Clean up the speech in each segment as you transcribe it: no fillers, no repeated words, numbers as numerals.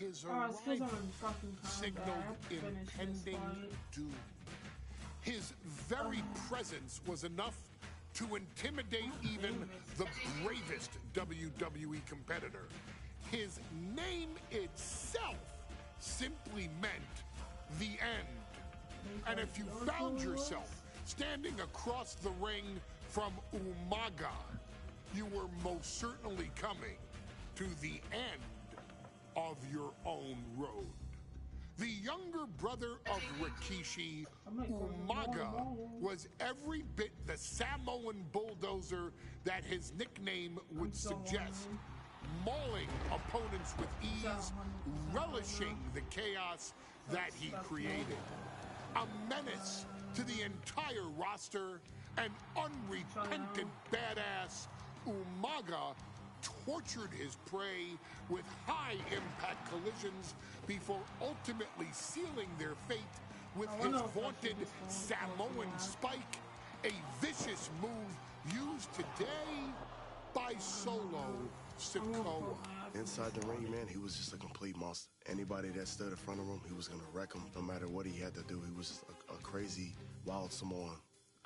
His it's 'cause arrival I'm fucking signaled impending doom. His very presence was enough to intimidate even the bravest WWE competitor. His name itself simply meant the end. And if you found yourself standing across the ring from Umaga, you were most certainly coming to the end of your own road. The younger brother of Rikishi, Umaga, was every bit the Samoan bulldozer that his nickname would suggest, mauling opponents with ease, relishing the chaos that he created. A menace to the entire roster, an unrepentant badass, Umaga tortured his prey with high-impact collisions before ultimately sealing their fate with his vaunted Samoan spike, a vicious move used today by Solo Sikoa. Inside the ring, man, he was just a complete monster. Anybody that stood in front of him, he was going to wreck him no matter what he had to do. He was just a crazy, wild Samoan.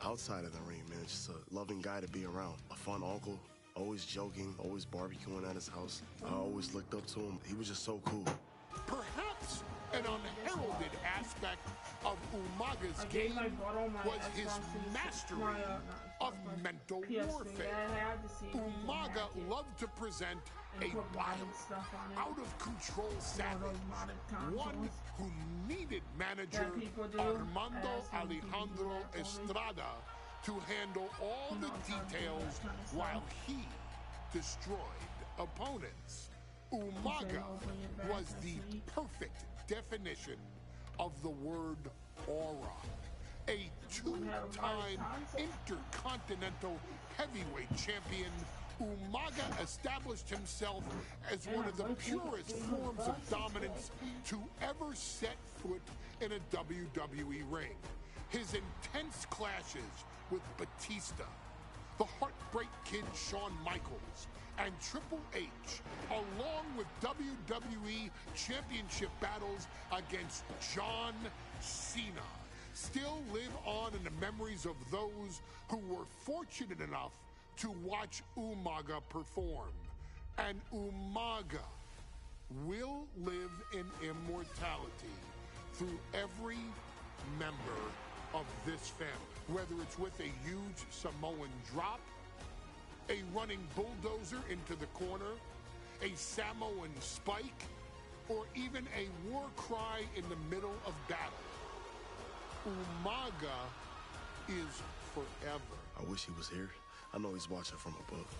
Outside of the ring, man, just a loving guy to be around. A fun uncle, always joking, always barbecuing at his house. I always looked up to him. He was just so cool. Perhaps an unheralded aspect of Umaga's game was his mastery of mental warfare. Umaga loved to present a wild, out-of-control savage, one who needed manager Armando Alejandro Estrada to handle all the details while he destroyed opponents. Umaga was the perfect definition of the word aura. A two-time intercontinental heavyweight champion, Umaga established himself as one of the purest forms of dominance to ever set foot in a WWE ring. His intense clashes with Batista, the Heartbreak Kid Shawn Michaels, and Triple H, along with WWE Championship battles against John Cena, still live on in the memories of those who were fortunate enough to watch Umaga perform. And Umaga will live in immortality through every member of this family, whether it's with a huge Samoan drop, a running bulldozer into the corner, a Samoan spike, or even a war cry in the middle of battle. Umaga is forever. I wish he was here. I know he's watching from above.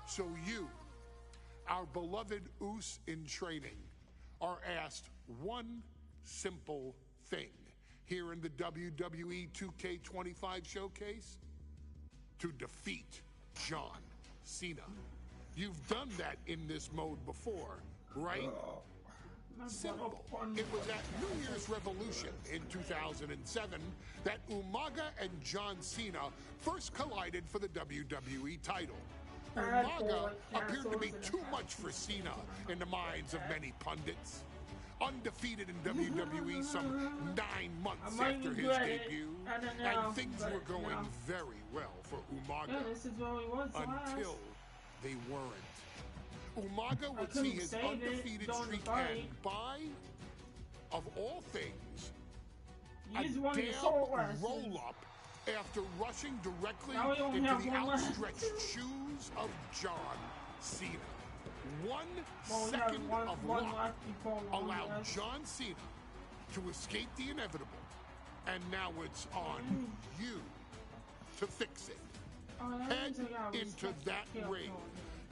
So you, our beloved Us in training, are asked one simple thing here in the WWE 2K25 showcase: to defeat John Cena. You've done that in this mode before, right? Simple. It was at New Year's Revolution in 2007 that Umaga and John Cena first collided for the WWE title. Umaga appeared to be too much for Cena in the minds of many pundits. Undefeated in WWE some 9 months after his debut, and things were going very well for Umaga until they weren't. Umaga would see his undefeated streak end by, of all things, a damn roll-up after rushing directly into the outstretched shoes of John Cena. 1 second of luck allowed John Cena to escape the inevitable, and now it's on you to fix it. Head into that ring.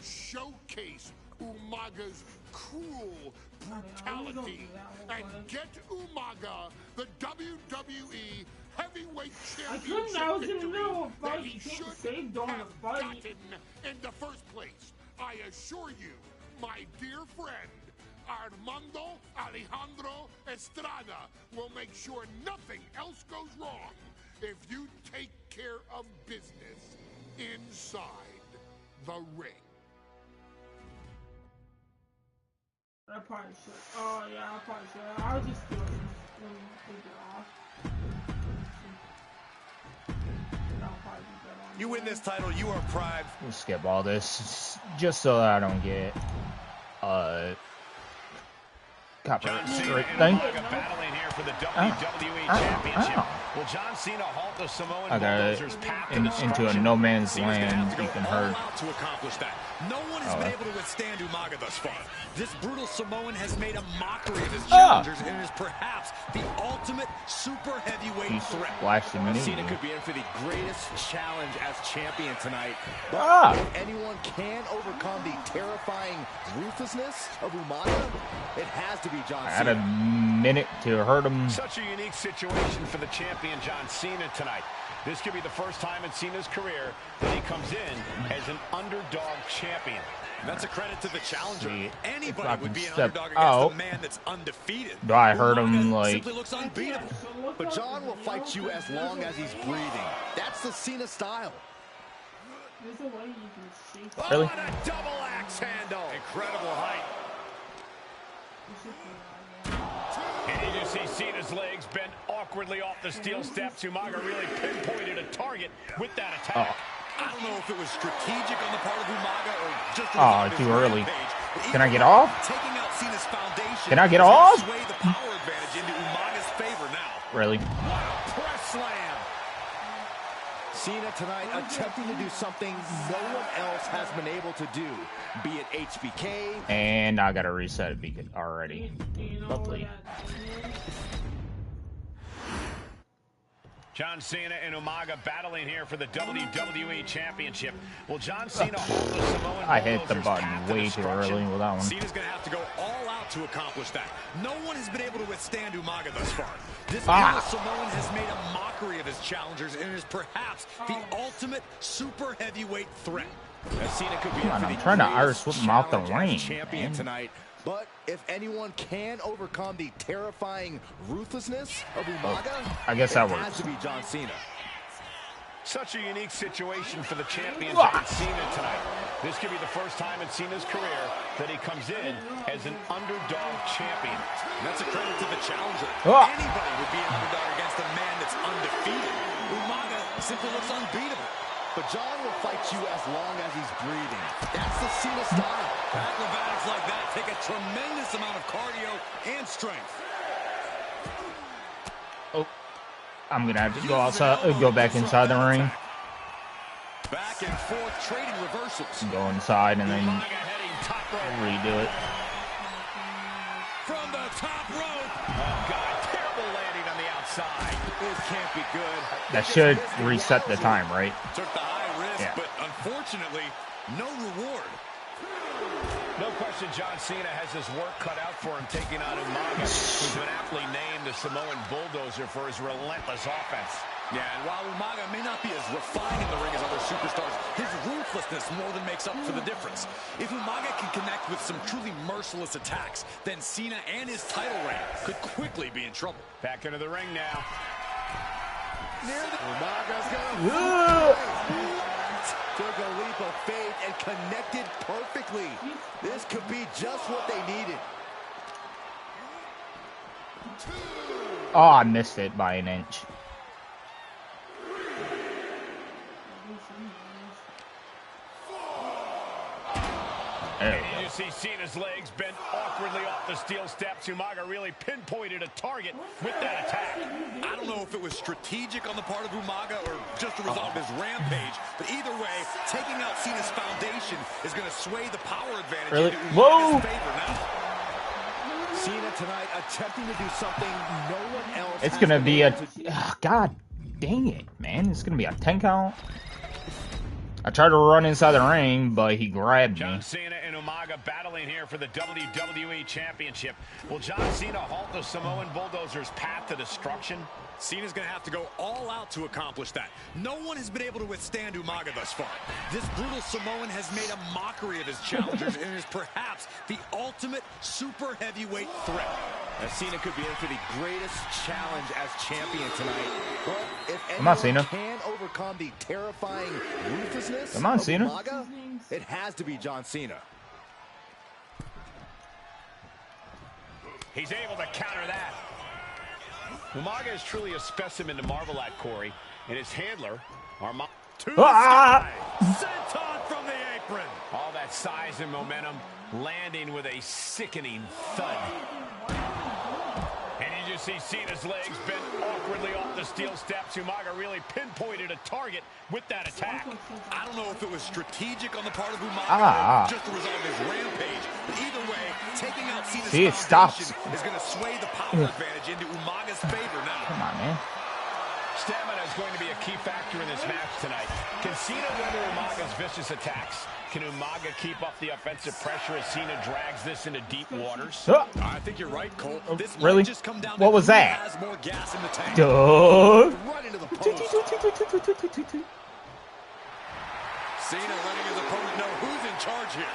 Showcase Umaga's cruel brutality and get Umaga the WWE Heavyweight Championship victory that he should have gotten in the first place. I assure you, my dear friend, Armando Alejandro Estrada will make sure nothing else goes wrong if you take care of business inside the ring. I probably should. Oh yeah, I probably should. I'll just do it and take it off. You win this title, you are primed. We'll skip all this just so that I don't get copyright thing. Battling here for the WWE Championship. Will John Cena halt the Samoan Bulldozer's path into a no man's land? You can hurt. To accomplish that. No one has been able to withstand Umaga thus far. This brutal Samoan has made a mockery of his challengers and is perhaps the ultimate super heavyweight threat. Cena could be in for the greatest challenge as champion tonight. But if anyone can overcome the terrifying ruthlessness of Umaga, it has to be John Cena. I had a minute to hurt him. Such a unique situation for the champion John Cena tonight. This could be the first time in Cena's career that he comes in as an underdog champion. That's a credit to the challenger. Anybody would be an underdog against a man that's undefeated. Do I hurt him like? Simply looks unbeatable. But John will fight you as long as he's breathing. That's the Cena style. Really? What a double axe handle! Incredible height. And you see Cena's legs bent awkwardly off the steel steps. Umaga really pinpointed a target with that attack. I don't know if it was strategic on the part of Umaga or just too early. Can I get off? Taking out Cena's foundation. Can I get off? Sway the power advantage into Umaga's favor now. Really? Press slam. Cena tonight attempting to do something no one else has been able to do, be it HBK. And I gotta reset it already. Lovely. John Cena and Umaga battling here for the WWE Championship. Will John Cena hold the Samoan I hit the button way too early with that one. Cena's going to have to go all out to accomplish that. No one has been able to withstand Umaga thus far. This brutal Samoan has made a mockery of his challengers and is perhaps the ultimate super heavyweight threat. Cena could be I'm trying to Irish whip him out the ring. Champion tonight. But if anyone can overcome the terrifying ruthlessness of Umaga, I guess that it works. has to be John Cena. Such a unique situation for the champion John Cena tonight. This could be the first time in Cena's career that he comes in as an underdog champion. And that's a credit to the challenger. Anybody would be an underdog against a man that's undefeated. Umaga simply looks unbeatable. But John will fight you as long as he's breathing. That's the Cena style. Acrobatics like that take a tremendous amount of cardio and strength. Oh, I'm gonna have to go outside, go back inside the ring. Back and forth, trading reversals. Go inside and then redo it. From the top rope. Oh God, terrible landing on the outside. This can't be good. That should reset the time, right? Took the high risk, but unfortunately, no reward. No question John Cena has his work cut out for him taking on Umaga, who's been aptly named the Samoan Bulldozer for his relentless offense. Yeah, and while Umaga may not be as refined in the ring as other superstars, his ruthlessness more than makes up for the difference. If Umaga can connect with some truly merciless attacks, then Cena and his title reign could quickly be in trouble. Back into the ring now. Umaga's gonna took a leap of faith and connected perfectly. This could be just what they needed. Oh, I missed it by an inch. And you see Cena's legs bent awkwardly off the steel steps. Umaga really pinpointed a target with that attack. I don't know if it was strategic on the part of Umaga or just a result of his rampage, but either way, taking out Cena's foundation is going to sway the power advantage into Umaga's favor now. Cena tonight attempting to do something no one else. It's gonna be a God dang it, man! It's gonna be a 10 count. I tried to run inside the ring, but he grabbed me. John Cena and Umaga battling here for the WWE Championship. Will John Cena halt the Samoan Bulldozer's path to destruction? Cena's going to have to go all out to accomplish that. No one has been able to withstand Umaga thus far. This brutal Samoan has made a mockery of his challengers and is perhaps the ultimate super heavyweight threat. Now, Cena could be in for the greatest challenge as champion tonight. But if anyone can overcome the terrifying ruthlessness of Umaga, it has to be John Cena. He's able to counter that. Umaga is truly a specimen to marvel at, Corey. And his handler, Armand, to the sky. Senton from the apron. All that size and momentum landing with a sickening thud. And you just see Cena's legs bent awkwardly off the steel steps. Umaga really pinpointed a target with that attack. I don't know if it was strategic on the part of Umaga or just the result of his rampage. But either way, taking out Cena's foundation is going to sway the power advantage into Umaga's favor now. Come on, man. Stamina is going to be a key factor in this match tonight. Can Cena weather Umaga's vicious attacks? Can Umaga keep up the offensive pressure as Cena drags this into deep waters? I think you're right, Cole. This really? Might just come down what to was that? Has more gas in the tank. Right into the post. Cena letting his opponent know who's in charge here.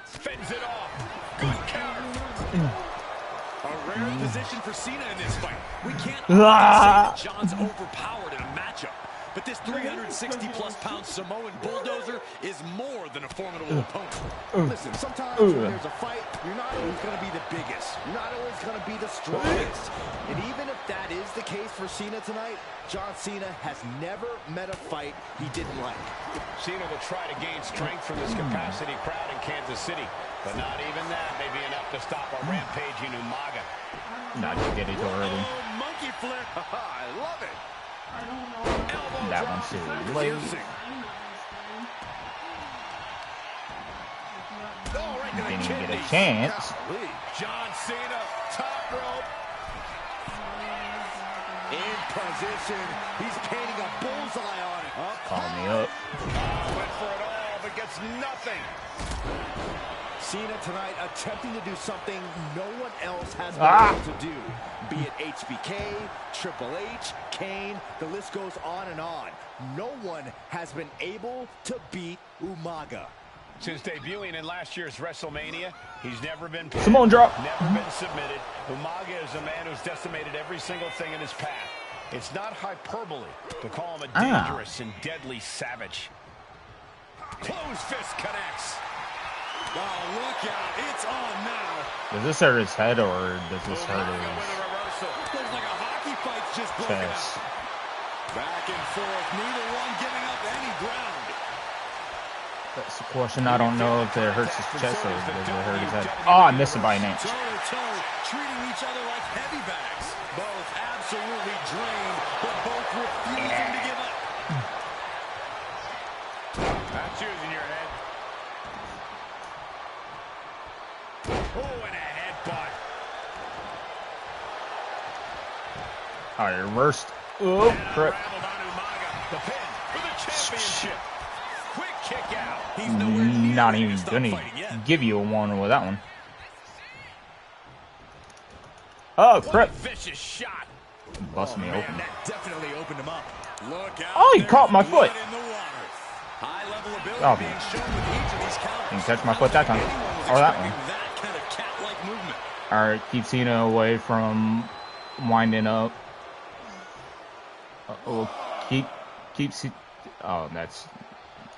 Fends it off. Good counter. A rare position for Cena in this fight. We can't say that John's overpowered in a matchup. But this 360-plus pound Samoan bulldozer is more than a formidable opponent. Listen, sometimes when there's a fight, you're not always going to be the biggest. You're not always going to be the strongest. And even if that is the case for Cena tonight, John Cena has never met a fight he didn't like. Cena will try to gain strength from this capacity crowd in Kansas City. But not even that may be enough to stop a rampaging Umaga. Not to get it already. Monkey flip. I love it. That one's too late. Didn't even get a chance. John Cena, top rope. In position. He's painting a bullseye on it. Call me up. Went for it all, but gets nothing. Cena tonight attempting to do something no one else has been able to do. Be it HBK, Triple H, Kane, the list goes on and on. No one has been able to beat Umaga. Since debuting in last year's WrestleMania, he's never been pinned, Simone drop. never been submitted. Umaga is a man who's decimated every single thing in his path. It's not hyperbole to call him a dangerous and deadly savage. Closed fist connects. Oh, look out. It's on now. Does this hurt his head or does this hurt his Looks like a hockey fight's just broken chest? out. Back and forth. Neither one giving up any ground. That's the question. I don't know if it hurts his chest or does it hurt his head. Oh, I missed it by an inch. Toe-to-toe, treating each other like heavy bags. Both absolutely drained, but both refusing to give up. That's using your head. Oh, and a headbutt. All right, reversed. Oh, crap. The pin for the championship. Quick kick out. He's nowhere near Not ready to even stop gonna fighting yet. give you a one with that one. Oh, crap. Vicious shot. Bust me open. That definitely opened him up. Look out. Oh, he caught my foot. In the water. High level ability Oh, being shown with each of these counters. didn't touch my foot that time. Anyone was Or that expecting one. that kind of cat-like movement. All right, keep Cena away from winding up. Oh, keep C. Oh, that's.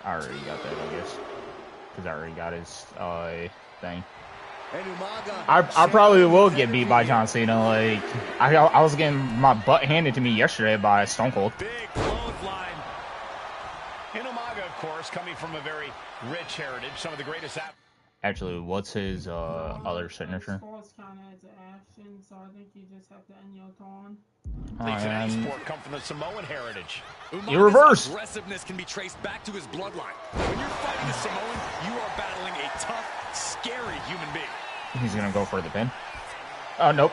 I already got that, I guess, because I already got his thing. And Umaga, I probably will get beat by John Cena. Like I was getting my butt handed to me yesterday by Stone Cold. Big clothesline. And Umaga, of course, coming from a very rich heritage, some of the greatest athletes. Actually, what's his other signature? Sports kind of as an action, so I think you just have to end your turn. Athletes in any sport come from the Samoan heritage. You reverse. Aggressiveness can be traced back to his bloodline. When you're fighting a Samoan, you are battling a tough, scary human being. He's gonna go for the pin. Oh nope.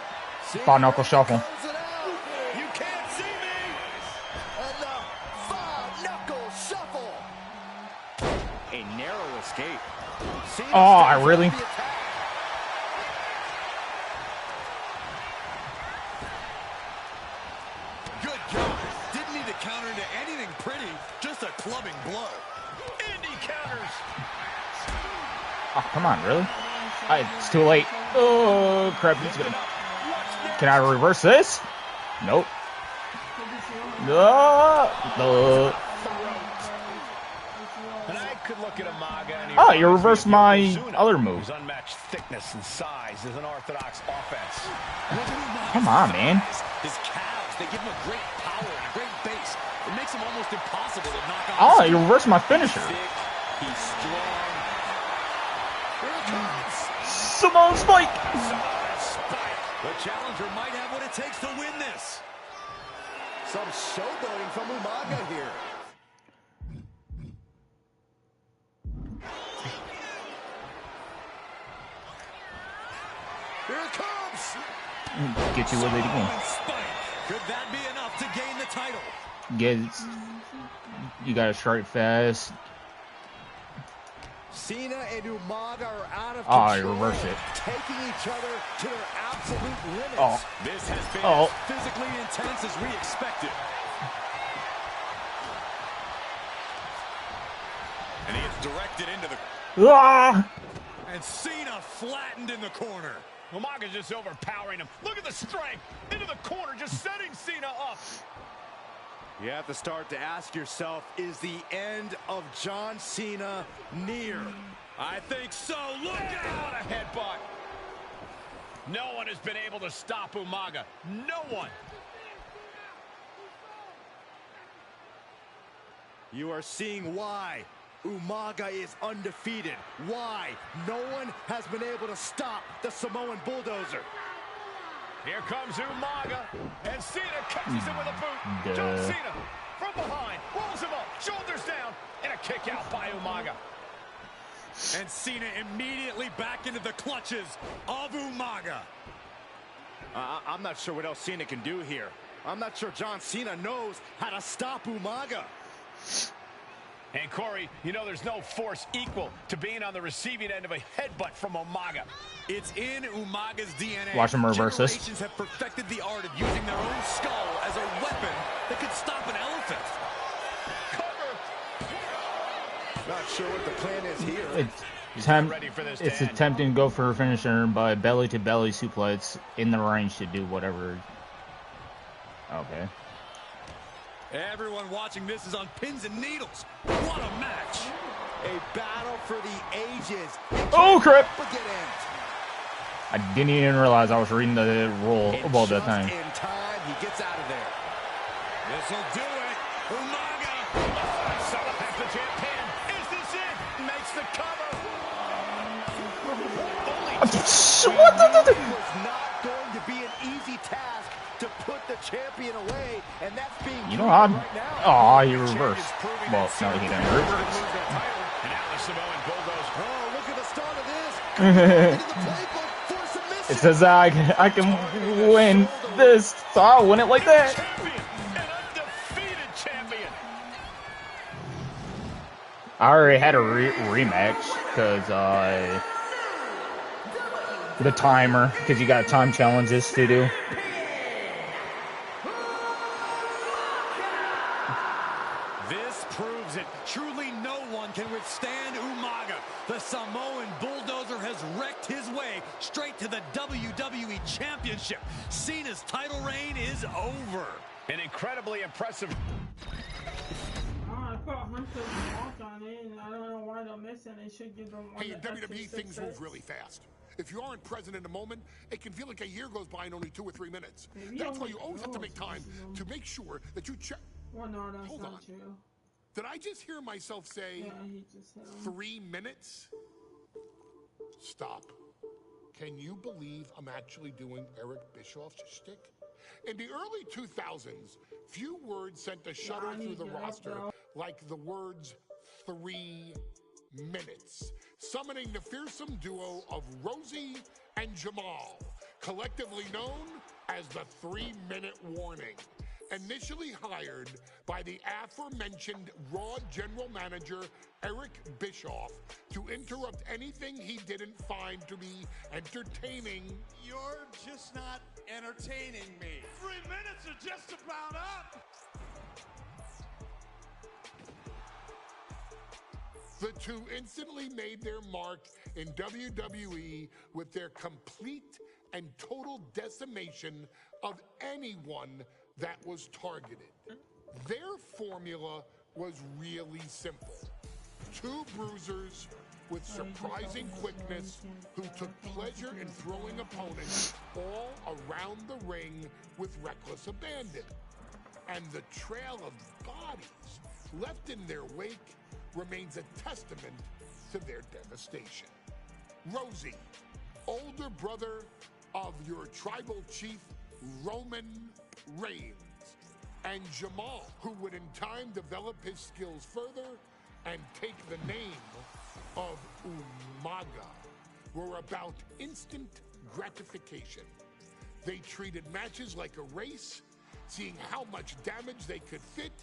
Five knuckle shuffle. You can't see me. And the five-knuckle shuffle. A narrow escape. Cena Oh, stays really? on the attack. Good God. Didn't need to counter into anything pretty. Just a clubbing blow. Indy counters. Oh, come on, really? It's too late. Oh, crap. He's gonna... Can I reverse this? Nope. No. could look at Umaga and oh, you reversed my other move. His unmatched thickness and size is an orthodox offense. Come on, man. His calves, they give him a great power and a great base. It makes him almost impossible to knock out. Oh, you reversed my finisher. He's strong. Here it comes. Simone Spike. The challenger might have what it takes to win this. Some showboating from Umaga here. Here it comes. Get you with it again. Could that be enough to gain the title? You gotta strike fast. Cena and Umaga are out of control. control. You reverse it. Taking each other to their absolute limits. Oh. This has been as physically intense as we expected. And he is directed into the... Ah! And Cena flattened in the corner. Umaga's just overpowering him. Look at the strength. Into the corner, just setting Cena up. You have to start to ask yourself, is the end of John Cena near? I think so. Look out! A headbutt. No one has been able to stop Umaga. No one. You are seeing why Umaga is undefeated. Why no one has been able to stop the Samoan Bulldozer. Here comes Umaga, and Cena catches him with a boot. John Cena from behind, rolls him up, shoulders down, and a kick out by Umaga. And Cena immediately back into the clutches of Umaga. I'm not sure what else Cena can do here. I'm not sure John Cena knows how to stop Umaga. And Corey, you know there's no force equal to being on the receiving end of a headbutt from Umaga. It's in Umaga's DNA. Watch him reverse this. Generations have perfected the art of using their own skull as a weapon that could stop an elephant. Cover. Not sure what the plan is here. It's attempting to go for a finisher by belly-to-belly suplex in the range to do whatever. Okay. Everyone watching this is on pins and needles. What a match. A battle for the ages. Oh, crap. I didn't even realize I was reading the rule about that time. In time, he gets out of there. This'll do it. Umaga. Celebrates the champion. Is this it? Makes the cover. What? It was not going to be an easy task to put the champion away, and that's being how? right now. Oh, he reversed. Well, no, he didn't reverse. And now the Samoan Bulldozer. Oh, look at the start of this. Into the playbook for submission. It says I can win this, so I'll win it like that. Champion, an undefeated champion. I already had a rematch because the timer, because you got time challenges to do. This proves it. Truly no one can withstand Umaga. The Samoan Bulldozer has wrecked his way straight to the WWE Championship. Cena's title reign is over. An incredibly impressive. I thought Hunter walked on it, and I don't know why they're missing. They should give them one. Hey, in WWE, things move really fast. If you aren't present in the moment, it can feel like a year goes by in only 2 or 3 minutes. That's why you always have to make time to make sure that you check. Well, no, that's Hold not on. true. Did I just hear myself say Yeah, he just hit him. 3 minutes? Stop. Can you believe I'm actually doing Eric Bischoff's shtick? In the early 2000s, few words sent a shudder through the roster like the words 3 minutes, summoning the fearsome duo of Rosie and Jamal, collectively known as the 3-minute warning. Initially hired by the aforementioned Raw General Manager Eric Bischoff to interrupt anything he didn't find to be entertaining. You're just not entertaining me. 3 minutes are just about up. The two instantly made their mark in WWE with their complete and total decimation of anyone that was targeted. Their formula was really simple. Two bruisers with surprising quickness who took pleasure in throwing opponents all around the ring with reckless abandon. And the trail of bodies left in their wake remains a testament to their devastation. Rosie, older brother of your tribal chief Roman Reigns, and Jamal, who would in time develop his skills further and take the name of Umaga, were about instant gratification. They treated matches like a race, seeing how much damage they could fit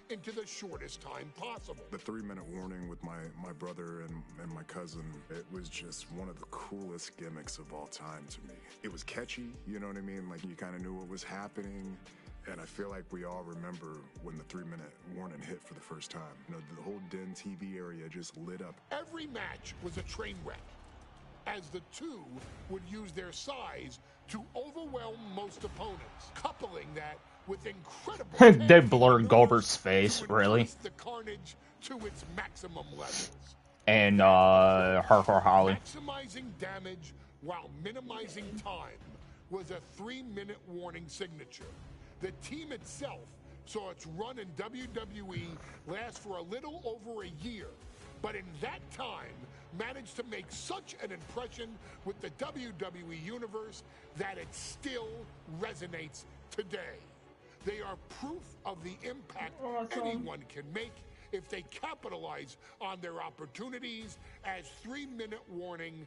into the shortest time possible. The 3-minute warning with my brother and my cousin, it was just one of the coolest gimmicks of all time to me. It was catchy, you know what I mean? Like, you kind of knew what was happening. And I feel like we all remember when the 3-minute warning hit for the first time. You know, the whole Den TV area just lit up. Every match was a train wreck, as the two would use their size to overwhelm most opponents, coupling that with incredible They blurred Goldberg's face, really. The carnage to its maximum levels. And Hardcore Holly. Maximizing damage while minimizing time was a 3-minute warning signature. The team itself saw its run in WWE last for a little over a year, but in that time managed to make such an impression with the WWE Universe that it still resonates today. They are proof of the impact anyone can make if they capitalize on their opportunities, as 3-minute warning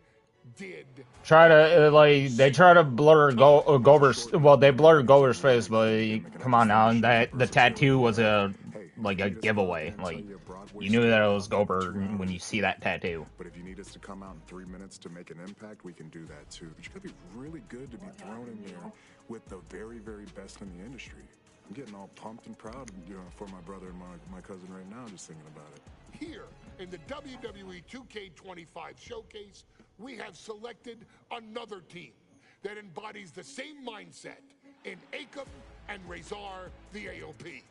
did. Try to they try to blur Goldberg's. Well, they blurred Goldberg's face, but come on now, that the tattoo was a giveaway. Like, you knew that it was Goldberg when you see that tattoo. But if you need us to come out in 3 minutes to make an impact, we can do that too. But you gotta be really good to be thrown in there with the very, very best in the industry. I'm getting all pumped and proud, you know, for my brother and my cousin right now, just thinking about it. Here in the WWE 2K25 showcase, we have selected another team that embodies the same mindset in Akam and Razor, the AOP.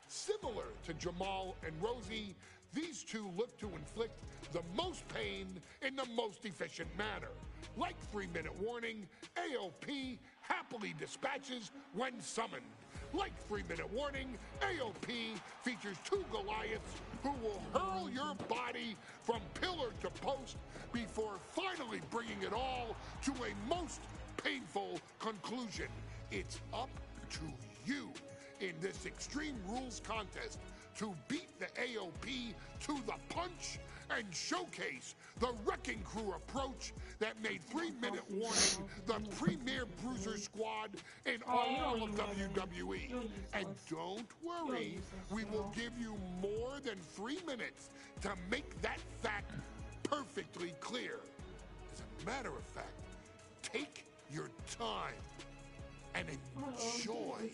Similar to Jamal and Rosie, these two look to inflict the most pain in the most efficient manner. Like 3-minute warning, AOP happily dispatches when summoned. Like 3-minute warning, AOP features two Goliaths who will hurl your body from pillar to post before finally bringing it all to a most painful conclusion. It's up to you in this Extreme Rules contest to beat the AOP to the punch and showcase the Wrecking Crew approach that made 3-minute warning the premier bruiser squad in all of WWE. And don't worry, we will give you more than 3 minutes to make that fact perfectly clear. As a matter of fact, take your time and enjoy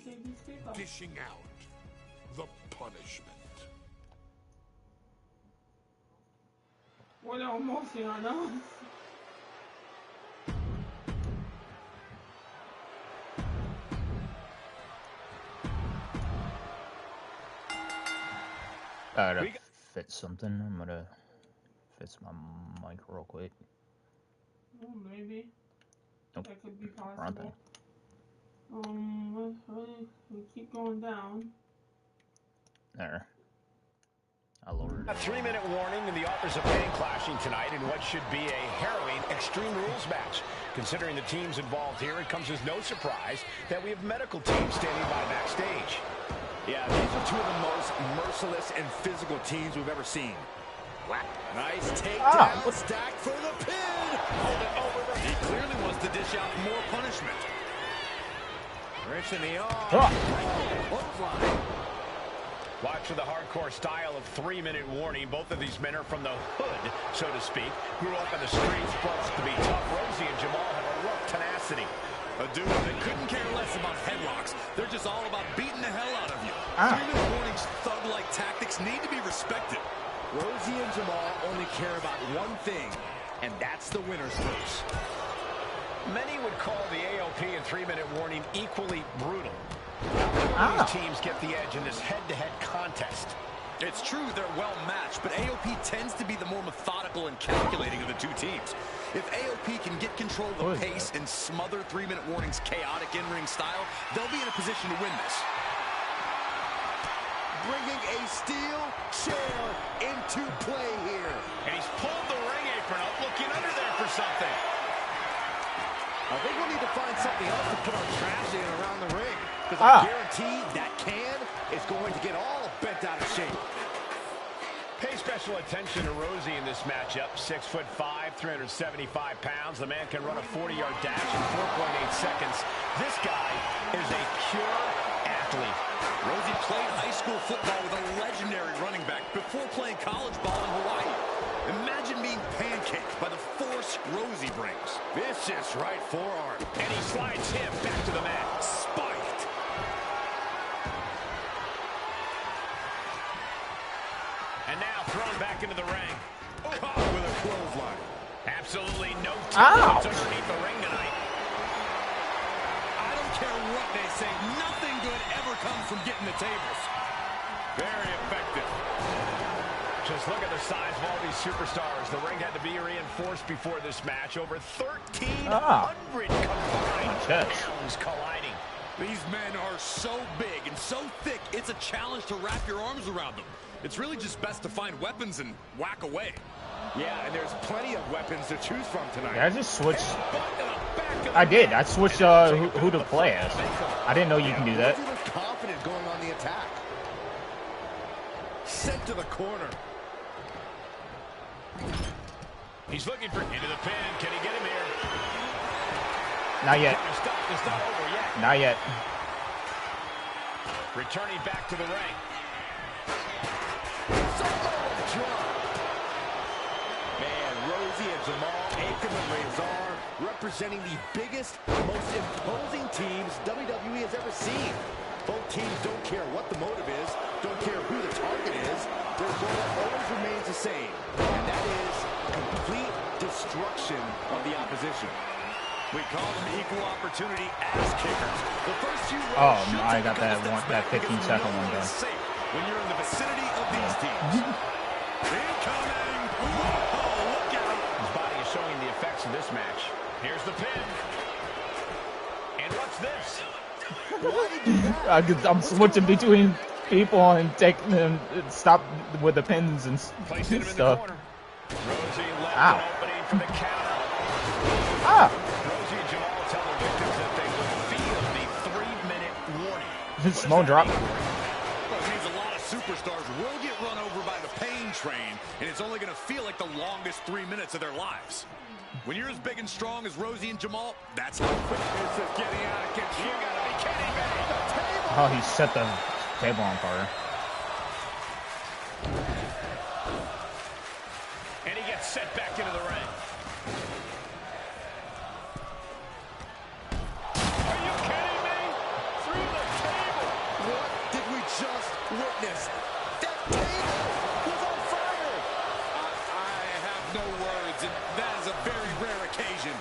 dishing out the punishment. Bueno, emocionados. To fit something, I'm gonna fix my mic real quick. Oh, maybe. Nope. That could be Wrong thing. possible. We keep going down. There. I lowered it. A 3-minute warning and the authors of pain clashing tonight in what should be a harrowing Extreme Rules match. Considering the teams involved here, it comes as no surprise that we have medical teams standing by backstage. Yeah, these are two of the most merciless and physical teams we've ever seen. Nice takedown, stacked for the pin. Hold it over. He clearly wants to dish out more punishment. Wrench in the arm. Clothesline. Watch for the hardcore style of 3-minute warning. Both of these men are from the hood, so to speak. Grew up in the streets, plus to be tough. Rosie and Jamal have a rough tenacity. A duo that couldn't care less about headlocks. They're just all about beating the hell out of you. 3-minute warning's thug-like tactics need to be respected. Rosie and Jamal only care about one thing, and that's the winner's curse. Many would call the AOP and 3-minute warning equally brutal. These teams get the edge in this head-to-head contest. It's true they're well matched, but AOP tends to be the more methodical and calculating of the two teams. If AOP can get control of the pace and smother 3-minute warning's chaotic in-ring style, they'll be in a position to win this. Bringing a steel chair into play here. And he's pulled the ring apron up, looking under there for something. I think we'll need to find something else to put our trash in around the ring. Because I guarantee that can is going to get all bent out of shape. Pay special attention to Rosie in this matchup. 6'5", 375 pounds. The man can run a 40-yard dash in 4.8 seconds. This guy is a pure athlete. Rosie played high school football with a legendary running back before playing college ball in Hawaii. Imagine being pancaked by the force Rosie brings. Vicious right forearm. And he slides him back to the mat. Spiked. And now thrown back into the ring. Caught with a clothesline. Absolutely no time underneath the ring tonight. I don't care what they say. Nothing good ever comes from getting the tables. Very effective. Just look at the size of all these superstars. The ring had to be reinforced before this match. Over 1,300 combined pounds colliding. These men are so big and so thick, it's a challenge to wrap your arms around them. It's really just best to find weapons and whack away. Yeah, and there's plenty of weapons to choose from tonight. Yeah, I just switched. I did. I switched who to play as. I didn't know you can do that. He was confident going on the attack. Sent to the corner. He's looking for into the pin. Can he get him here? Not yet. It's not over yet. Not yet. Returning back to the ring. Man, Rosie and Jamal, Akam and Razor, representing the biggest, most imposing teams WWE has ever seen. Both teams don't care what the motive is, don't care who the target is. Their goal always remains the same, and that is complete destruction of the opposition. We call them equal opportunity ass kickers. The first few I got that 15-second one done. When you're in the vicinity of these teams. Incoming! Whoa, look at him! His body is showing the effects of this match. Here's the pin. And what's this? I'm switching between people and taking them. Stop with the pins and stuff. Rosie left an opening for the counter. Rosie and Jamal tell the victims that they will feel the 3-minute warning. Small drop. Well, it means a lot of superstars will get run over by the pain train, and it's only going to feel like the longest 3 minutes of their lives. When you're as big and strong as Rosie and Jamal, that's how quick this is getting out of control. You gotta be kidding me. The table. Oh, he set the table on fire. And he gets set back into the ring. Are you kidding me? Through the table. What did we just witness? That table was on fire. I have no words, and that is a very rare occasion.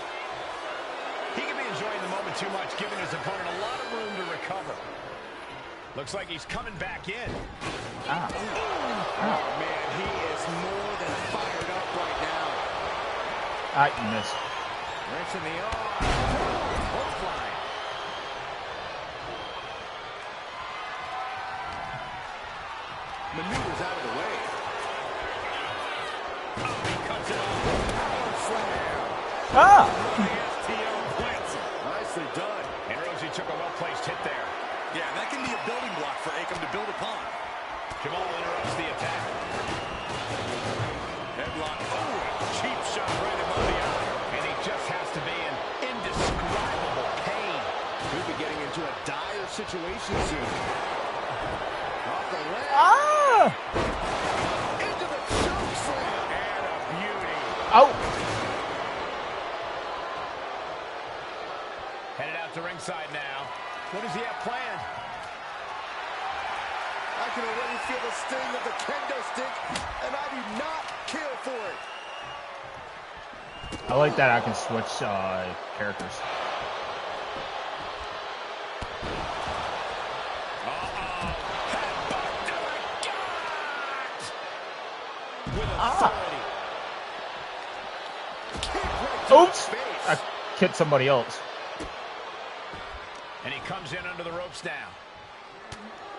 He can be enjoying the moment too much, giving his opponent a lot of room to recover. Looks like he's coming back in. Oh, man, he is more than fired up right now. You missed. Wrench in the arm. Hook flying. Maneuvers out of the way. He cuts it off. Power slam. Nicely done. And Rosie took a well-placed hit there. Yeah, that can be a building block for Akam to build upon. Jamal interrupts the attack. Headlock. Oh, cheap shot right above the eye. And he just has to be in indescribable pain. We'll be getting into a dire situation soon. Off the leg. Into the choke slam. And a beauty. Headed out to ringside now. What does he have planned? I can already feel the sting of the kendo stick, and I do not care for it. I like that I can switch characters. authority. Oops! I hit somebody else. And he comes in under the ropes now.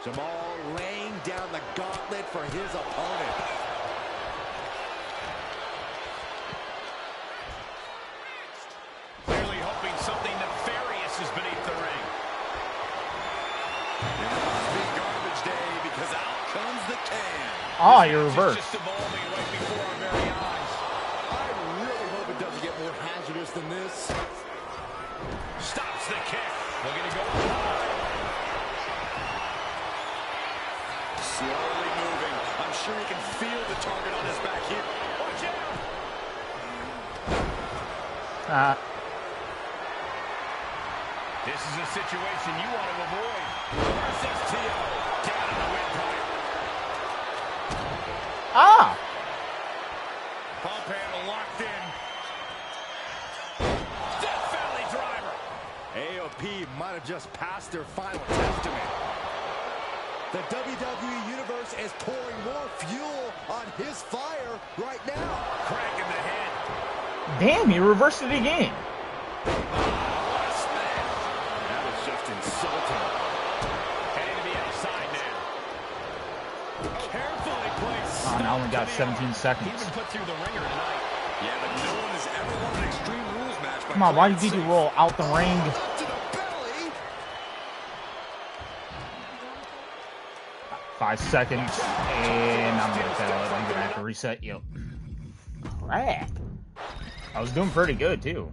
Jamal laying down the gauntlet for his opponent. Clearly hoping something nefarious is beneath the ring. It must be garbage day because out comes the can. Ah, you're reversed. It's just evolving right before our very eyes. I really hope it doesn't get more hazardous than this. Stops the kick. Looking to go high. Slowly moving. I'm sure he can feel the target on his back here. Watch out! This is a situation you want to avoid. SSTO down in the windpipe. Ah! Pump handle locked in. Death Valley driver. AOP might have just passed their final testament. The WWE Universe is pouring more fuel on his fire right now. Crack in the head. Damn, he reversed it again. What a smash. That was just insulting. Heading to the outside now. Carefully placed. Oh, now only got 17 He's seconds. been put through the ringer tonight. Yeah, but no one has ever won an Extreme Rules match. Come on, why did you roll out the ring? Up to the belly. 5 seconds, and I'm gonna fail it. I'm gonna have to reset. Yep. Crap. I was doing pretty good too.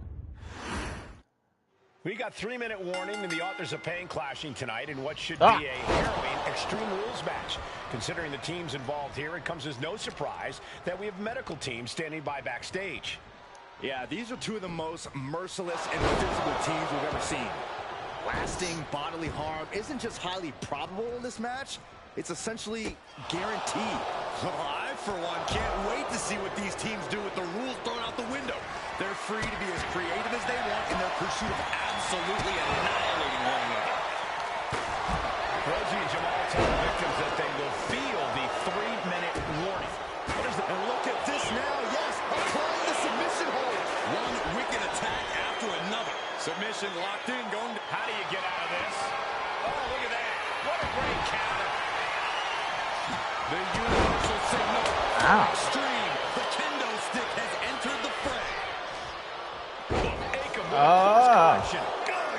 We got 3-minute warning, and the authors of pain clashing tonight in what should be Ah. a harrowing Extreme Rules match. Considering the teams involved here, it comes as no surprise that we have medical teams standing by backstage. Yeah, these are two of the most merciless and physical teams we've ever seen. Lasting bodily harm isn't just highly probable in this match, it's essentially guaranteed. Well, I, for one, can't wait to see what these teams do with the rules thrown out the window. They're free to be as creative as they want in their pursuit of absolutely annihilating one another. Rosie and Jamal tell the victims that they will feel the 3-minute warning. What is the... And look at this now, yes, applying the submission hold. One wicked attack after another. Submission locked in, going to... How do you get out of this? Oh, look at that. What a great counter. The universal signal. Ow. Extreme. The kendo stick has entered the fray. Aiken with Ah. correction.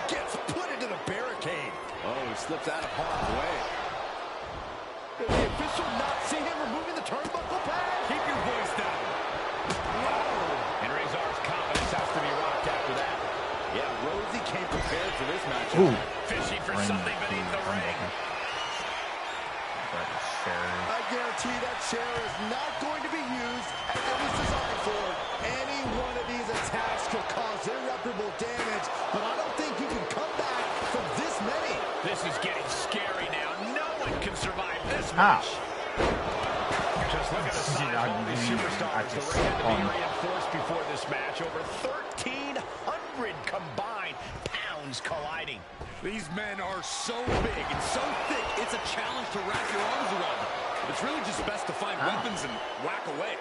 Gets put into the barricade. Oh, he slips out of harm's way. Did the official not see him removing the turnbuckle pad? Keep your voice down. And Razor's confidence has to be rocked after that. Yeah, Rosie came prepared for this match. Ooh. Fishing for Ring. something beneath the ring. I guarantee that chair is not going to be used as it was designed for. Any one of these attacks could cause irreparable damage, but I don't think you can come back from this many. This is getting scary now. No one can survive this Ah. much. Just look at the size of all these superstars. The ring had to be reinforced before this match. Over 1,300 combined pounds colliding. These men are so big and so thick, it's a challenge to wrap your arms around them. It's really just best to find weapons and whack away.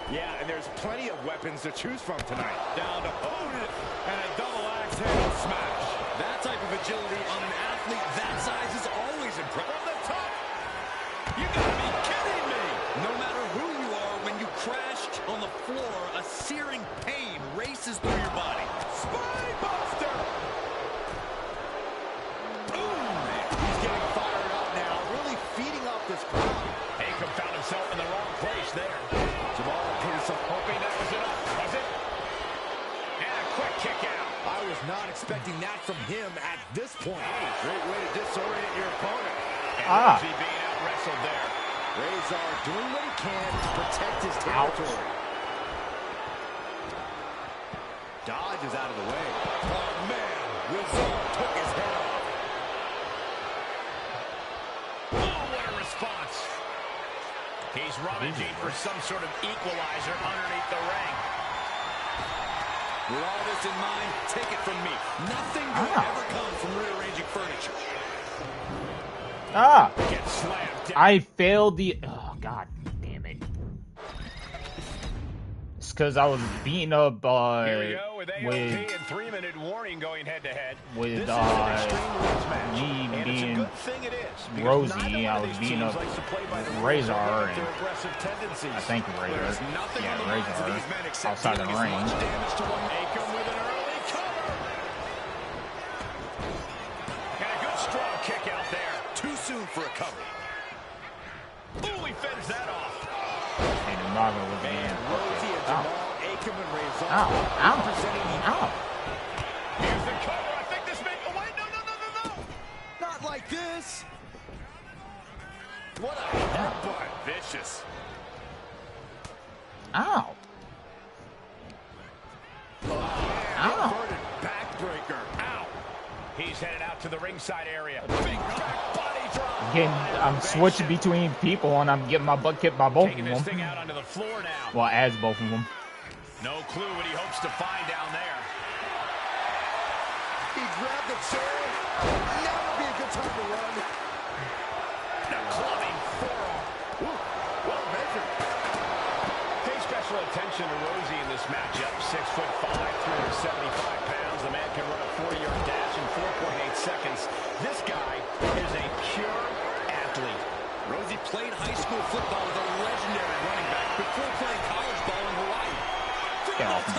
Yeah, and there's plenty of weapons to choose from tonight. Down to opponent and a double axe handle smash. That type of agility on an athlete that size is always impressive. From the top! You gotta be kidding me! No matter who you are, when you crash on the floor, a searing pain races through your body. Spine buster! He's getting fired up now, really feeding off this crowd. Aiken found himself in the wrong place there. Jamal putting some Hoping that was enough. Was it? And a quick kick out. I was not expecting that from him at this point. Great way to disorient your opponent. And Ah. Rosie being out wrestled there. Razor doing what he can to protect his territory. Dodge is out of the way. Oh, man. Razor took his head off. Oh, what a response. He's rummaging for some sort of equalizer underneath the ring. With all this in mind, take it from me. Nothing good ever comes from rearranging furniture. Ah! Gets slammed down. I failed the... Oh, god damn it. because I was beaten up Here we go with AOP and 3-minute warning going head to head. With this is an extreme rules match, me and being it's a good thing it is, Rosie. I was beating up Razor and I think Razor. Yeah, Razor outside the ring. Akam with an early cover. And a good strong kick out there. Too soon for a cover. Ooh, he fends that off. And Umaga was the end. Rosie and Jamal, Akam and Razor. Ow. Here's the cover. I think this may... Oh, wait, no. Not like this. What a headbutt. Vicious. Ow. Inverted backbreaker. Ow. He's headed out to the ringside area. Big back body drop. I'm switching between people and I'm getting my butt kicked by both Taking of this them. thing out onto the floor now. Well, as both of them. No clue what he hopes to find down there. He grabbed the chair. Now would be a good time to run. The clubbing forearm. Ooh, well measured. Pay special attention to Rosie in this matchup. 6'5", 375 pounds. The man can run a 40-yard dash in 4.8 seconds. This guy is a pure athlete. Rosie played high school football with a legendary running back before playing college ball in Hawaii. Get off me.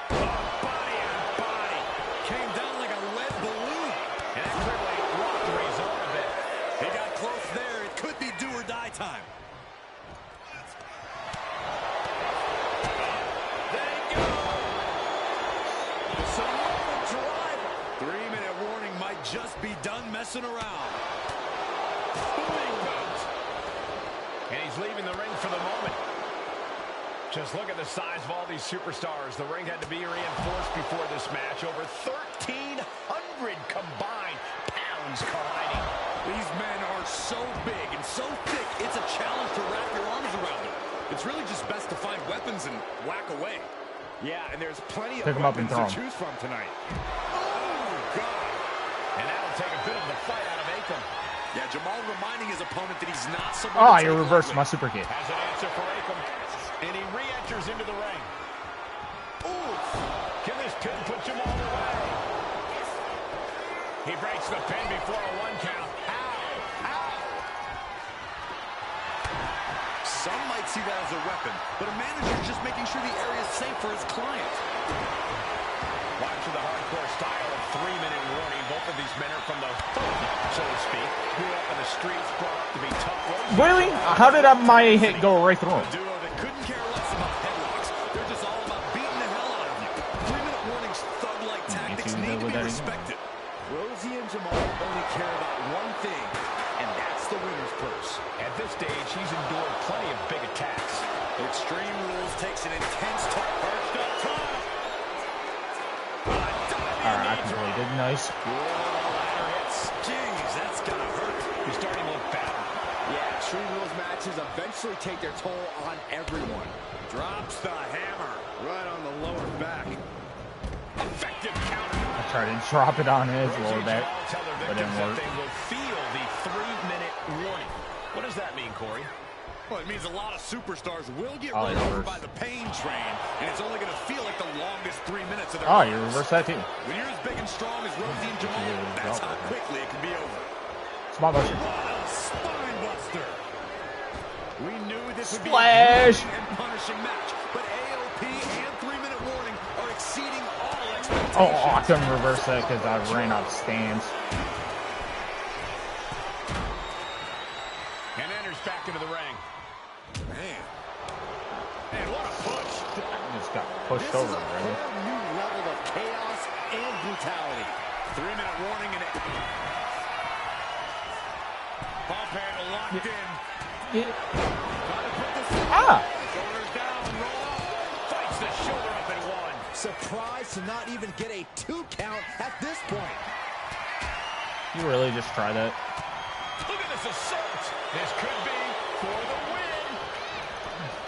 Body on body. Came down like a lead balloon. And that clearly rocked Razor a bit. He got close there. It could be do or die time. There you go. Samoan driver. 3-minute warning might just be done messing around. Big boot. And he's leaving the ring for the moment. Just look at the size of all these superstars. The ring had to be reinforced before this match. Over 1,300 combined pounds colliding. These men are so big and so thick, it's a challenge to wrap your arms around them. It's really just best to find weapons and whack away. Yeah, and there's plenty Pick of 'em up and weapons throw 'em. to choose from tonight. Oh, God. And that'll take a bit of the fight out of Akam. Yeah, Jamal reminding his opponent that he's not someone Oh, to you take reversed my lightly. super kick. Has an answer for Akam. And he re-enters into the ring. Ooh. Can this pin put Jamal away? He breaks the pin before a 1 count. Ow! Some might see that as a weapon, but a manager's just making sure the area is safe for his client. Watching the hardcore style of 3-minute warning. Both of these men are from the hood, so to speak. Grew up in the streets, brought up to be tough. Really? How did my hit go right through him? A duo that couldn't care less about headlocks. They're just all about beating the hell out of you. 3-minute warnings, thug-like tactics need to be respected. Rosie and Jamal only care about one thing, and that's the winner's purse. At this stage, he's endured plenty of big attacks. Extreme Rules takes an intense toll. Perched up top. Alright, I completed. Nice. Jeez, that's gonna hurt. He's starting to look battered. Yeah, Extreme Rules matches eventually take their toll on everyone. Drops the hammer right on the lower back. Effective counter. I tried to drop it on his lower back, Tell their but it victims didn't that work. they will feel the 3-minute warning. What does that mean, Corey? Well, it means a lot of superstars will get Oh, run you over reverse. by the pain train, and it's only going to feel like the longest 3 minutes of their Oh, lives. you reversed that too. When you're as big and strong as Rosie and Jamal, that's how quickly it can be over. Small buster. What a spine buster! We knew this would be a Splash! grueling and punishing match, but AOP and 3-minute warning are exceeding all expectations. Oh, I couldn't reverse that because I ran out of stands. And enters back into the ring. Man, And what a push. I just got pushed This is over, a really. whole new level of chaos and brutality. 3-minute warning and it. Pump handle locked in. Gotta put this in. Shoulders down, roll up. Fights the shoulder up and 1. Surprised to not even get a 2 count at this point. You really just try that? Look at this assault. This could be for the win.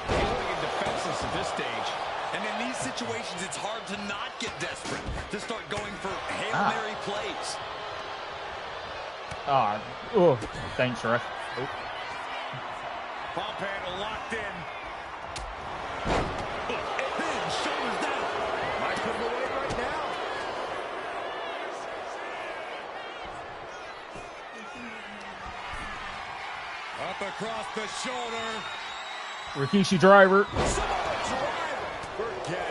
He's looking defenseless at this stage. And in these situations, it's hard to not get desperate, to start going for Hail Mary plays. Oh, thanks, ref. Oh. Pump handle locked in. Up across the shoulder. Rikishi driver. Forget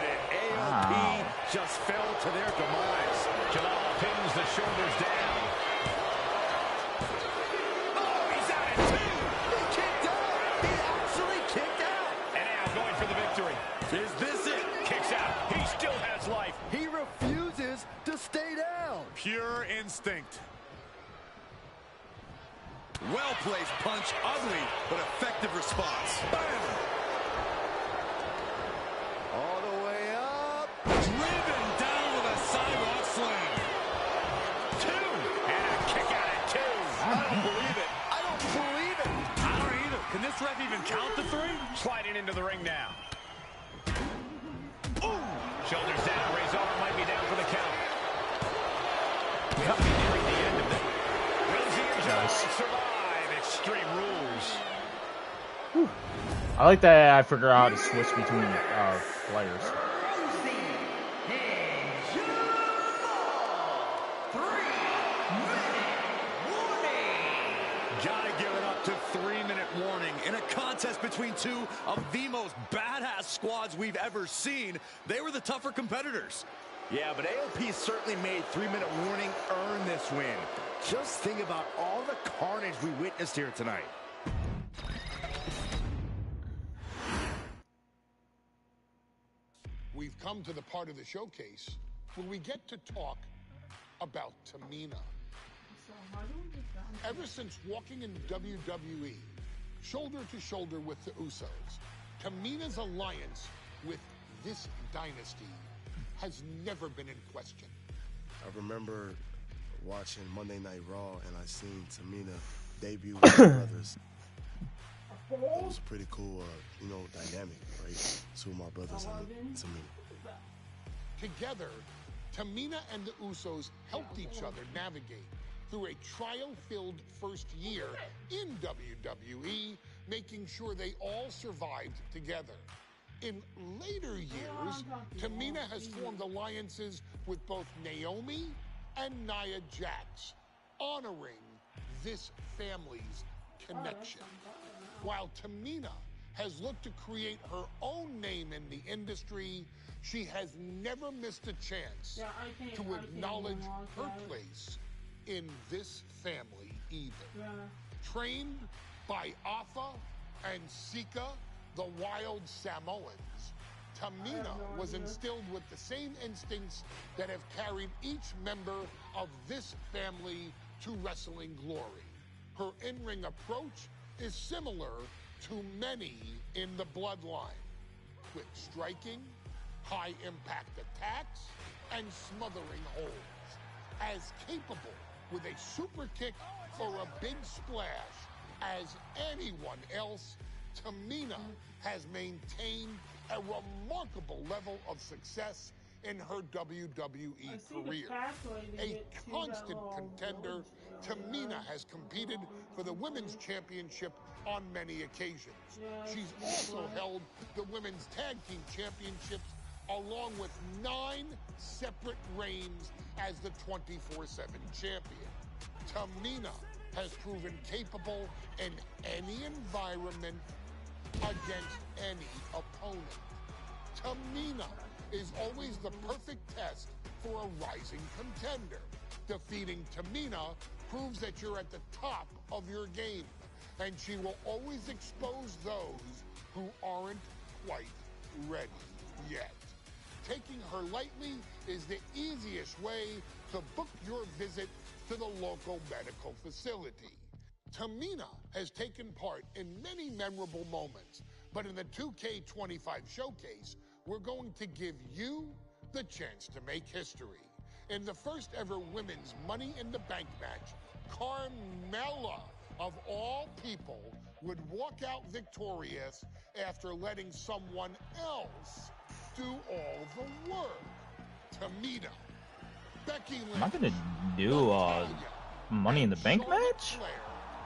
it. AOP just fell to their demise. Jamal pins the shoulders down. Oh, he's out at 2. He kicked out. He actually kicked out. And now going for the victory. Is this it? Kicks out. He still has life. He refuses to stay down. Pure instinct. Well-placed punch. Ugly, but effective response. Bam! All the way up. Driven down with a sidewalk slam. 2. And a kick out at 2. I don't believe it. I don't believe it. I don't either. Can this ref even count to 3? Sliding into the ring now. Ooh. Shoulders down. Razor might be down for the count. We have to be nearing the end of it. Rosie and Jamal survive. Extreme rules. I like that I figure out how to switch between players. Gotta give it up to 3-minute warning. In a contest between two of the most badass squads we've ever seen, they were the tougher competitors. Yeah, but AOP certainly made 3-minute warning earn this win. Just think about all the carnage we witnessed here tonight. We've come to the part of the showcase where we get to talk about Tamina. Ever since walking in WWE, shoulder to shoulder with the Usos, Tamina's alliance with this dynasty has never been in question. I remember watching Monday Night Raw, and I seen Tamina debut with her brothers. It was a pretty cool, dynamic, right? Two of my brothers and Tamina. Together, Tamina and the Usos helped each other navigate through a trial-filled first year in WWE, making sure they all survived together. In later years, Tamina has formed alliances with both Naomi and Nia Jax, honoring this family's connection. While Tamina has looked to create her own name in the industry, she has never missed a chance to acknowledge her place in this family either. Trained by Afa and Sika, the wild Samoans, Tamina was instilled with the same instincts that have carried each member of this family to wrestling glory. Her in-ring approach is similar to many in the bloodline, quick striking, high-impact attacks, and smothering holds. As capable with a super kick or a big splash as anyone else, Tamina has maintained a remarkable level of success in her WWE career. A constant contender, Tamina has competed for the Women's Championship on many occasions. She's also held the Women's Tag Team Championships along with 9 separate reigns as the 24/7 champion. Tamina has proven capable in any environment against any opponent. Tamina is always the perfect test for a rising contender. Defeating Tamina proves that you're at the top of your game, and she will always expose those who aren't quite ready yet. Taking her lightly is the easiest way to book your visit to the local medical facility. Tamina has taken part in many memorable moments, but in the 2K25 showcase, we're going to give you the chance to make history. In the first ever women's Money in the Bank match, Carmella, of all people, would walk out victorious after letting someone else do all the work. Tamina, Becky Lynch, I'm not gonna do Money in the Bank match?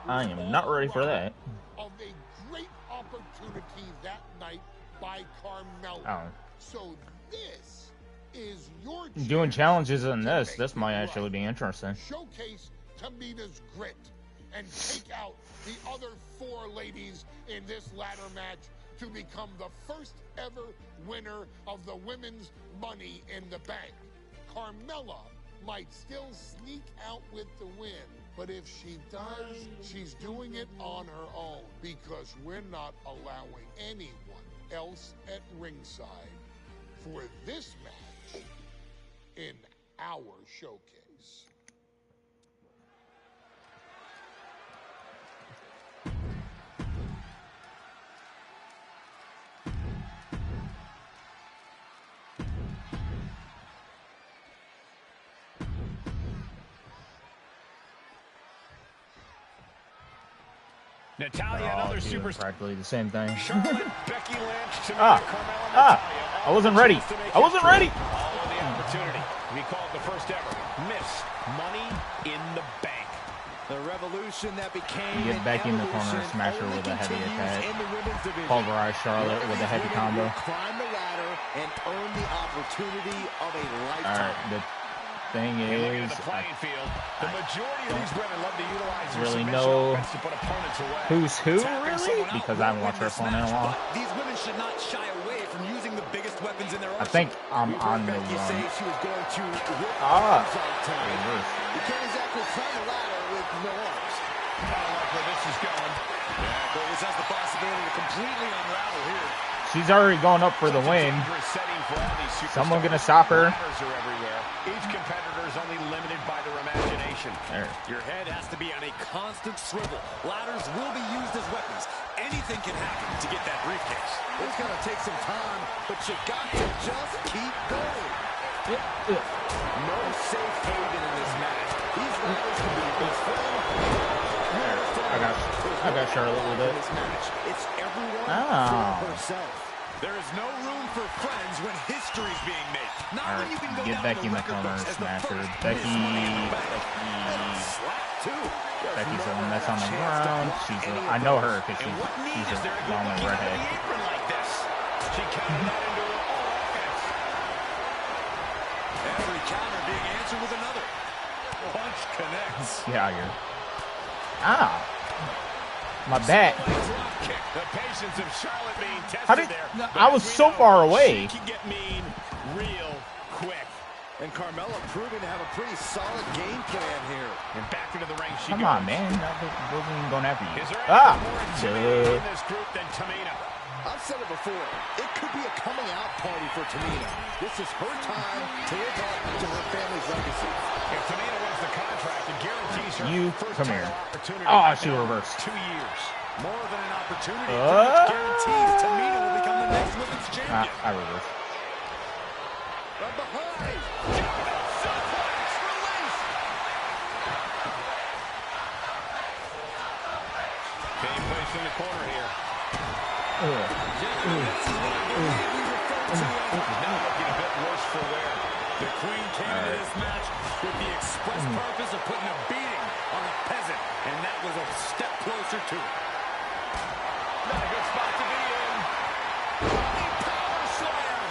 I am not ready for that. Of a great opportunity that night by Carmella. Oh. So this is your Doing challenges in this might actually be interesting. Showcase Tamina's grit and take out the other 4 ladies in this ladder match to become the first ever winner of the women's Money in the Bank. Carmella might still sneak out with the win, but if she does, she's doing it on her own, because we're not allowing anyone else at ringside for this match in our showcase. Natalia, another superstar. Practically the same thing. Charlotte, Becky Lynch, Tamina, Carmella, Natalia. I wasn't ready. I wasn't ready. All of the opportunity. We called the first ever Miss Money in the Bank. The revolution that became Get Becky in the corner, smash her with a heavy attack. Pulverize Charlotte with a heavy combo. Climb the ladder and earn the opportunity of a lifetime. Alright, the thing is, the majority of these women love to utilize their really submission know offense to put opponents away. who's who, really? Because I haven't watched wrestling in a while. These women should not shy away from using the biggest weapons in their arsenal. I think I'm on the You one. say she was going to rip Ah. arms out tonight. You can't exactly climb the ladder with no arms. I don't like where this is going. Yeah, but this has the possibility to completely unravel here. She's already going up for the win. Someone gonna stop her. Each competitor is only limited by their imagination. There. Your head has to be on a constant swivel. Ladders will be used as weapons. Anything can happen to get that briefcase. It's going to take some time, but you got to just keep going. No safe haven in this match. These ladders can be I got Charlotte with it. It's everyone Oh. for herself. There is no room for friends when history's being made. Not Alright, when you can go get down Becky in the record corner, books as the smash her. first Becky's the one that's on the ground. I know her because she's a long and redhead. She countered that into her own offense. Every counter being answered with another. Punch connects. Get out of here. Ah! My back. The patience of Charlotte being tested How did there. I was so far away? She can get mean real quick. And Carmella proving to have a pretty solid game plan here. And back into the ring she Come goes. on, man. I wasn't even going after you. Is there Ah! more intimidating in this group than Tamina? I've said it before. It could be a coming out party for Tamina. This is her time to live up to her family's legacy. If Tamina wins the contract, it guarantees her first come here. title opportunity. Oh, she reversed. 2 years. More than an opportunity. It pretty much guarantees Tamina will become the next women's champion. I reversed. From behind. Being placed in the corner here. Now looking a bit worse for wear. The Queen came into this match with the express purpose of putting a beating on the peasant, and that was a step closer to it. Not a good spot to be in. Power slam.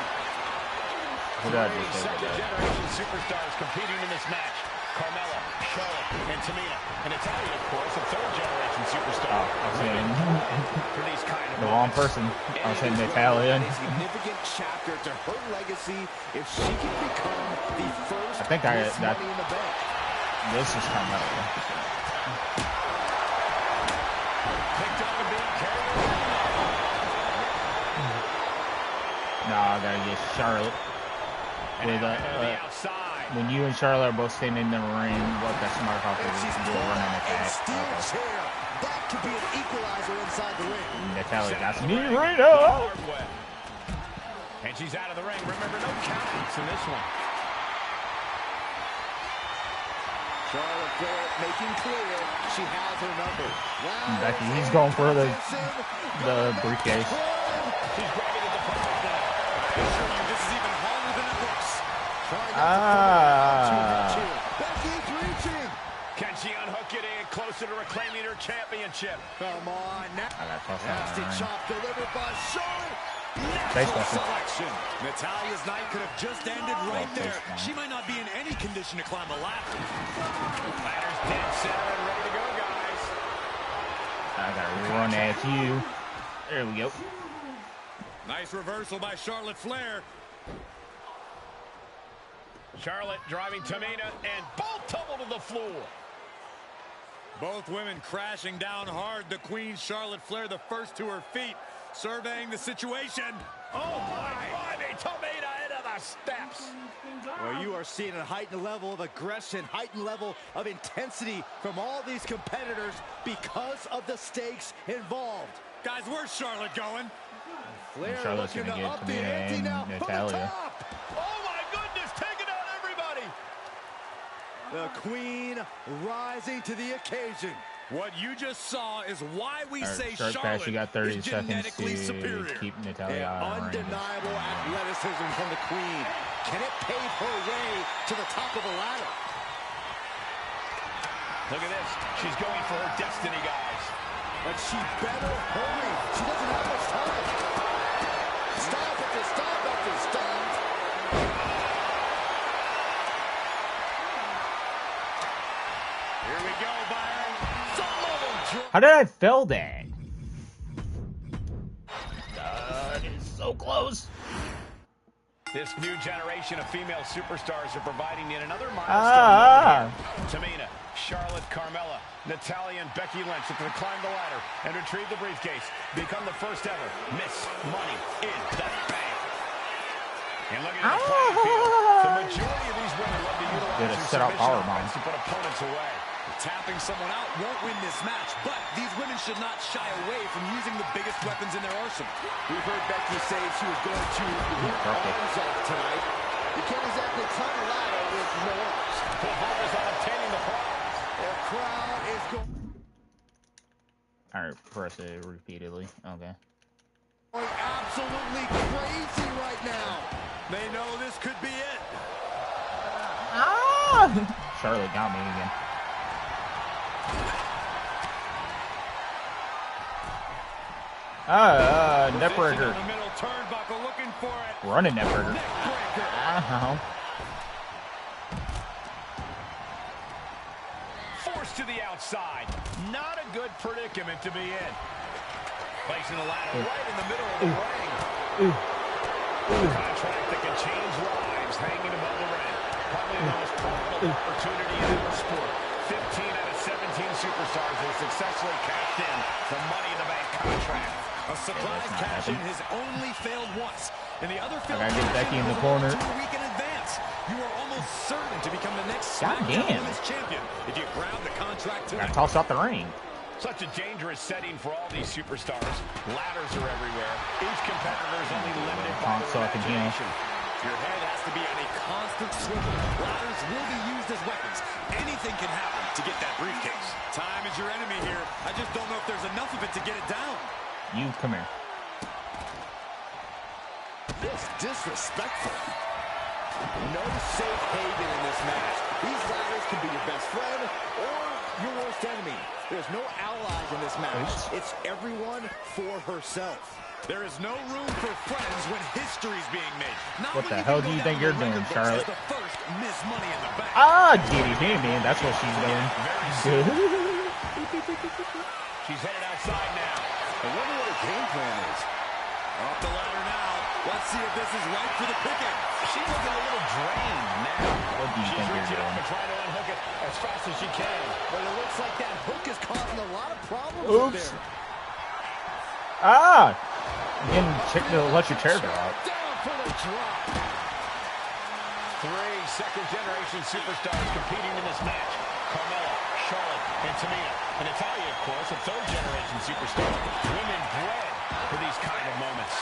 Three second-generation superstars competing in this match. Carmella, Charlotte, and Tamina. And Natalia, of course, a third-generation superstar. I was saying For these kind of the wrong person. I was saying Natalia. A significant chapter to her legacy if she can become the first I think Miss that Money in the Bank. this is Carmella. Picked up and being carried away. No, I gotta get Charlotte. With the outside. When you and Charlotte are both standing in the ring, what that smart hopper is do a running attack. Steel chair. That could be an equalizer inside the ring. Natalia got some knee right up. And she's out of the ring. Remember, no countouts in this one. Charlotte Flair making clear she has her number. Wow. Becky, he's going for the briefcase. She's grabbing at the pocket now. I assure you, this is even harder than it looks. Becky's reaching. Can she unhook it in closer to reclaiming her championship? Come on now. I got tossed out of Nasty the ring. chop delivered by Charlotte. Baseball Selection. Natalia's night could have just ended right there. She might not be in any condition to climb a ladder. Ladder's dead center and ready to go, guys. That's you. There we go. Nice reversal by Charlotte Flair. Charlotte driving Tamina, and both tumble to the floor. Both women crashing down hard. The Queen, Charlotte Flair, the first to her feet, surveying the situation. Oh, my, Tamina into the steps. Well, you are seeing a heightened level of aggression, heightened level of intensity from all these competitors because of the stakes involved. Guys, where's Charlotte going? Flair Charlotte's looking gonna to get up the Tamina ante and now from the Natalya. top. Oh, my goodness, taking out everybody. The Queen rising to the occasion. What you just saw is why we say Short Charlotte pass, you got 30 is seconds genetically to superior. keep Natalya Yeah, out of the ring. undeniable athleticism from the Queen. Can it pave her way to the top of the ladder? Look at this. She's going for her destiny, guys. But she better hurry. She doesn't have much time. Stop after stop after stop. Here we go, Byron. Some of them. How did I fail that? It is so close. This new generation of female superstars are providing yet another milestone. Tamina, Charlotte, Carmella, Natalya, and Becky Lynch to climb the ladder and retrieve the briefcase. Become the first ever Miss Money in the Bank. And look at the playing field. The majority of these women love to utilize their submission offense to put opponents away. Tapping someone out won't win this match, but these women should not shy away from using the biggest weapons in their arsenal. We've heard Becky say she was going to rip arms off tonight. You can't exactly climb a ladder with no arms. Full focus on obtaining the prize. Their crowd is going. Alright, press it repeatedly. Okay. Going absolutely crazy right now. They know this could be it. Charlotte got me again. Neck breaker. Running neck breaker. Forced to the outside. Not a good predicament to be in. Placing the ladder right in the middle of the ring. A contract that can change lives hanging above the ring. Probably the most profitable opportunity in our sport. 15 out of 17 superstars have successfully cashed in the Money in the Bank contract. A surprise cash in has only failed once, and the other failed Becky in the corner. 2 week in advance. You are almost certain to become the next God SmackDown damn. Women's Champion if you grab the contract Got tonight. tossed out the ring. Such a dangerous setting for all these superstars. Ladders are everywhere. Each competitor is only limited by their imagination. Your head has to be on a constant swivel. Ladders will be used as weapons. Anything can happen to get that briefcase. Time is your enemy here. I just don't know if there's enough of it to get it down. You come here. It's disrespectful. No safe haven in this match. These ladders can be your best friend or your worst enemy. There's no allies in this match. It's everyone for herself. There is no room for friends when history's being made. Not What when the hell do you go think down you're the doing, record books Charlotte? as the first Miss Money in the Bank. DDT, man. That's what she's doing. She's headed outside now. I wonder what her game plan is. Off the ladder now. Let's see if this is right for the picking. She's looking a little drained now. What do you She's think you're reaching up doing? and trying to unhook it as fast as she can. But it looks like that hook is causing a lot of problems up Oops. there. You didn't check to let your chair go out. Down for the drop. 3 second-generation superstars competing in this match. Carmella, Charlotte, and Tamina. And Natalya, of course, a third-generation superstar. Women bred for these kind of moments.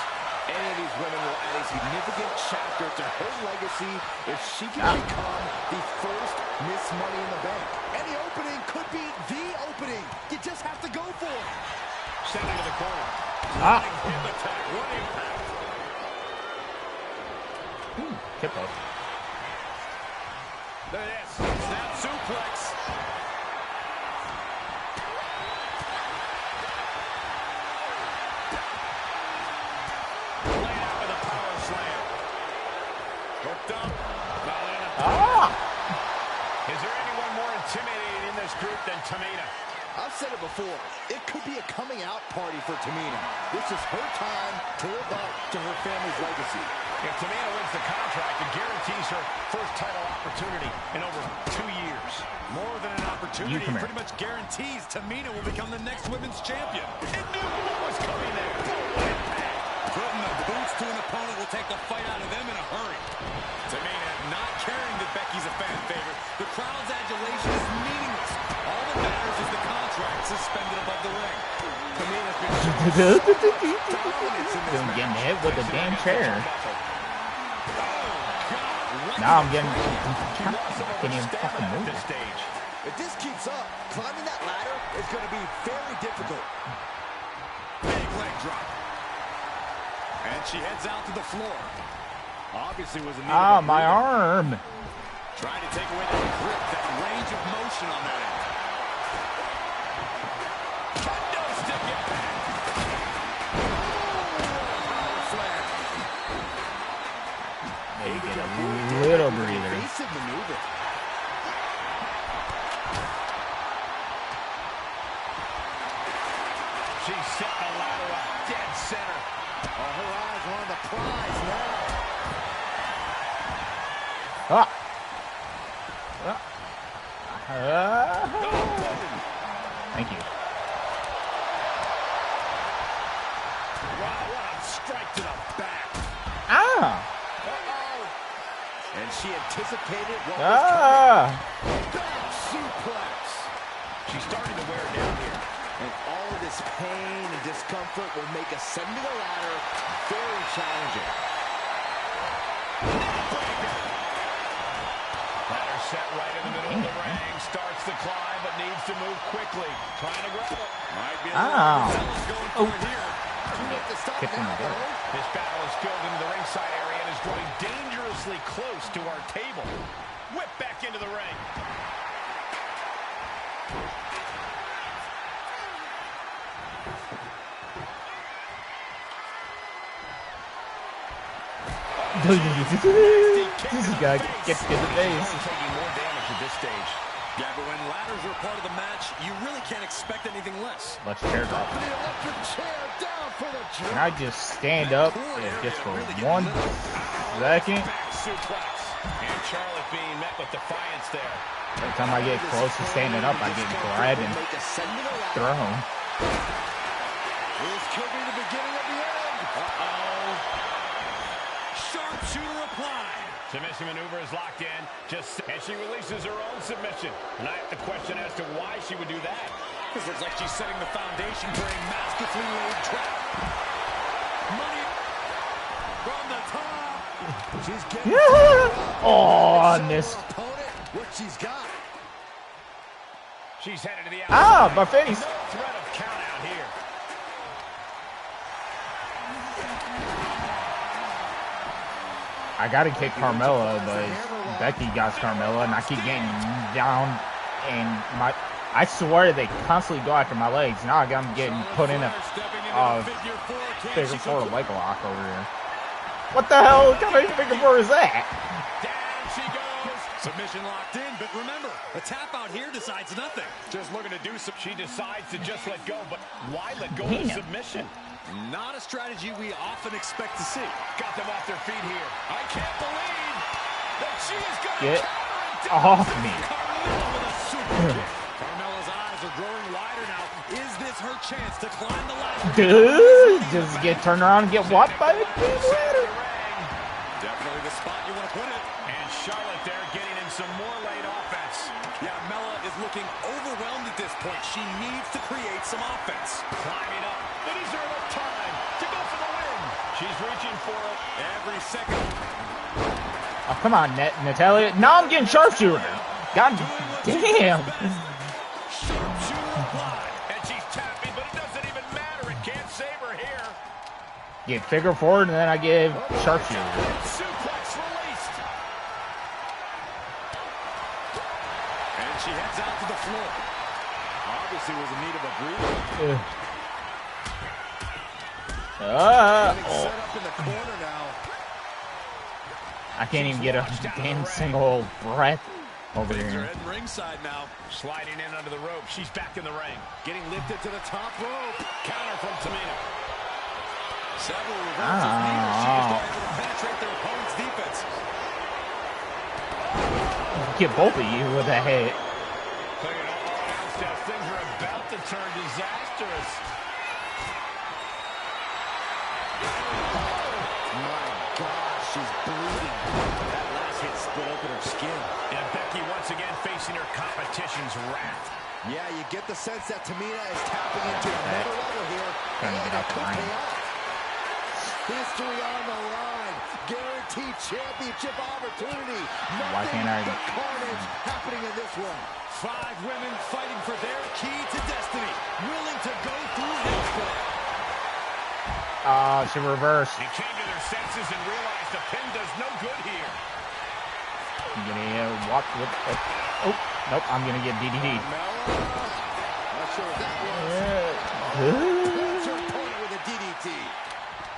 Any of these women will add a significant chapter to her legacy if she can become the first Miss Money in the Bank. Any opening could be the opening. You just have to go for it. Sending to the corner. Ah. Hip attack. What impact. Tip up. Look at this. Snap suplex. Laid out with a power slam. Hooked up. Is there anyone more intimidating in this group than Tamina? I've said it before. It could be a coming out party for Tamina. This is her time to live up to her family's legacy. If Tamina wins the contract, it guarantees her first title opportunity in over 2 years. More than an opportunity, it pretty much guarantees Tamina will become the next women's champion. It knew what was coming there. Putting the boots to an opponent will take the fight out of them in a hurry. Tamina not caring that Becky's a fan favorite. The crowd's adulation is meaningless. All that matters is the contract suspended above the ring. Tamina's been getting hit with a damn chair. Now I'm getting can't even fucking move this stage. If this keeps up, climbing that ladder is going to be very difficult. Big leg drop. And she heads out to the floor. Obviously was a need. Ah, my arm. Trying to take away that grip, that range of motion on that end. Kendo stick impact. Maybe get a little breather. Maneuver. She set the ladder up dead center. Oh, her eyes are on the prize now. Thank you. Wow, what a strike to the back. Ah! And she anticipated what was coming. Back suplex. She's starting to wear it down here. And all of this pain and discomfort will make ascending the ladder very challenging. Ladder set right in the middle of the ring. Starts to climb, but needs to move quickly. Trying to grab it. Might be a little going for it here. Kick him there. This battle is filled into the ringside area and is growing dangerously close to our table. Whip back into the ring. This guy gets in the face. Taking more damage at this stage. Yeah, but when ladders are part of the match, you really can't expect anything less. Let's chair drop. Can I just stand up just for 1 second? Suplex. And Charlotte being met with defiance there. Every time I get close to standing up, I get grabbed and thrown. This could be the beginning of the end. Uh-oh. Sharpshooter applied. Submission maneuver is locked in. And she releases her own submission. And I have to question as to why she would do that. This looks like she's setting the foundation for a masterfully laid trap. Money from the top. She's getting oh, I missed. What she's got. She's headed to the outside. Ah, my face. No threat of count out here. I gotta kick Carmella, but Becky got Carmella, and I keep getting down, and I swear they constantly go after my legs. Now I'm getting put in a figure four leg lock over here. What the hell kind of figure four is that? Down she goes. Submission locked in, but remember, the tap out here decides nothing. Just looking to do some. She decides to just let go, but why let go of the submission? Not a strategy we often expect to see. Got them off their feet here. I can't believe that she is going to get off me. Carmella with a super kick. Carmella's eyes are growing wider now. Is this her chance to climb the ladder? Dude, just get turned around and get whopped by the ladder. Definitely the spot you want to put it. And Charlotte there getting in some more late offense. Yeah, Mella is looking overwhelmed at this point. She needs to create some offense. Climbing up. It is her time to go for the win. She's reaching for it every second. Oh, come on, Natalia. Now I'm getting sharpshooter. God damn. Sharpshooter applied. And she's tapping, but it doesn't even matter. It can't save her here. Get figure forward, and then I give sharpshooter. Suplex released. And she heads out to the floor. Obviously was in need of a breather. Set up in the corner now. I can't even get a damn single breath Over Things are here. heading ringside now. Sliding in under the rope. She's back in the ring. Getting lifted to the top rope. Counter from Tamina. Several reversals needed. She was able to penetrate their opponent's defense. Get both of you with a hit. Clearing up all out steps. Things are about to turn disastrous. My God, she's bleeding. That last hit split open her skin. And Becky once again facing her competition's wrath. Yeah, you get the sense that Tamina is tapping into another level here. Trying to get out the ring. History on the line. Guaranteed championship opportunity. Why can't I? But carnage happening in this one. 5 women fighting for their key to destiny. Willing to go through hell for it. She reversed. They came to their senses and realized the pin does no good here. I'm gonna walk with. Oh, nope. I'm gonna get DDT. Not sure what that was. That's her opponent with a DDT.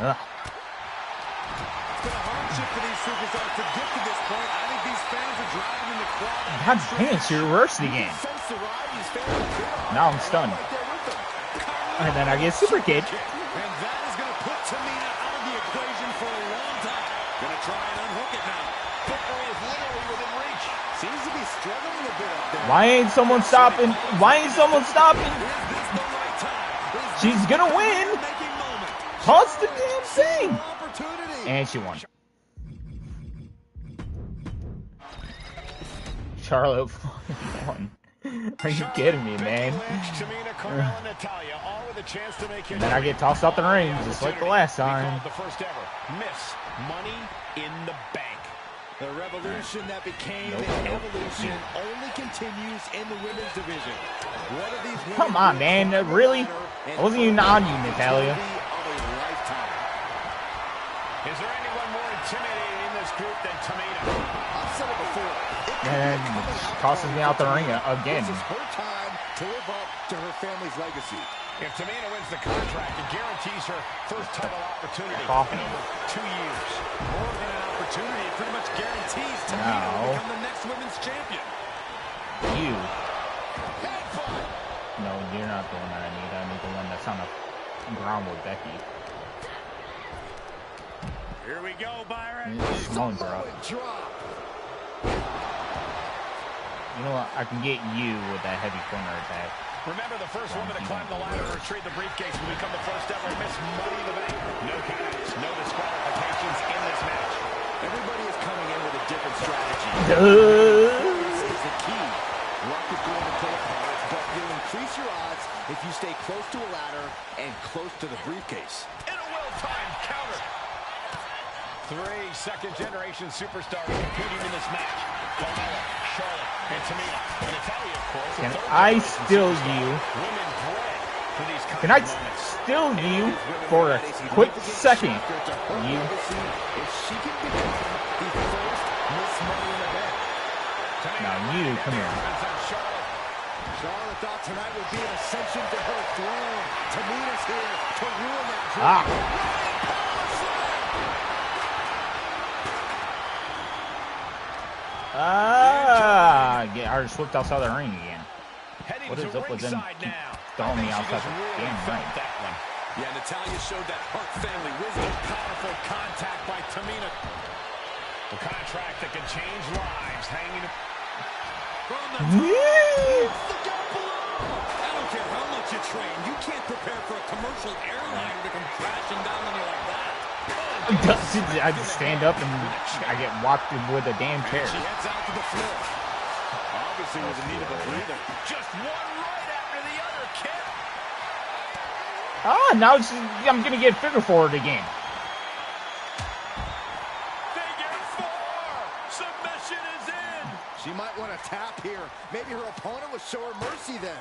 It's been a hardship for these superstars to get to this point. I think these fans are driving in the crowd. God damn, she reversed the game. Now I'm stunned. And then I get super kick. And that is going to put Tamina out of the equation for a long time. Going to try and unhook it now. Victory is literally within reach. Seems to be struggling a bit up there. Why ain't someone stopping? Why ain't someone stopping? Is this the right time? She's gonna win. Making moment. Toss the damn thing. Opportunity. And she won. Charlotte won. Are you kidding me, man? Tamina, Carmella, Natalya, all with a chance to make And then I get tossed out the ring, just like the last time. The first ever Miss Money in the Bank. The revolution that became an evolution only continues in the women's division. What are these women? Come on, man. Really? I wasn't even on you, Natalya. Is there anyone more intimidating in this group than Tamina? I've said it before. And she tosses me out the ring again. This is her time to live up to her family's legacy. If Tamina wins the contract, it guarantees her first title opportunity in Coffee. over 2 years. More than an opportunity, it pretty much guarantees Tamina No. will become the next women's champion. You. No, you're not the one that I need. I need the one that's on the ground with Becky. Here we go, Byron. Samoan drop. You know what? I can get you with that heavy corner attack. Remember, the first woman to climb the ladder and retrieve the briefcase will become the first ever Miss Money in the Bank. No countouts, no disqualifications in this match. Everybody is coming in with a different strategy. This is the key. Luck is going to play a part, but you'll increase your odds if you stay close to a ladder and close to the briefcase. In a well-timed counter. 3 second-generation superstars competing in this match. Carmella, Charlotte, and Tamina. And Natalya, of course. Can I steal you? Women bred for these Can I moments. steal you for a quick second? You. If she can become the first Miss Money in the Bank. Now you, come here. Charlotte thought tonight would be an ascension to her throne. Tamina's here to ruin that dream. Yeah, I just slipped outside the ring again. What is up with them throwing me outside the damn ring? Yeah, Natalya showed that Hart family wisdom. Powerful contact by Tamina. The contract that can change lives hanging from the top. Look out below. I don't care how much you train. You can't prepare for a commercial airliner to come crashing down on you like that. I just stand up and I get walked with a damn chair. She heads out to the floor. Obviously was in need of a breather. Just one right after the other, kid. Now I'm gonna get figure forward again. Figure 4. Submission is in. She might want to tap here. Maybe her opponent will show her mercy then.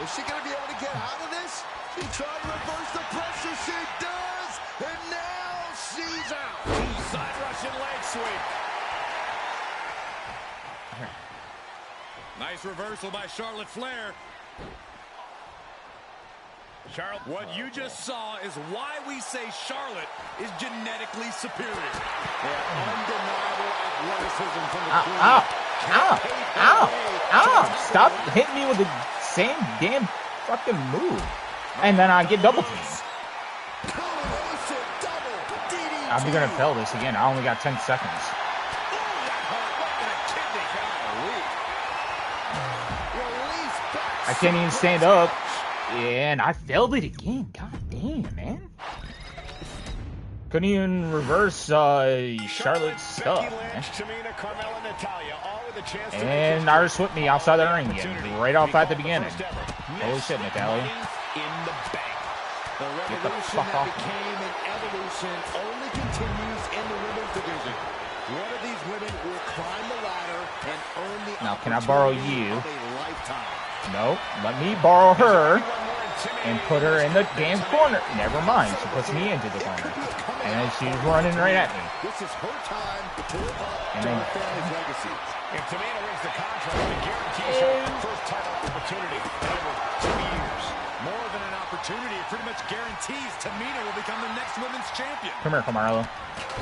Is she going to be able to get out of this? She tried to reverse the pressure. She does. And now she's out. Side Russian leg sweep. Nice reversal by Charlotte Flair. Charlotte, what you just saw is why we say Charlotte is genetically superior. Yeah, undeniable athleticism from the queen. Ow, ow, ow, ow. Stop hitting me with the same damn fucking move. And then I get double teamed. I'm gonna fail this again. I only got 10 seconds. I can't even stand up. And I failed it again. God damn, man. Couldn't even reverse Charlotte's stuff, man. And Iris whipped me outside the ring again, right off at the beginning. Holy shit, Natalia. Get the fuck off me. Only continues in the women's division. One of these women will climb the ladder and earn the now, can I borrow you? of a lifetime. No, let me borrow her and put her in the damn corner. Never mind, she puts me into the corner. And then she's running right at me. This is her time to live up and to then, her family's legacy. If Tamina wins the contract, it guarantees her first title opportunity in over 2 years. More than an opportunity, it pretty much guarantees Tamina will become the next women's champion. come here, Camarlo.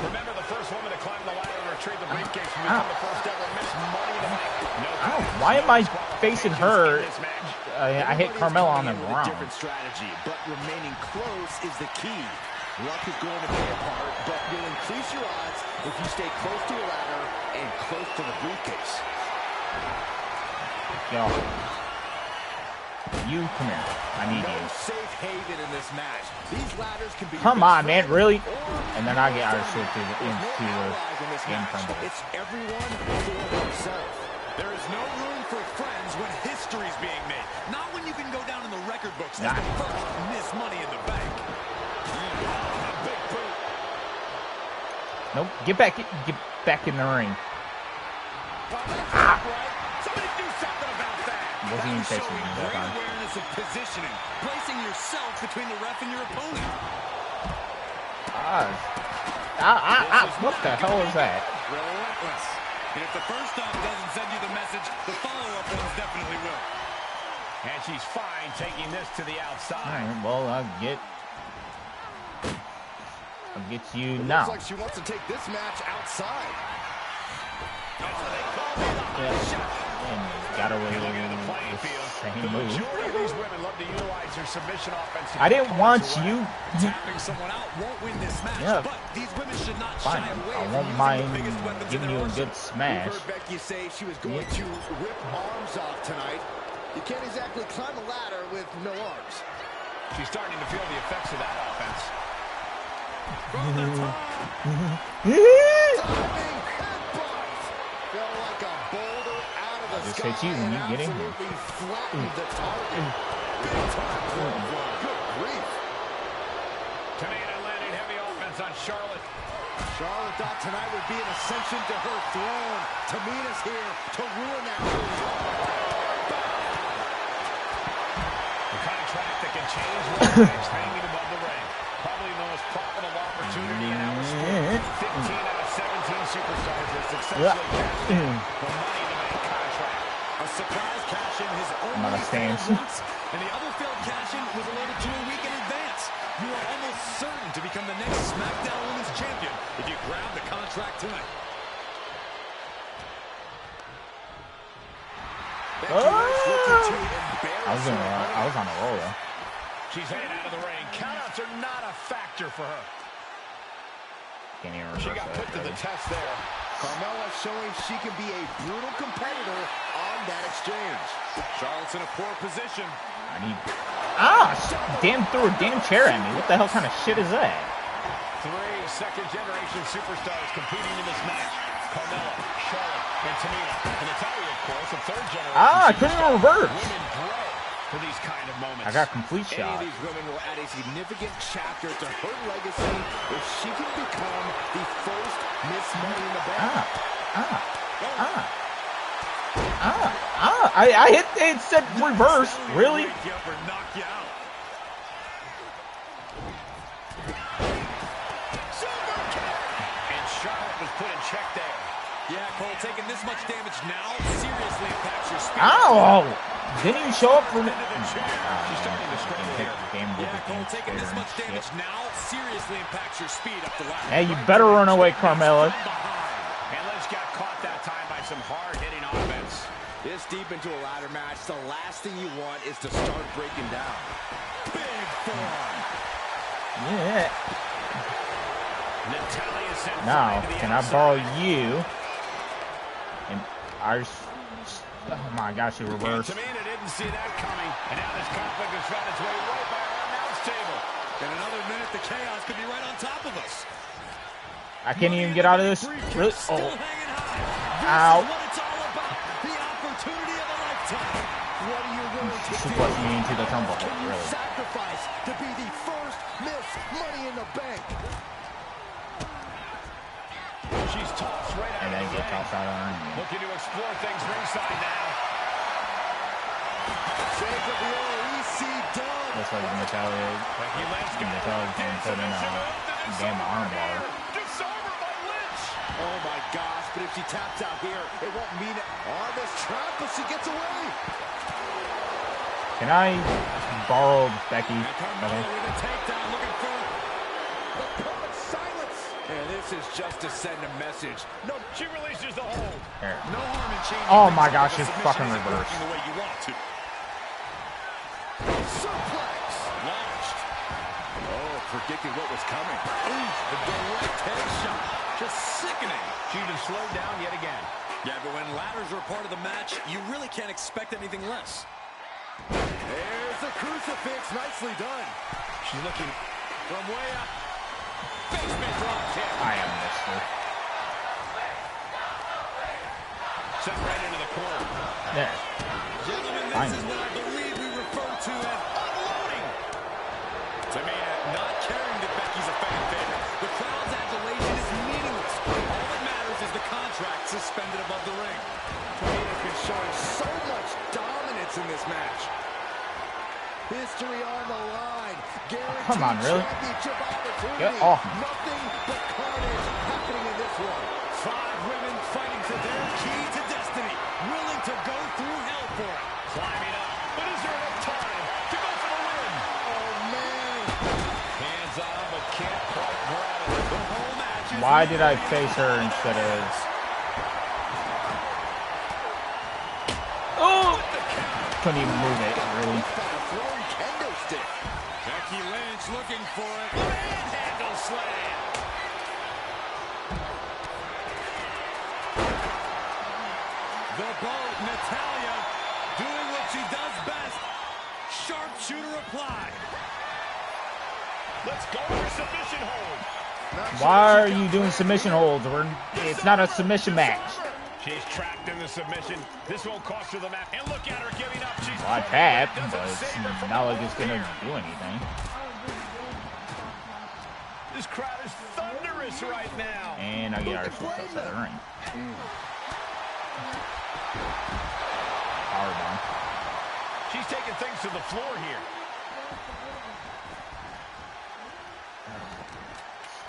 Remember, the first woman to climb the ladder and retrieve the briefcase will become the first ever Miss Money in the Bank. Why am I facing her? I hit Carmella on the ground. Different strategy, but remaining close is the key. Luck is going to play a part, but you'll increase your odds if you stay close to a ladder and close to the briefcase. Yo. You, come here. I need No you. safe haven in this match. These ladders can be Come on, man, really? And then I get our shit into the game crumble. It's everyone for themselves. There is no room for friends when history's being made. Not when you can go down in the record books as the first Miss Money in the Bank. Big boot. Nope, get back in the ring. Somebody do something about that. Wasn't even facing me that Great time. awareness of positioning, placing yourself between the ref and your opponent. What the hell is that? Relentless. And if the first off doesn't send you the message, the follow-up ones definitely will. And she's fine taking this to the outside. Alright, well, I'll get you now. Looks like she wants to take this match outside. Yeah. And got away with the same move. I didn't want you. Tapping someone out won't win this match, Yeah. but these women should not Fine. shy away I from won't using mind the biggest weapons giving in you their a good arsenal. smash. We've heard Becky say she was going to rip arms off tonight. You can't exactly climb a ladder with no arms. She's starting to feel the effects of that offense. From the top. Diving headbutt. Felt like a boulder out of the Just sky hit you when you and get in here. absolutely flattened the target. Big time blow. Good grief. Tamina landing heavy offense on Charlotte. Charlotte thought tonight would be an ascension to her throne. Tamina's here to ruin that dream. The contract that can change lives hanging above the ring. Probably the most profitable opportunity in our sport. 15 out of 17 superstars have successfully cashed in the Money in the Bank contract. A surprise cash-in has I'm only out of stands. failed once, and the other failed cash-in was alerted to a week in advance. You are almost certain to become the next SmackDown Women's Champion if you grab the contract tonight. I was on a roll though. She's heading out of the ring. Countouts are not a factor for her. Can't even She reverse got that, put to the really. test there. Carmella showing she can be a brutal competitor on that exchange. Charlotte's in a poor position. I need. Damn! Threw a damn chair at me. What the hell kind of shit is that? 3 second-generation superstars competing in this match. Carmella, Charlotte, and Tamina. And Natalia, of course, a third-generation I couldn't even reverse. Women grow for these kind of moments. I got complete Any shot. of these women will add a significant chapter to her legacy if she can become the first Miss Money in the Bank. I hit. It said reverse. Really? Wake you up or knock you out. And Charlotte was put in check there. Yeah, Cole, taking this much damage now seriously impacts your speed. Ow! Didn't even show up for me. She's starting to struggle here. Yeah, Cole, taking this much damage now seriously impacts your speed up the ladder. Hey, you better run away, Carmella. And ladies just got caught that time by some hard-hitting offense. This deep into a ladder match, the last thing you want is to start breaking down. Big forearm. Yeah. Natalia sent Now, to the can I outside. borrow you? And ours. Oh my gosh, you reversed. Tamina didn't see that coming, and now this conflict has found its way right by our announce table. In another minute, the chaos could be right on top of us. I can't even get out of this. Really? Still Oh. hanging high. Ow. This is what it's all about. The opportunity of a lifetime. What are you willing to do? Suplex me into the tumble. Can you Really. sacrifice to be the first Miss Money in the Bank? She's tossed right out And then of the get ring. tossed out of the ring. Looking to explore things ringside now. Shake of the OEC done. Looks like Natalia. Becky Lynch got Natalia's been put in a damn arm bar. Disarmer by Lynch. Oh my gosh, but if she taps out here, it won't mean it. On this trap, but she gets away. Can I borrow Becky? And Carmella Okay. with a takedown, looking for The perfect silence. And this is just to send a message. No, she releases the hold. Here. No harm in changing. Oh things my up gosh, if it's the submission fucking isn't reversed. working the way you want to. Suplex. Launched. Oh, predicting what was coming. Ooh, the direct headshot. Just sickening. She just slowed down yet again. Yeah, but when ladders are part of the match, you really can't expect anything less. There's the crucifix. Nicely done. She's looking from way up. Basement drop kick. I am Mister. Set right into the corner. There. Gentlemen, this Fine. is what I believe we refer to as unloading. Tamina not caring that Becky's a fan favorite. The crowd's adulation is meaningless. All that matters is the contract suspended above the ring. Tamina's been showing so much dominance in this match. History on the line. Guaranteed Come on, really? championship opportunity. Get off me. Nothing but carnage happening in this one. 5 women fighting for their key to destiny, willing to go through hell for it. Climbing up. But is there enough time to go for the win? Oh, man. Hands on, but can't quite grab it. The whole match is Why did I face her instead of... Oh! Couldn't even move it, really. Throwing kendo stick. Becky Lynch looking for it. Handle slam. The boat, Natalia, doing what she does best. Sharpshooter applied. Let's go for submission hold. Why are you doing submission holds? It's not a submission match. She's trapped in the submission. This won't cost her the match. And look at her giving up. She's Well, I tapped, but it's not like it's gonna do anything. This crowd is thunderous right now. And I get our switch outside the ring. Powerbomb. She's taking things to the floor here.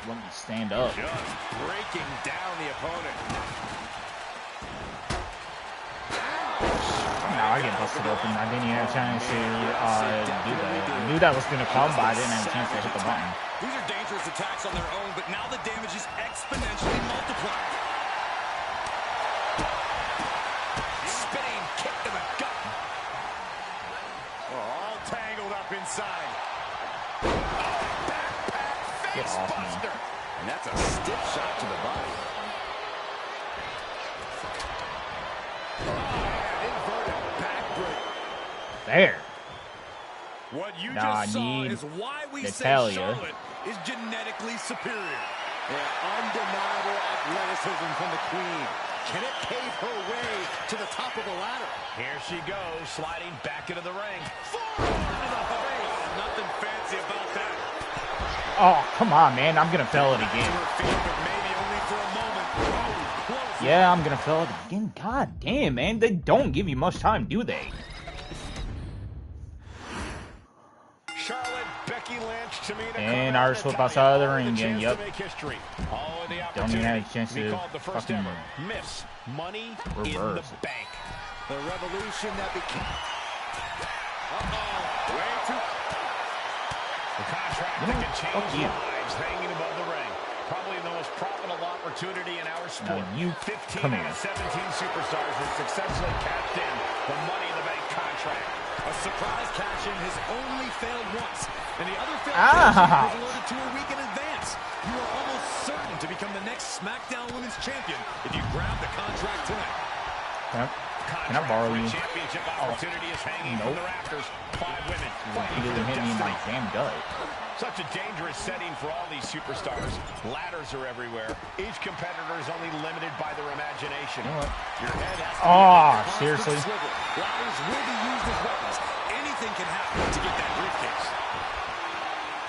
Let me stand up. Just breaking down the opponent. Now I get busted open. I didn't even have a chance to do that. I knew that was going to come, but I didn't have a chance to hit the button. These are dangerous attacks on their own, but now the damage is exponentially multiplied. Spinning kick to the gut. Oh, all tangled up inside. Backpack Get face off me. buster. And that's a stiff shot to the body. Inverted backbreaker. There. What you Now just I saw need is why we Natalia. say Charlotte is genetically superior. Yeah, undeniable athleticism from the queen. Can it pave her way to the top of the ladder? Here she goes, sliding back into the ring. Forearm to the face. Nothing fancy about that. Oh, come on, man. I'm going to fail it again. To her feet, but maybe only for a moment. Oh, close. Yeah, I'm going to fail it again. God damn, man. They don't give you much time, do they? Charlotte, Becky Lynch, Tamina. And our slip outside of the ring again, Chance yep. to make history. Oh, the Don't even have a opportunity chance be to called the first fucking ever Miss Money in the reverse. Bank. The revolution that became... Way too... The contract that can change lives hanging above the ring. Probably the most profitable opportunity in our sport. Now you 15 come out here. of 17 superstars have successfully cashed in the Money in the Bank contract. A surprise cash-in has only failed once, and the other failed Ah. cash-in was alerted to a week in advance. You are almost certain to become the next SmackDown Women's Champion if you grab the contract tonight. Can I borrow you? Championship opportunity is hanging from the rafters. 5 women. He doesn't hit me in my damn gut. Such a dangerous setting for all these superstars. Ladders are everywhere. Each competitor is only limited by their imagination. You know what? Your head has to Oh, seriously? Ladders will be used as weapons. Anything can happen to get that briefcase.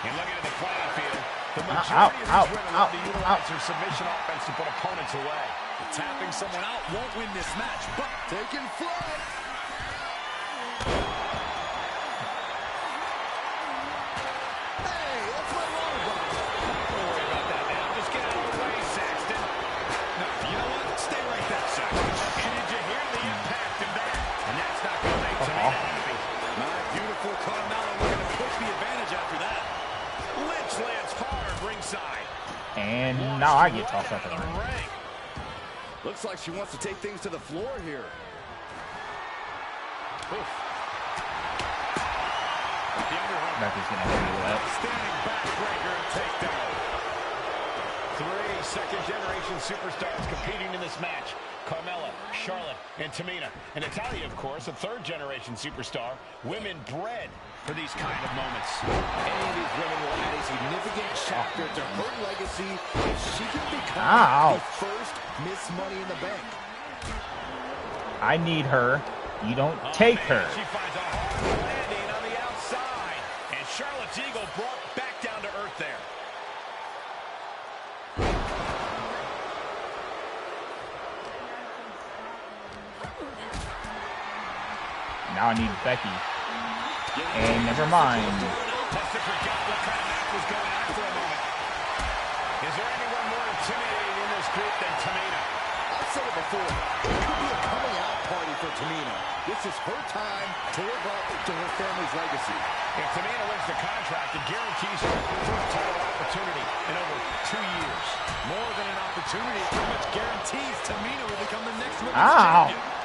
And looking at the playing field, the majority of these women love to utilize their submission offense to put opponents away. Tapping someone out won't win this match, but Taking flight. Hey, that's my water bottle. Don't worry about that now. Just get out of the way, Saxton. no, you know what? Stay right there, Saxton. And did you hear the impact of that? And that's not going to make Tamina happy. My beautiful Carmella looking to push the advantage after that. Lynch lands hard ringside. And now I get tossed out the ring. Looks like she wants to take things to the floor here. Becky's gonna handle that. Standing backbreaker and takedown. 3 second-generation superstars competing in this match. Carmella, Charlotte, and Tamina. And Natalya, of course, a third-generation superstar. Women bred for these kind of moments. Any of these women will add a significant chapter to her legacy if she can become Ow. the first Miss Money in the Bank. I need her. You don't take her. She finds a hard landing on the outside. And Charlotte's Eagle brought back down to earth there. Now I need Becky. And never mind. Must have forgot what kind of match was going on for a moment. Is there anyone more intimidating in this group than Tamina? I've said it before, it could be a coming out party for Tamina. This is her time to live up to her family's legacy. If Tamina wins the contract, it guarantees her her first title opportunity in over 2 years. More than an opportunity, it pretty much guarantees Tamina will become the next women's Ow. champion.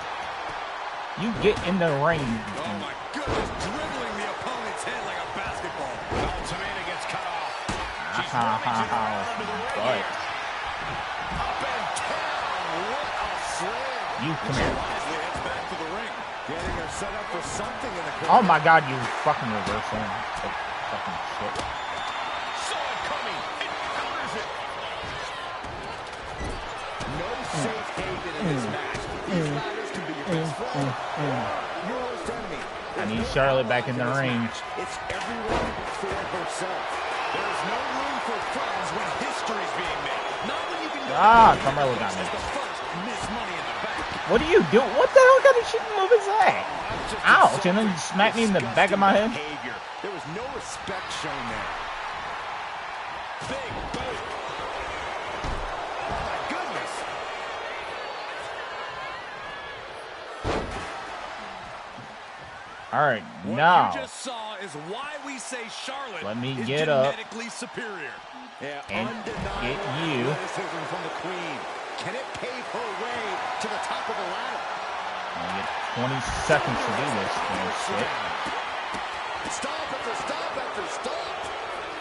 You get in the ring. Oh my goodness, dribbling the opponent's head like a basketball. Well, Tamina gets cut off. She's rummaging around under the ring But here. Up and down. What a slam. you come here. Wisely heads back to the ring. Getting her set up for something in the Oh my god, you fucking reversal. Fucking shit. Saw it coming and counters it. No safe haven in this match. These ladders can be your best friend or your worst enemy. I need Charlotte back in the ring. It's everyone for herself. There's no room for friends when history's being made. Not when you can go Carmella got me. as the first Miss Money in the Bank. What do you do? What the hell kind of shit move is that? Ouch, and then you smack me in the back of my head. Behavior. There was no respect shown there. Big boot. Oh my goodness. Alright, What now. you just saw is why we say Charlotte Let me is get up. genetically superior. Yeah, And undeniable get you. athleticism from the Queen. Can it pave her way to the top of the ladder? I get 20 seconds to do this. Shit. Stop after stop after stop.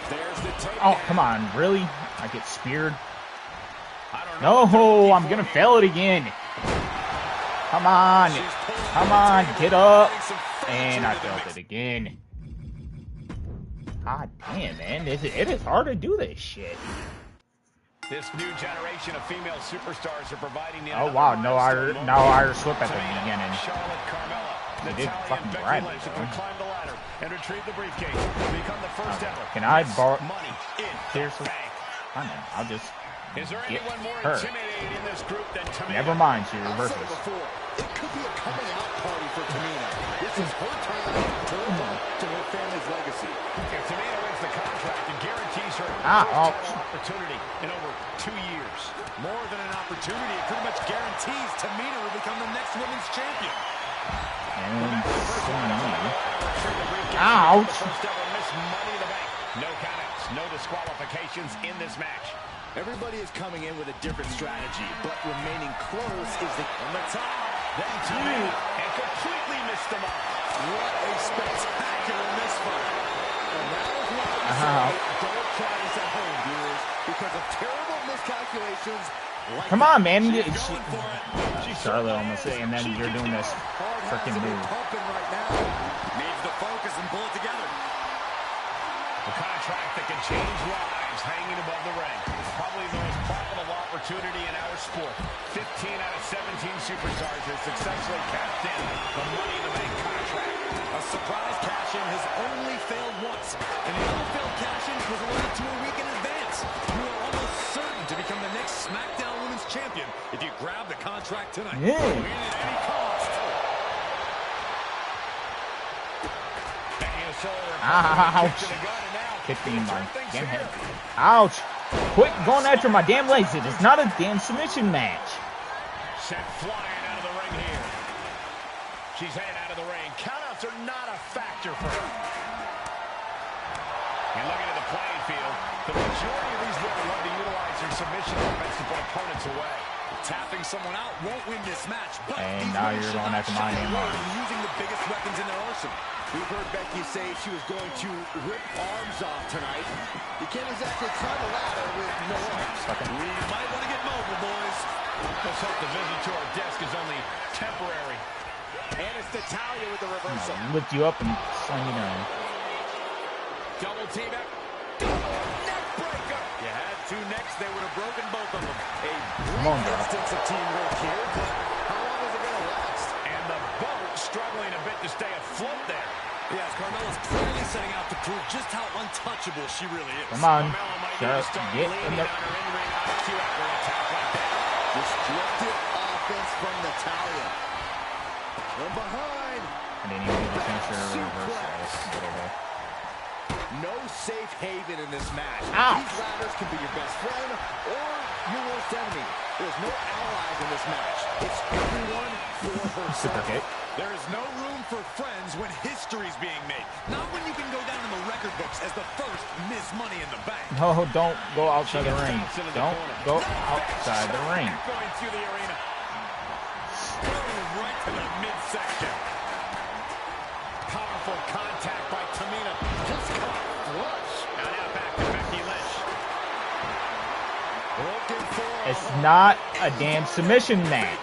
There's the takedown. Oh, come on. Really? I get speared? No, I'm going to fail it again. Come on. Come on. Get up. And I failed it again. God damn, man. It is hard to do this shit. This new generation of female superstars are providing the Oh, wow. No Irish whip at the beginning. Charlotte, Carmella, They did Natalya, fucking and Becky grab me, Lynch though. have climbed the ladder and retrieved the briefcase to become the first ever. Can I borrow? Money in Seriously? the bank. Fine, then. I'll just Is there get anyone more her. intimidating in this group than Tamina? Never mind, she I've said reverses. it before. It could be a coming out party for Tamina. This is her time to live up to her family's legacy. If Tamina wins the contract, it guarantees her Ah, first title opportunity in over 2 years. More than an opportunity, it pretty much guarantees Tamina will become the next women's champion. And Ouch! ouch. First ever Miss Money in the Bank. No countouts, no disqualifications in this match. Everybody is coming in with a different strategy, but remaining close is the... On the top, then Tamina, and completely missed the mark. What a spectacular misfire. And that is why I say, don't try this at home, viewers, because of terrible miscalculations. Like come on, man. Charlotte almost say, and then you're doing this freaking move. Right now. Needs to focus and pull it together. A contract that can change lives hanging above the ring. Probably the most profitable opportunity in our sport. 15 out of 17 superstars have successfully cashed in the Money in the Bank contract. A surprise cash-in has only failed once, and the other failed cash-in was alluded to a week in advance. You are almost certain to become the next SmackDown Women's Champion if you grab the contract tonight. Yeah. Win at any cost. Ouch. 15 my damn head. Ouch. Quit going after my damn legs. It is not a damn submission match. Sent flying out of the ring here. She's headed out of the ring. Countouts are not a factor for her. And looking at the playing field, the majority of these women love to utilize their submission offense to put opponents away. Tapping someone out won't win this match, but and now you're going after my name. Using the biggest weapons in their arsenal. We've heard Becky say she was going to rip arms off tonight. You can't exactly climb a ladder with no arms. We might want to get mobile, boys. Let's hope the visit to our desk is only temporary. And it's Natalya with the reversal. Lift you up and slam you down. Double team up. Neck breaker. You had two necks, they would have broken both of them. A brief instance of teamwork here, but how long is it going to last? And the boat struggling a bit to stay afloat there. Yes, Carmella's clearly setting out to prove just how untouchable she really is. Come on, just get in the... Destructive offense from Natalya. From behind. I didn't even get to finish her reverse. No safe haven in this match. Ow. These ladders can be your best friend or your worst enemy. There's no allies in this match. It's everyone for herself. Okay. There is no room for friends when history's being made. Not when you can go down in the record books as the first Miss Money in the Bank. No, don't go outside the ring. Don't go outside the ring. Going through the arena. Right to the midsection. Powerful contact by Tamina. Just caught flush. Now back to Becky Lynch. Looking for it's not a damn submission match.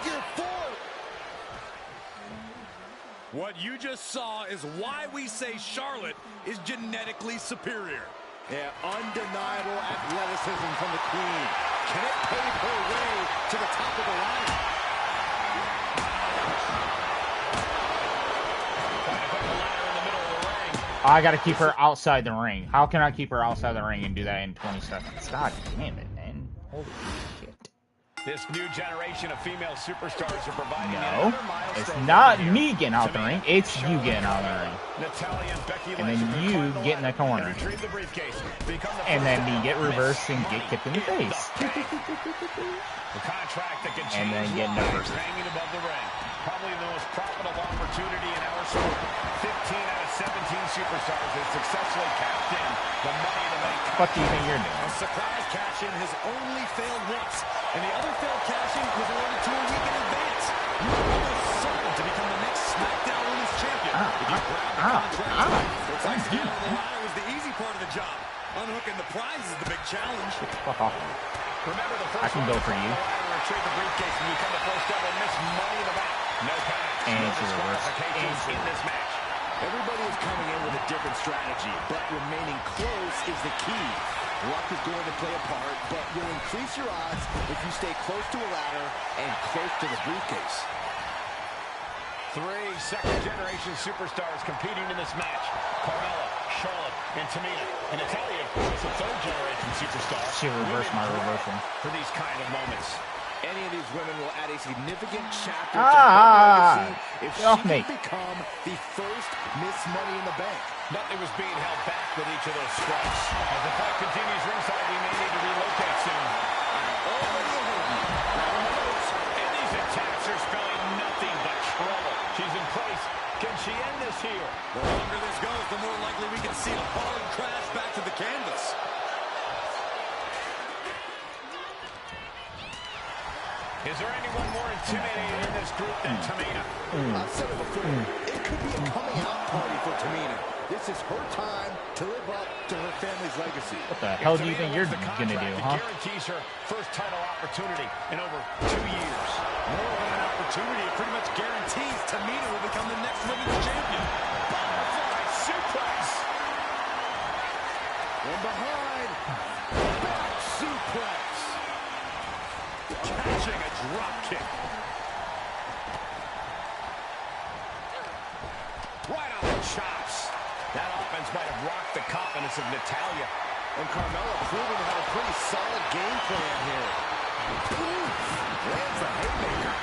What you just saw is why we say Charlotte is genetically superior. Yeah, undeniable athleticism from the Queen. Can it pave her way to the top of the line? I gotta keep her outside the ring. How can I keep her outside the ring and do that in 20 seconds? God damn it, man. Holy shit. This new generation of female superstars are providing no, it's not me getting out the ring. It's you getting out the ring. And then you get in the corner. And then me get reversed and get kicked in the face. And then get numbers. Hanging above the ring. Probably the most profitable opportunity in our sport. 15 out of 17 superstars have successfully cashed in the Money in the Bank. What do you think you're doing? A surprise cash-in has only failed once, and the other failed cash-in was awarded to a week in advance. You are almost certain to become the next SmackDown Women's Champion if you grab the contract. Looks like getting on the ladder was the easy part of the job. Unhooking the prize is the big challenge. Fuck off. Remember the first I can go for you. Retrieve the briefcase and become the first ever Miss Money in the Bank. No counts, no disqualifications in this match. Everybody is coming in with a different strategy, but remaining close is the key. Luck is going to play a part, but you'll increase your odds if you stay close to a ladder and close to the briefcase. 3 second-generation superstars competing in this match. Carmella, Charlotte, and Tamina. And Natalya, of course, a third-generation superstar. She reversed my reversal. For these kind of moments. Any of these women will add a significant chapter to her legacy if she can become the first Miss Money in the Bank. Nothing was being held back with each of those strikes. As the fight continues ringside, we may need to relocate soon. And these attacks are spelling nothing but trouble. She's in place. Can she end this here? The longer this goes, the more likely we can see a hard crash back to the canvas. Is there anyone more intimidating in this group than Tamina? I've said it before. It could be a coming out party for Tamina. This is her time to live up to her family's legacy. What the hell do you think you're gonna do, huh? Guarantees her first title opportunity in over 2 years. More than an opportunity, it pretty much guarantees Tamina will become the next women's champion. Butterfly suplex. From behind. Back suplex. Catching a drop kick. Right on the chops. That offense might have rocked the confidence of Natalya. And Carmella proving to have a pretty solid game plan here. Lands the haymaker.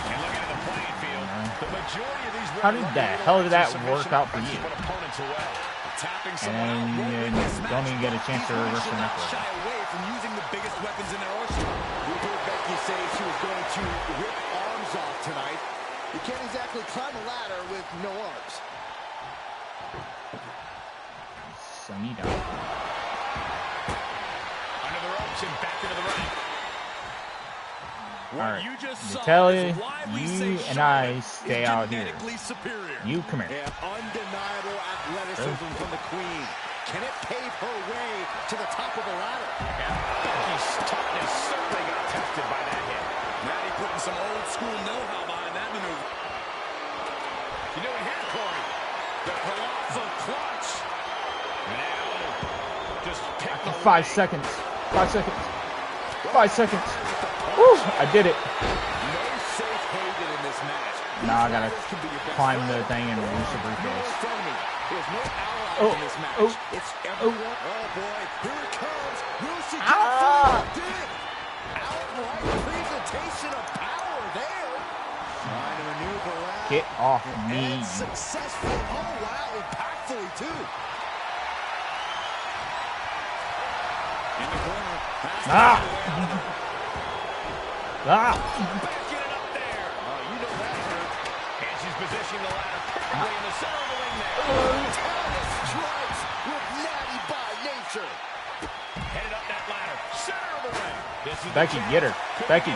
And looking at the playing field, the majority of these How did the hell did that work out for you? Opponents away. Tapping And then you don't even get a chance to reverse the knuckle. Shy away from using the biggest weapons in their arsenal. We heard Becky say she was going to rip arms off tonight. You can't exactly climb a ladder with no arms. Sunita. Under the ropes and back into the ring. Alright, You just Natalya, saw is why we you say and Charlotte I stay out here. genetically superior. You come here. And undeniable athleticism from the Queen. Can it pave her way to the top of the ladder? Becky's toughness certainly got tested by that hit. Maddie putting some old school know-how behind that maneuver. You doing here, Corey? The colossal clutch. Now, just pick the 5 seconds. 5 seconds. 5 seconds. Woo! I did it. No safe haven in this match. Now I gotta climb the thing and release the briefcase. There's no allies Oh, in this match. oh, It's everyone. Oh boy, here it comes. Will she get Ah! it? Did. Outright presentation of power there. Trying to maneuver around. Get off me. And successful. Oh wow, impactfully too. In the corner. Ah! Ah! Backing it up there. You know that hurt. And she's positioning the ladder perfectly in the center of the ring there. Natalia strikes with natty by nature. Headed up that ladder. Center of the ring. This is Becky, get her. Becky.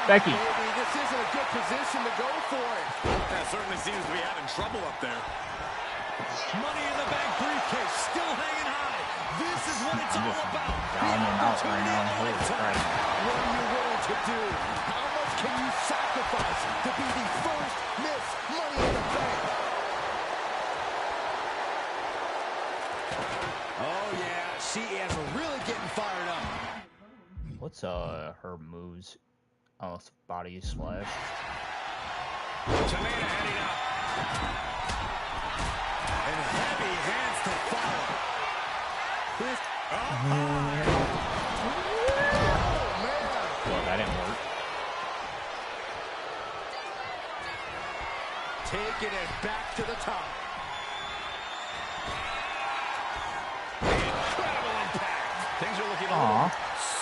Becky. Maybe this isn't a good position to go for it. That certainly seems to be having trouble up there. Money in the bank briefcase still hanging high. This is what it's all about. Down and out right now. Holy crap. What are you willing to do? How much can you sacrifice to be the first Miss Money in the Bank? Oh yeah, she is really getting fired up. What's her moves? Oh, it's body slash. Tamina heading up. And heavy hands to follow. Oh man. Well, that didn't work. Taking it back to the top. Incredible impact. Things are looking a Aw. little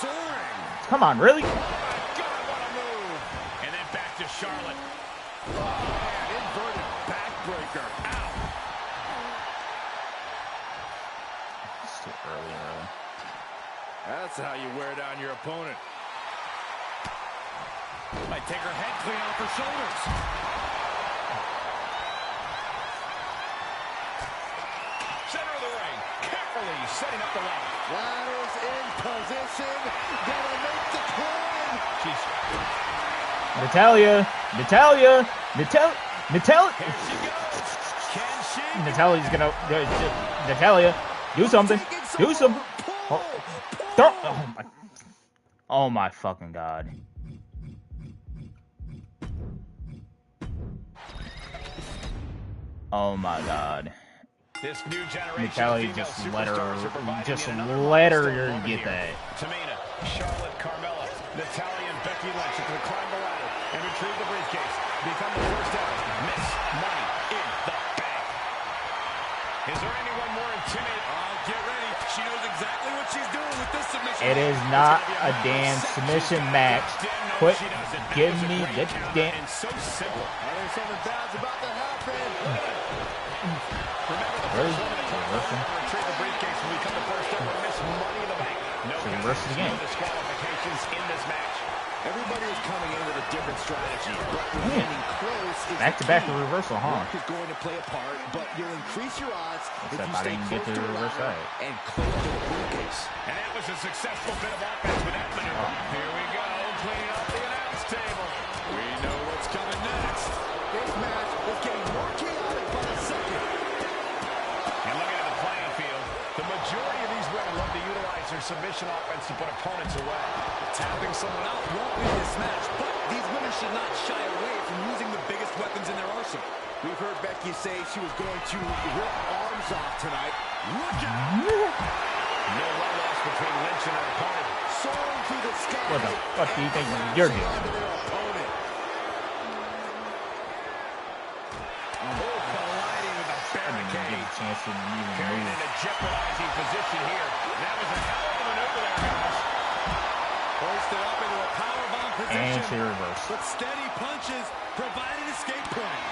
soaring. Come on, really? Oh my God, what a move. And then back to Charlotte. Oh man, inverted backbreaker. Ow. It's too early, really. That's how you wear down your opponent. Might take her head clean off her shoulders. Center of the ring. Carefully setting up the ladder. Ladder's in position. Gonna make the climb. She's Natalya! Natalya! Natalya! Here she goes. Can she? Natalya's gonna... Natalya, do something. Do something. Oh, oh my... Oh my fucking God. Oh my God. This new generation Natalya of female just let superstars her are providing just yet another let her milestone moment get here. that. Tamina, Charlotte, Carmella, Natalya, and Becky Lynch are going to climb the ladder and retrieve the briefcase. Become the first ever Miss Money in the Bank. Is there anyone more intimidating? Get ready. She knows exactly what she's doing with this submission. It is not a damn submission match. Quit giving me the damn... And so simple. I think something bad's about to happen. Remember the Really? first woman to retrieve the briefcase will become the first ever Miss Money in the Bank. No So reverse it again. disqualifications in this match. Everybody is coming in with a different strategy, but remaining close is back-to-back reversal, huh? Luck is going to play a part, but you'll increase your odds if Except you I stay didn't get close to to the reverse ladder that. and close to the briefcase. And that was a successful bit of offense with that maneuver. Here we go, cleaning up the announce table. We know what's coming next. This match is getting more chaotic by the second. And looking at the playing field, the majority of these women love to utilize their submission offense to put opponents away. Tapping someone out won't win this match, but these women should not shy away from using the biggest weapons in their arsenal. We've heard Becky say she was going to rip arms off tonight. Look out! No love lost between Lynch and her opponent. Soaring through the sky. What the fuck do you think you're doing? Opponent. Colliding with the barricade. Get a chance to even Carried move. in a jeopardizing position here. That was a hell of a maneuver there, guys. Hoisted up into a powerbomb position. And she reversed. But steady punches provide an escape plan.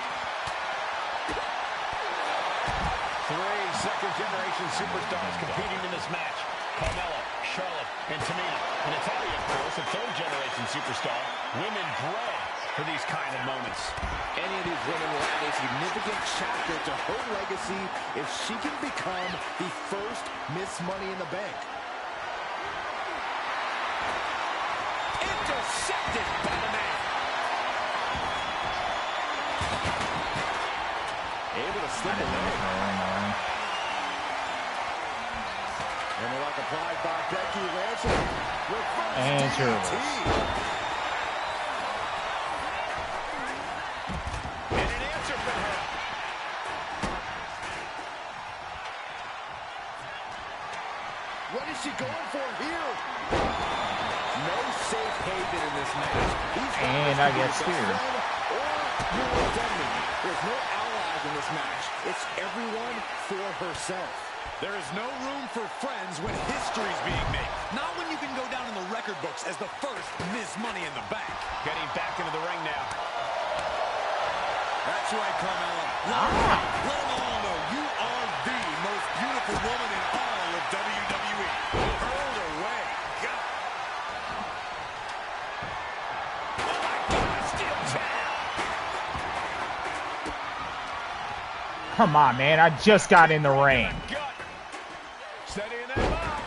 3 second-generation superstars competing in this match. Carmella, Charlotte, and Tamina. And Natalya, of course, a third-generation superstar. Women bred for these kind of moments. Any of these women will add a significant chapter to her legacy if she can become the first Miss Money in the Bank. Intercepted by the man. Able to slip away. And they're like applied by Becky Lynch. And she reversed. And an answer from her. What is she going for here? No safe haven in this match. And I get speared. There's no allies in this match. It's everyone for herself. There is no room for friends when history's being made. Not when you can go down in the record books as the first Miss Money in the Bank. Getting back into the ring now. That's right, Carmella. Let them all know you are the most beautiful woman in all of WWE. Hurled away. God. Oh, my God, steel chair. Come on, man. I just got in the ring. Setting them up.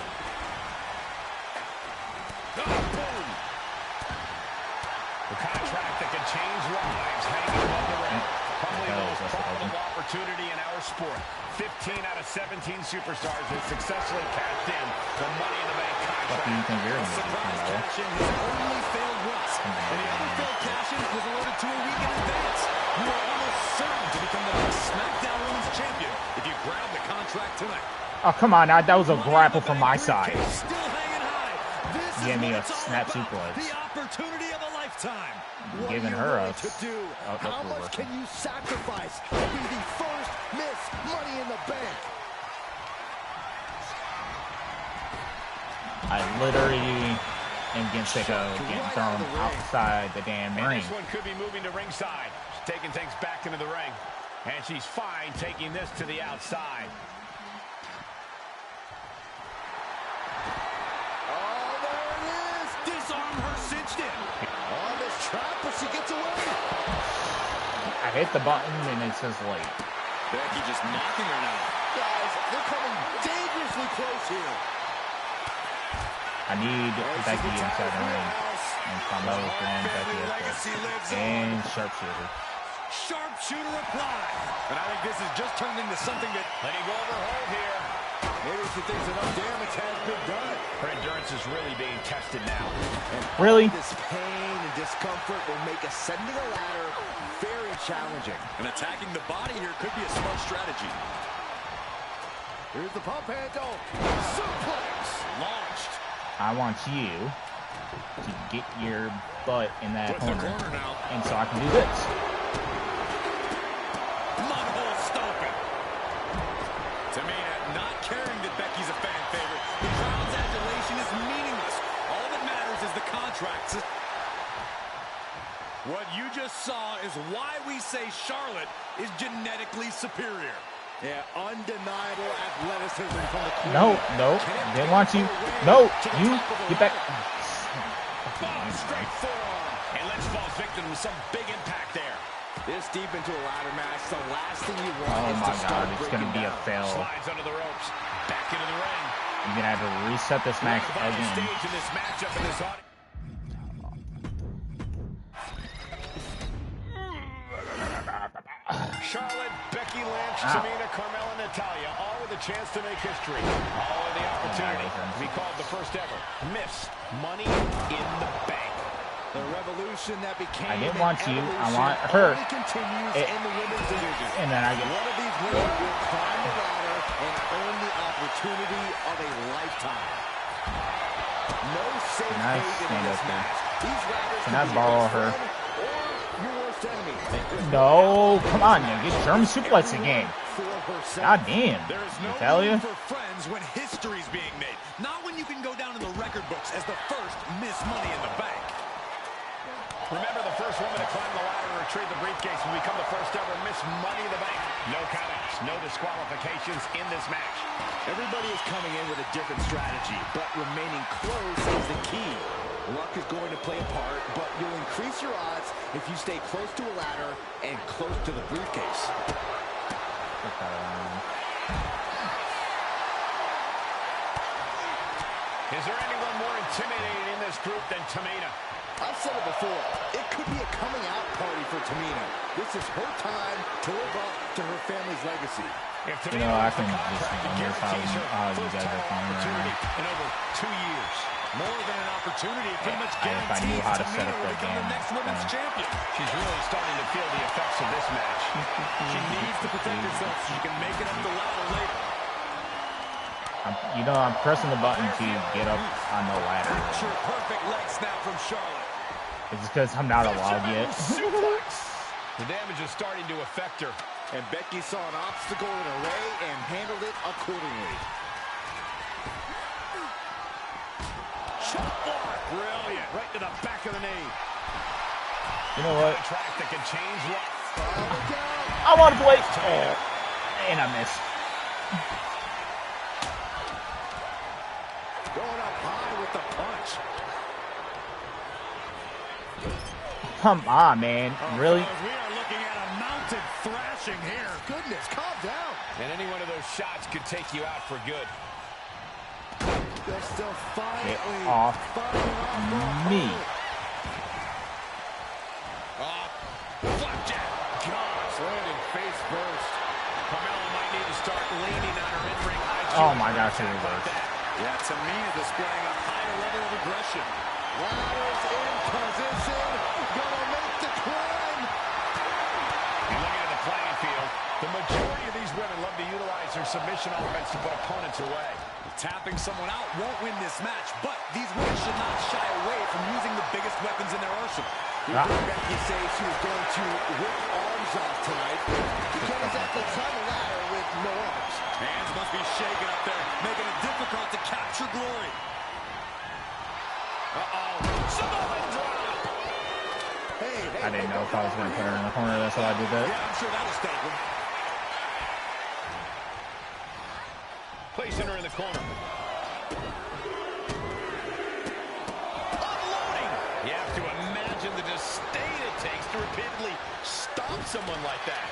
Oh, boom. The contract that can change lives hanging above the ring. Probably the most profitable opportunity in our sport. 15 out of 17 superstars have successfully cashed in the Money in the Bank contract. What do you think you're going to do? Surprise cash-in has only failed once. And the other failed cash-in was alerted to a week in advance. You are almost certain to become the next SmackDown Women's Champion if you grab the contract tonight. Oh, come on. That was a grapple from my side. Still hanging high. This Give me a is what it's all snap about. suplex. The opportunity of a lifetime. What Giving are you her a... willing to do? Oh, How much can you sacrifice to be the first Miss Money in the Bank? I literally am getting sick of getting thrown outside the damn ring. This one could be moving to ringside. She's taking things back into the ring. And she's fine taking this to the outside. Oh, there it is. Disarm her cinched in. On this trap, but she gets away. I hit the button and it says late. Becky just knocking her now. Guys, they're coming dangerously close here. I need Becky inside the ring. And Carmella and Becky up there. And sharpshooter. Sharpshooter applied. And I think this has just turned into something that... Letting go of her hold here. Maybe she thinks enough damage has been done. Her endurance is really being tested now. And Really? This pain and discomfort will make ascending a ladder very challenging. And attacking the body here could be a smart strategy. Here's the pump handle. Suplex. Launched. I want you to get your butt in that With the corner. corner now. And so I can do this. Mudhole stomping. Tamina not caring that Becky's a fan favorite. The crowd's adulation is meaningless. All that matters is the contracts. What you just saw is why we say Charlotte is genetically superior. Yeah, undeniable athleticism from the queen. No, no. Didn't want you. No, you. Get back. Oh, straight forearm. And Lynch falls victim to some big impact there. This deep into a ladder match, the last thing you want Oh is my to start god, it's gonna be a fail. Slides under the ropes. Back into the ring. I'm gonna have to reset this match again. Stage in this matchup in this audience. Charlotte, Becky Lynch, Tamina, Carmella, Natalya, all with a chance to make history. All with the opportunity to be called the first ever Miss Money in the Bank. The revolution that became I didn't want you. I want her. Continues in the women's division. And then I get one of these women will climb the ladder and earn the opportunity of a lifetime. No safe haven in this match. These ladders can I borrow her? Or your worst enemy. No, come on, you get German suplex again. God damn. There is no Natalya. room for friends when history's being made. Not when you can go down in the record books as the first Miss Money in the Bank. Remember, the first woman to climb the ladder and retrieve the briefcase will become the first ever Miss Money in the Bank. No countouts, no disqualifications in this match. Everybody is coming in with a different strategy, but remaining close is the key. Luck is going to play a part, but you'll increase your odds if you stay close to a ladder and close to the briefcase. Is there anyone more intimidating in this group than Tamina? I've said it before, it could be a coming out party for Tamina. This is her time to live up to her family's legacy. You know, I can just wonder how you guys are feeling right now. In over 2 years. More than an opportunity, it pretty much If I knew guarantees how to set Tamina up will that become the game, next women's champion. She's really starting to feel the effects of this match. She needs to protect herself so she can make it up the ladder later. You know, I'm pressing the button to get up on the ladder. Sure, perfect leg snap from Charlotte. It's because I'm not allowed yet. The damage is starting to affect her. And Becky saw an obstacle in her way and handled it accordingly. Chop block. Brilliant. Right to the back of the knee. You know what? Track that can change life. I want to play. Oh, and I missed. Going up high with the punch. Come on, man. Really? We are looking at a mounted thrashing here. Goodness, calm down. And any one of those shots could take you out for good. They're still Get off me. Flapjack. Gosh, landing face first. Carmella might need to start leaning on her in-ring high. Oh my gosh, it reversed. Yeah, Tamina displaying a higher level of aggression. Ladders in position. Gonna make the climb. And looking at the playing field, the majority of these women love to utilize their submission offense to put opponents away. Tapping someone out won't win this match, but these women should not shy away from using the biggest weapons in their arsenal. We heard Becky say she was going to rip arms off tonight. She comes at the top of the ladder with no arms. Hands must be shaking up there, making it difficult to capture glory. Samoan drop. Hey, I didn't know if I was going to put her in the corner. That's why I did that. Yeah, I'm sure that'll stop him. Placing her in the corner. Unloading. You have to imagine the disdain it takes to repeatedly stop someone like that.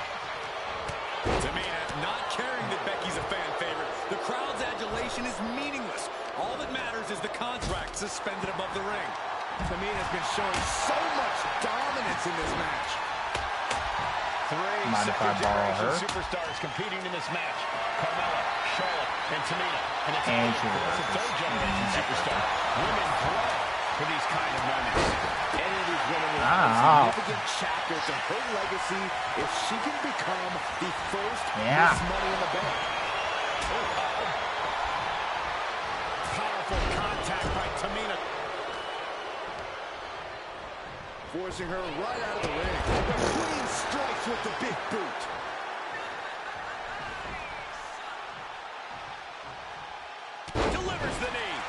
Tamina not caring that Becky's a fan favorite. The crowd's adulation is meaningless. All that matters is the contract suspended above the ring. Tamina's been showing so much dominance in this match. Three Mind if I borrow her? superstars competing in this match. Carmella, Charlotte, and Tamina. And it's she a third generation superstar. Women grow for these kind of moments. Any of these women will have a significant chapter to her legacy if she can become the first Miss Money in the Bank. Powerful contact by Tamina. Forcing her right out of the ring. Clean strikes with the big boot. Delivers the knee.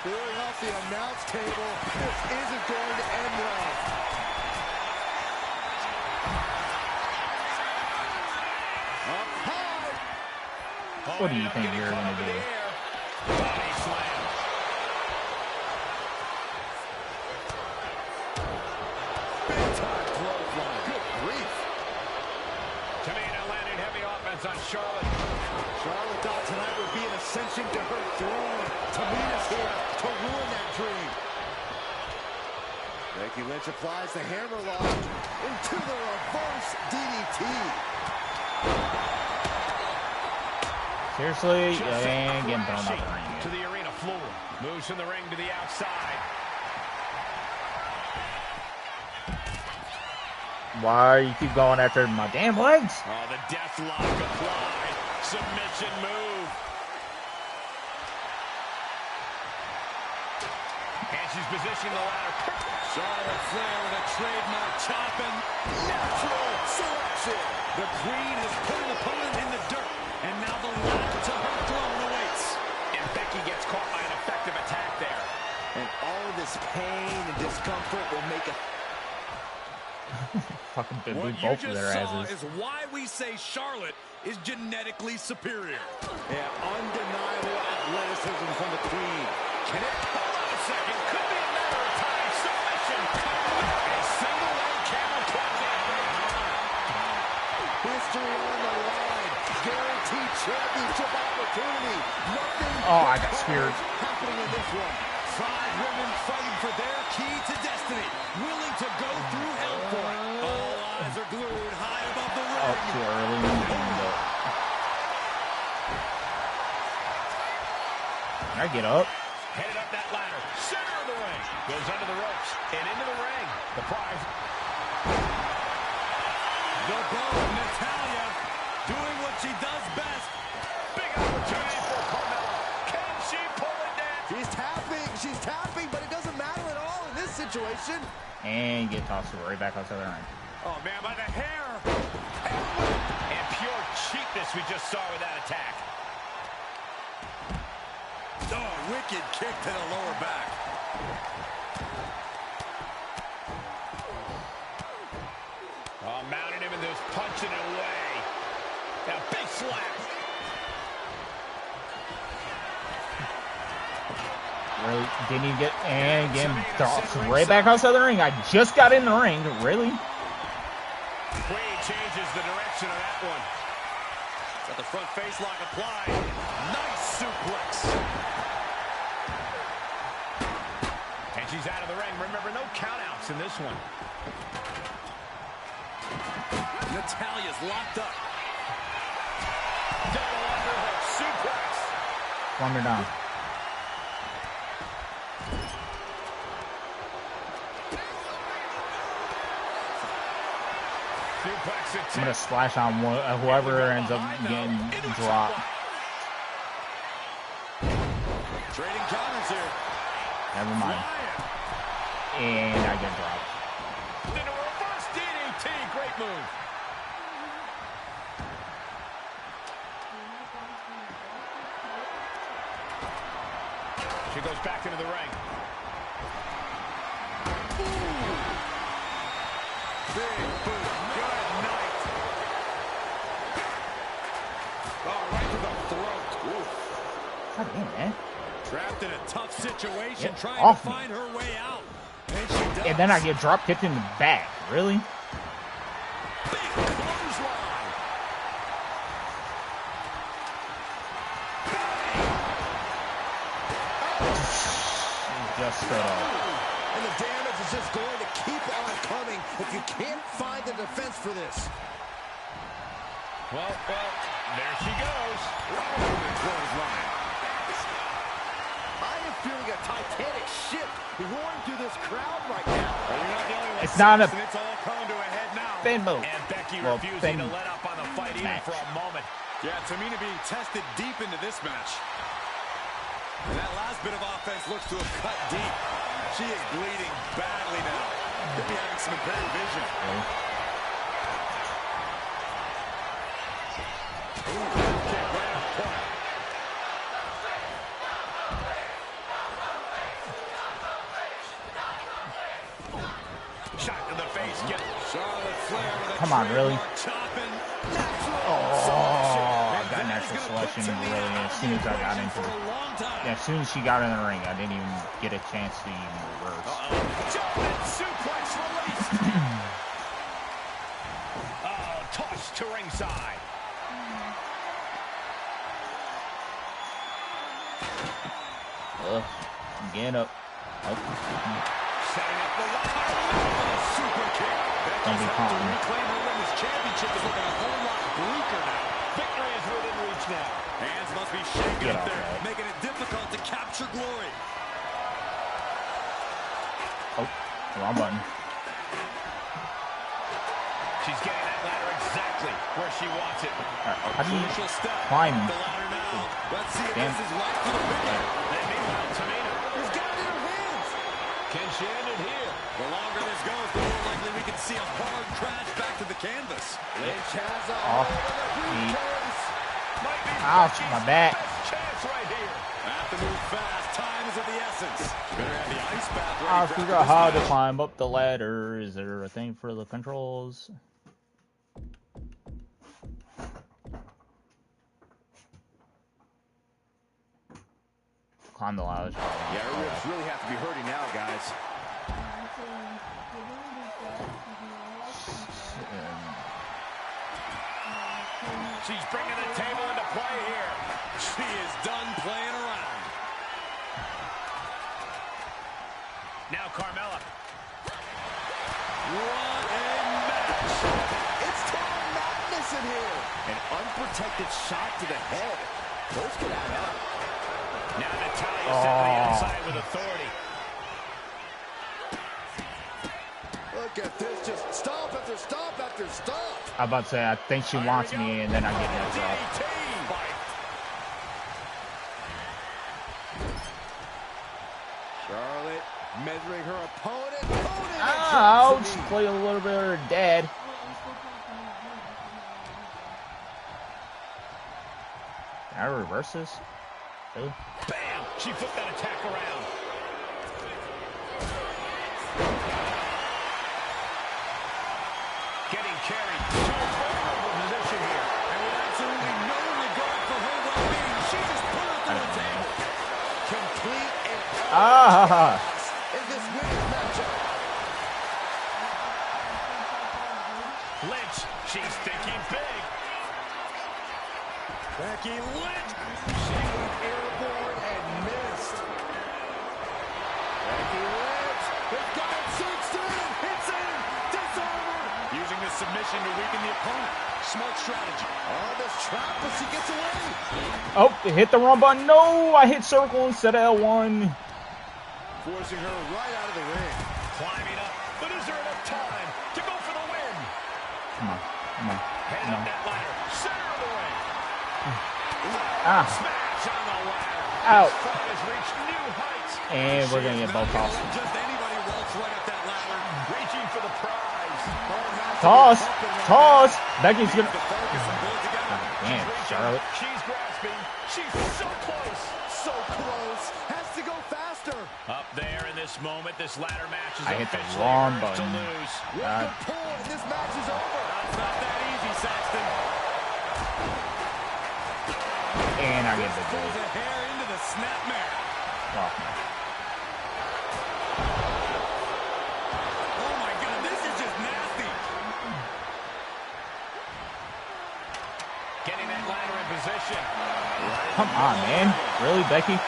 Clearing off the announce table. This isn't going to end well. Up high. What do you think you're going to do? Body slam. offense on Charlotte. Charlotte thought tonight would be an ascension to her throne. Tamina's here to ruin that dream. Becky Lynch applies the hammerlock into the reverse DDT. Seriously? And getting thrown out the ring. To the arena floor. Moves from the ring to the outside. Why you keep going after my damn legs? Oh, the death lock applied. Submission move. And she's positioning the ladder. Charlotte Flair with a trademark chopping. Natural selection. The Queen has put an opponent in the dirt. And now the ladder to her throne awaits. And Becky gets caught by an effective attack there. And all of this pain and discomfort will make it. Fucking big What both you of just their saw asses. is why we say Charlotte is genetically superior. Yeah, undeniable athleticism from the Queen. Can it hold on a second? Could be a matter of time. Submission. A single leg camel clutch. History on the line. Guaranteed championship opportunity. Nothing I got speared. happening in this one. 5 women fighting for their key to destiny. Willing to go through hell for it. All eyes are glued high above the ring. Oh, too early. Can I get up? Headed up that ladder. Center of the ring. Goes under the ropes. And into the ring. The prize. The Bone, Natalya, doing what she does best. Big opportunity for Carmella. Can she pull it down? She's tapping, but it doesn't matter at all in this situation. And get tossed right back outside the ring. Oh, man, by the hair. And pure cheapness we just saw with that attack. Oh, wicked kick to the lower back. Oh, mounting him and just punching it away. Now, big slap. Really? Didn't even get... And again, tossed right back outside the ring. I just got in the ring. Really? Queen changes the direction of that one. Got the front face lock applied. Nice suplex. And she's out of the ring. Remember, no countouts in this one. Natalya's locked up. Double underhook suplex. One down. I'm going to splash on whoever ends up getting dropped. Trading counters here. Never mind. And I get dropped. Then a reverse DDT. Great move. She goes back into the ring. Big boot. Good night. Oh, right to the throat. Oof. God damn, man. Trapped in a tough situation, Get trying off to me. find her way out. And she does. And then I get drop kicked in the back. Really? Big clothesline. Just straight up. And the damage is just going to keep on coming if you can't find the defense for this. Well, there she goes. Clothesline. I am feeling a Titanic ship roaring through this crowd right now. It's not a It's all coming to a head now. Finn move. And Becky Well, refusing Finn to let up on the fight even match. for a moment. Yeah, Tamina being tested deep into this match. And that last bit of offense looks to have cut deep. She is bleeding badly now. Could be having some impaired vision. Ooh, kick right up point. Shot to the face. Charlotte Flair with a Come on, really? chopping. Oh, I got natural selection really as soon as I got into it. Yeah, as soon as she got in the ring, I didn't even get a chance to even reverse. Jumping suplex release. Oh, tossed to ringside. Get up. Oh. Setting up the ladder. Super kick. Don't be calm. Reclaim her women's championship is looking a whole lot bleaker now. Victory is within reach now. Hands must be shaking up there, making it difficult to capture glory. Oh, wrong button. She's getting that ladder exactly where she wants it. How do you climb? The ladder now. Let's see if Damn. this is right for the picture. And meanwhile, Tamina He's got it in her hands. can she end it here? The longer this goes, the more likely we can see a hard crash back to the canvas. Lynch has a Off. hold of the briefcase. Might be Ouch, Becky's my back. best chance right here. Have to move fast. Time is of the essence. Better have the ice bath ready I for figure after out how this to match. climb up the ladder. Is there a thing for the controls? Climb the ladder. Yeah, her ribs really have to be hurting now, guys. She's bringing the table into play here. She is done playing around. Now Carmella. What a match. It's total madness in here. An unprotected shot to the head. Those could add up. Now Natalya sent to the outside with authority. Look at this. Just stomp after stomp after stomp. I'm about to say, I think she wants me, and then I get knocked off. Charlotte measuring her opponent. Ouch! Play a little bit of her dad. Can I reverse this? Really? Bam! She flipped that attack around. Getting carried to a favorable position here. And with absolutely no regard for her well-being, she just put her through a table. Complete and Ah! in this women's matchup. Lynch, she's thinking big. Becky Lynch. She went airborne and missed. Becky Lynch. They've got it cinched in. It's in. Disarmer. Using the submission to weaken the opponent. Smart strategy. Oh, this trap, but she gets away. Oh, hit the wrong button. No, I hit circle instead of L1. Forcing her right out of the ring. Climbing up, but is there enough time to go for the win? Come on, come on, Heading come up on. that ladder, center of the ring. Ah, Smash on the ladder. out. This fight has reached new heights. And we're gonna get both tossed. Just anybody walks right up that ladder. Reaching for the prize. Toss, toss. Becky's gonna. Focus and pull it together. Damn, Charlotte. She's grasping. She's so close. So close. Has to go faster. Up there in this moment, this ladder match is I hit the officially wrong hers to button. lose. One good pull and this match is over. It's not that easy, Saxton. And I get the Pulls goal. a hair into the snapmare. Oh, Oh my God, this is just nasty. Getting that ladder in position. come on, man. Really, Becky?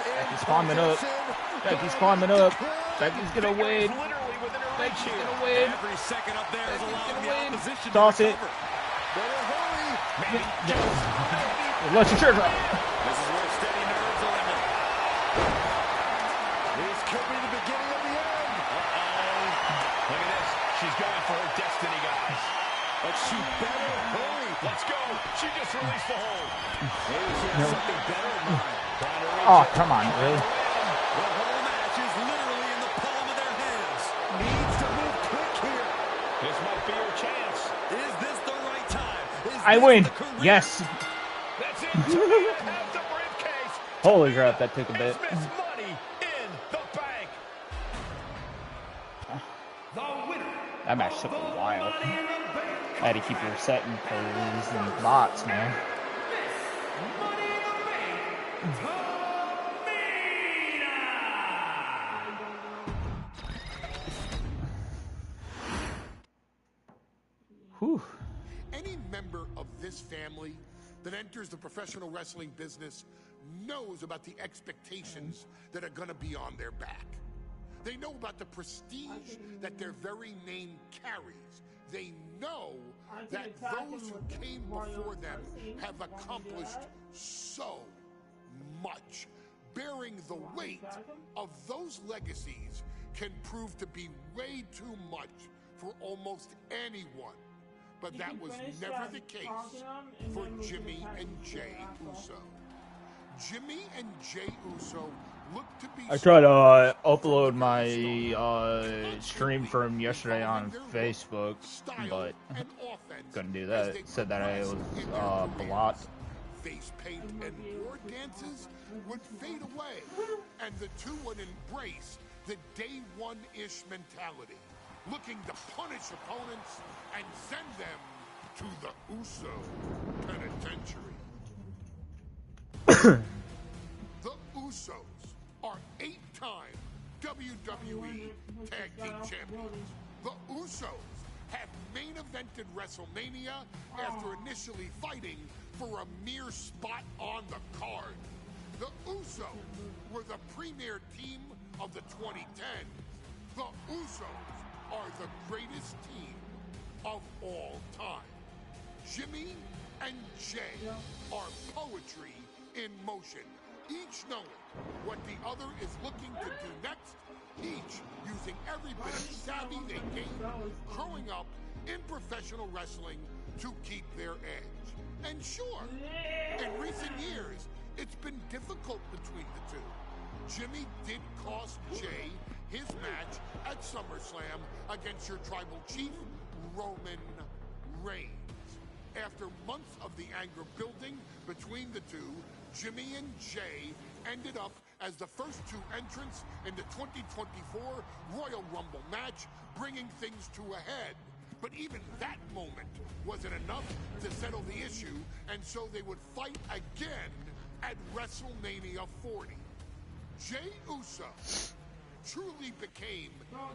Becky's climbing up. Becky's climbing up. Becky's gonna win. Literally within her reach Becky's here. gonna win. Every second up there is allowing gonna the win. opposition Toss to it. recover. Better hurry. Maybe Let your shirt drop. This is where steady nerves are ended. This could be the beginning of the end. Look at this. She's going for her destiny, guys. But she better hurry. Let's go. She just released the hold. Maybe she has something better in mind. Trying to reach Oh, it. come on, really? The whole match is literally in the palm of their hands. Needs to move quick here. This might be her chance. Is this the right time? Is I this win. the career? Yes. That's it. Tamina has the briefcase. Holy crap, that took a bit. Is Miss Money in the bank? That match took a while. I had to keep resetting poses and bots, man. Whew. Any member of this family that enters the professional wrestling business knows about the expectations that are going to be on their back. They know about the prestige that their very name carries. They know that those who came before them have accomplished so much. Bearing the weight of those legacies can prove to be way too much for almost anyone. But that was never the case for Jimmy and Jey Uso. Jimmy and Jey Uso look to be... I tried to upload my stream from yesterday on Facebook, but couldn't do that. It said that I was blocked. Face paint and war dances would fade away, and the two would embrace the day one-ish mentality, looking to punish opponents and send them to the Uso penitentiary. The Usos are 8-time WWE Tag Team Champions. The Usos have main evented WrestleMania after initially fighting for a mere spot on the card. The Usos were the premier team of the 2010s. The Usos are the greatest team of all time. Jimmy and Jey are poetry in motion, each knowing what the other is looking to do next, each using every bit of savvy they gained growing up in professional wrestling to keep their edge. And sure, in recent years, it's been difficult between the two. Jimmy did cost Jey his match at SummerSlam against your tribal chief, Roman Reigns. After months of the anger building between the two, Jimmy and Jey ended up as the first two entrants in the 2024 Royal Rumble match, bringing things to a head. But even that moment wasn't enough to settle the issue, and so they would fight again at WrestleMania 40. Jey Uso truly became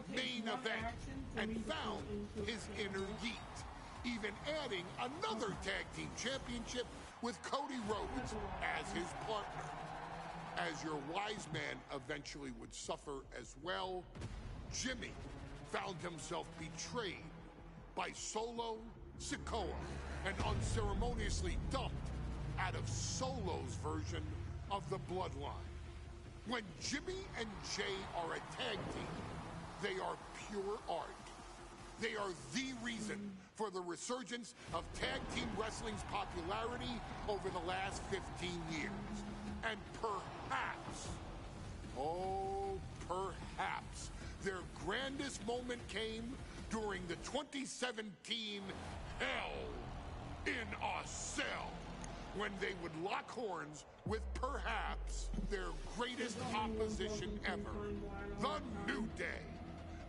main event and found his inner yeet, even adding another tag team championship with Cody Rhodes as his partner. As your wise man eventually would suffer as well, Jimmy found himself betrayed by Solo Sikoa and unceremoniously dumped out of Solo's version of the Bloodline. When Jimmy and Jey are a tag team, they are pure art. They are the reason for the resurgence of tag team wrestling's popularity over the last 15 years. And perhaps, oh, perhaps, their grandest moment came during the 2017 Hell in a Cell, when they would lock horns with perhaps their greatest opposition ever, The New Day.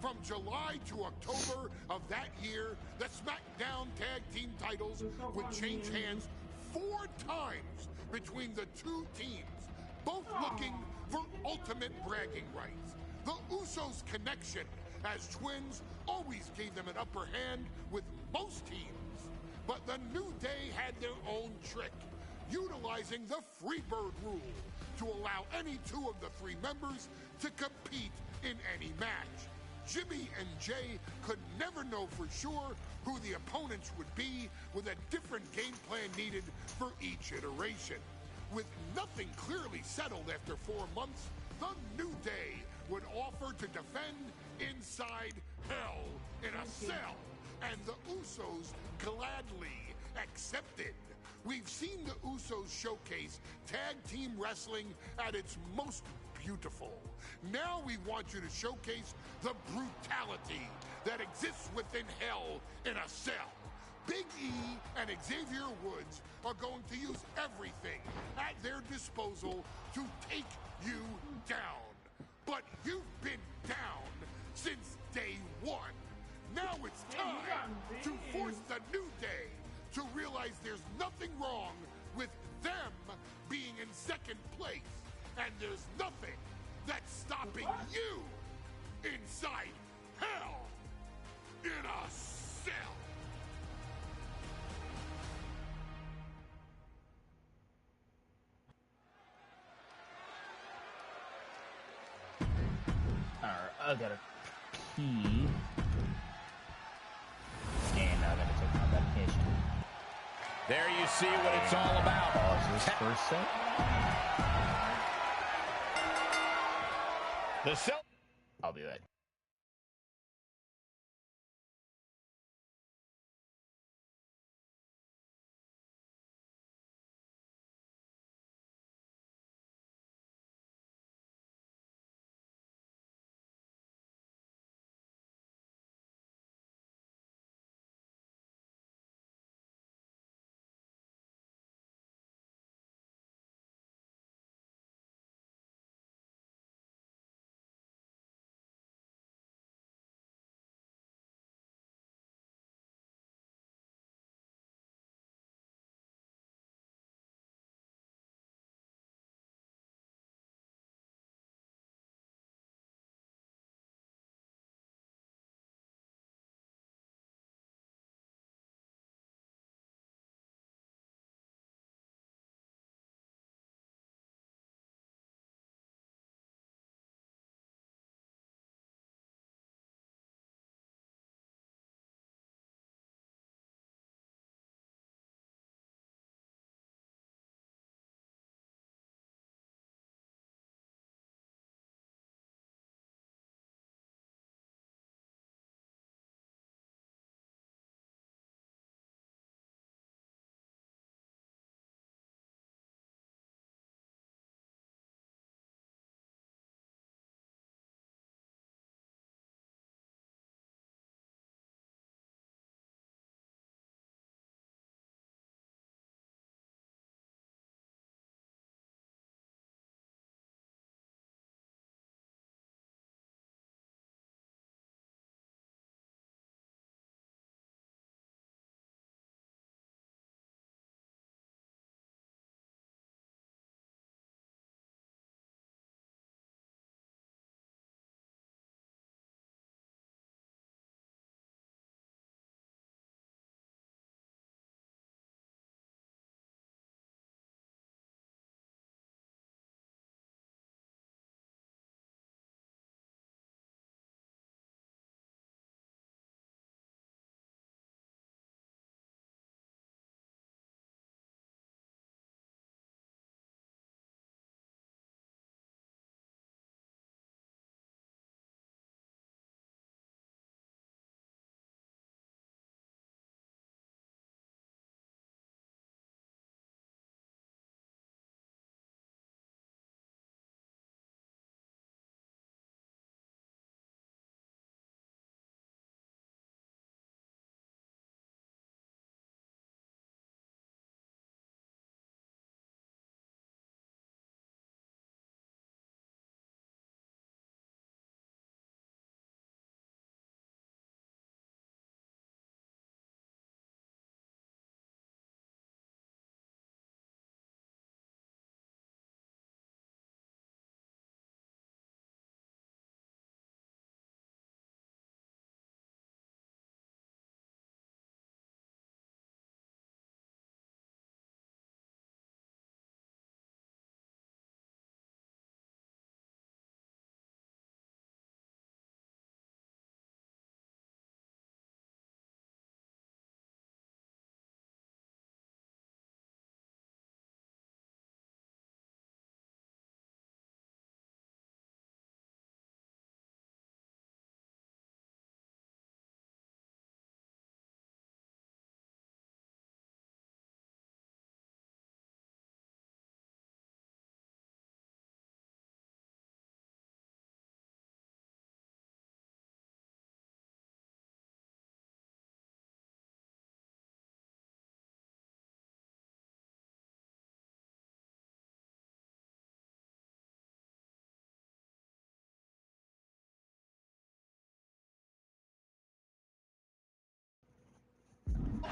From July to October of that year, the SmackDown Tag Team titles would change hands 4 times between the two teams, both looking for ultimate bragging rights. The Usos' connection as twins always gave them an upper hand with most teams. But the New Day had their own trick, utilizing the Freebird rule to allow any two of the 3 members to compete in any match. Jimmy and Jey could never know for sure who the opponents would be, with a different game plan needed for each iteration. With nothing clearly settled after 4 months, the New Day would offer to defend inside Hell in a Cell, and the Usos gladly accepted. We've seen the Usos showcase tag team wrestling at its most beautiful. Now we want you to showcase the brutality that exists within Hell in a Cell. Big E and Xavier Woods are going to use everything at their disposal to take you down. But you've been down since day 1. Now it's time to force the New Day to realize there's nothing wrong with them being in second place, and there's nothing that's stopping you inside Hell in a Cell. I gotta pee. And I gotta take my medication. There you see what it's all about. Pause this for a sec. I'll be right.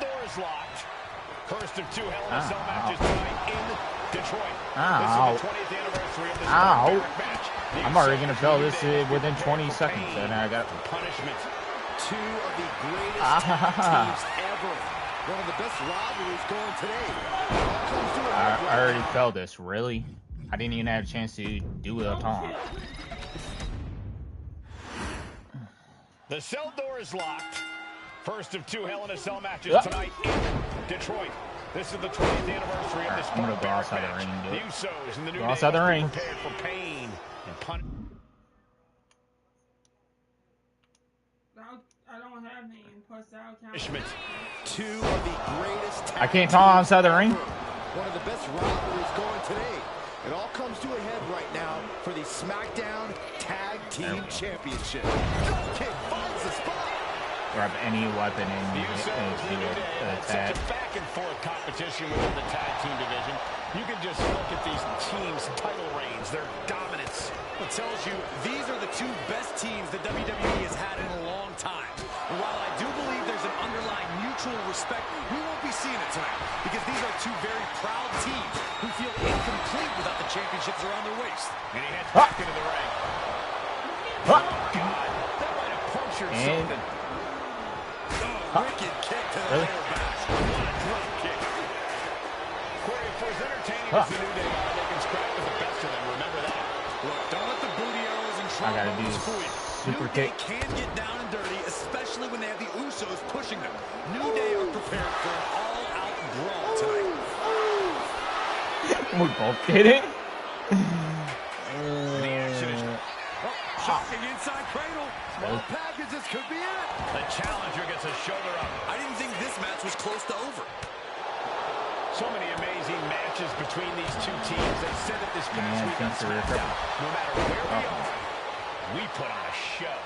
Doors locked. First of two Hell in a Cell matches tonight in Detroit. Ow. This is the 20th anniversary of this match. I'm already gonna fail this within 20 seconds, and I got punishment. Two of the greatest teams ever. One of the best rivalries going today. I already failed this. Really? I didn't even have a chance to do it at all. The cell door is locked. First of 2 Hell in a Cell matches tonight in Detroit. This is the 20th anniversary of this I'm gonna go outside the ring. The Usos and the New Go Day outside the ring. prepared for pain and punishment. I don't have any plus out count. Two of the greatest. I can't call outside the ring. One of the best rivalries going today. It all comes to a head right now for the SmackDown Tag Team Championship. Kick finds the spot. Grab any weapon and The Usos and the New Day had attack. such a back and forth competition within the tag team division. You can just look at these teams' title reigns, their dominance. It tells you these are the two best teams that WWE has had in a long time. And while I do believe there's an underlying mutual respect, we won't be seeing it tonight because these are two very proud teams who feel incomplete without the championships around their waist. And he heads back into the ring. Oh, God. That might have punctured something. Wicked kick to the lower back. What a drop kick. Corey, for as entertaining as the New Day are, they can scrap with the best of them. Remember that. Look, don't let the booty-o's and I gotta do fool you. super New Day kick. can get down and dirty, especially when they have the Usos pushing them. New Day are prepared for an all-out brawl tonight. We both did it. The action is shocking inside cradle. Small packages could be it. The challenger gets a shoulder up. I didn't think this match was close to over. So many amazing matches between these two teams. They said that this past week on SmackDown, no matter where we are, we put on a show.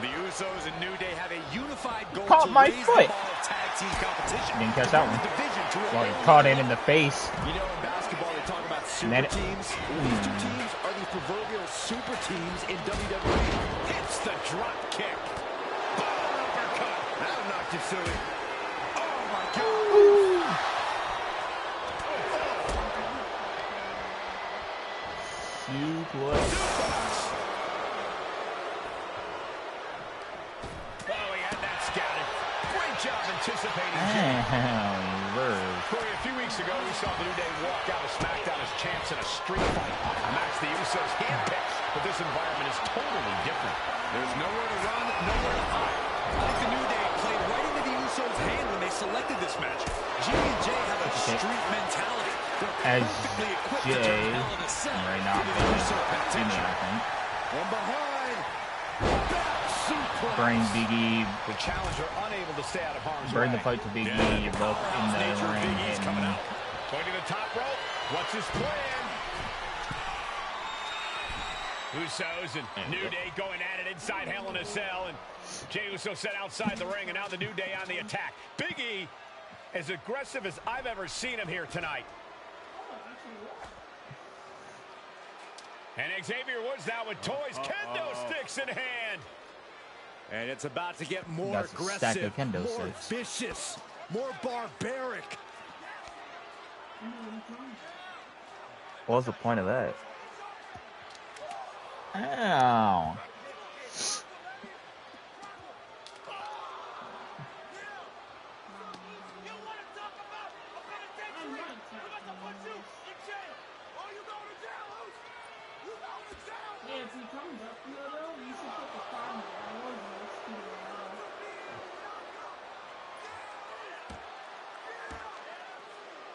The Usos and New Day have a unified goal Caught to my raise foot. the bar of tag team competition. Didn't catch that one. The division to a Well, he new caught it level. in the face. You know, in basketball, they talk about super Net it. teams. These two teams are the proverbial super teams in WWE. Hits the drop kick. Oh, uppercut. That'll knock you silly. Oh, my God. Oh, he had that scouted. Great job anticipating. Corey, a few weeks ago, we saw the New Day walk out of SmackDown as champs in a street fight. A match the Usos handpicked, but this environment is totally different. There's nowhere to run, nowhere to hide. I think the New Day played right into the Usos' hand when they selected this match. G and J have a street mentality. As Perfectly equipped to Jay, turn Hell in a Cell right now, into the Uso I penitentiary. think. From behind, back suplex. Bring Big E, The challenger unable to stay out of harm's bring way. the fight to Big E, both in the Nature of ring Big E's coming and out. Going to the top rope. What's his plan? Usos and New Day going at it inside Hell in a Cell, and Jey Uso set outside the ring, and now the New Day on the attack. Big E, as aggressive as I've ever seen him here tonight. And Xavier Woods now with toys, kendo sticks in hand. And it's about to get more That's a stack aggressive, of kendo more sticks. vicious, more barbaric. What was the point of that? ow. Yeah, if he comes up here though, you should put the farm there. I was next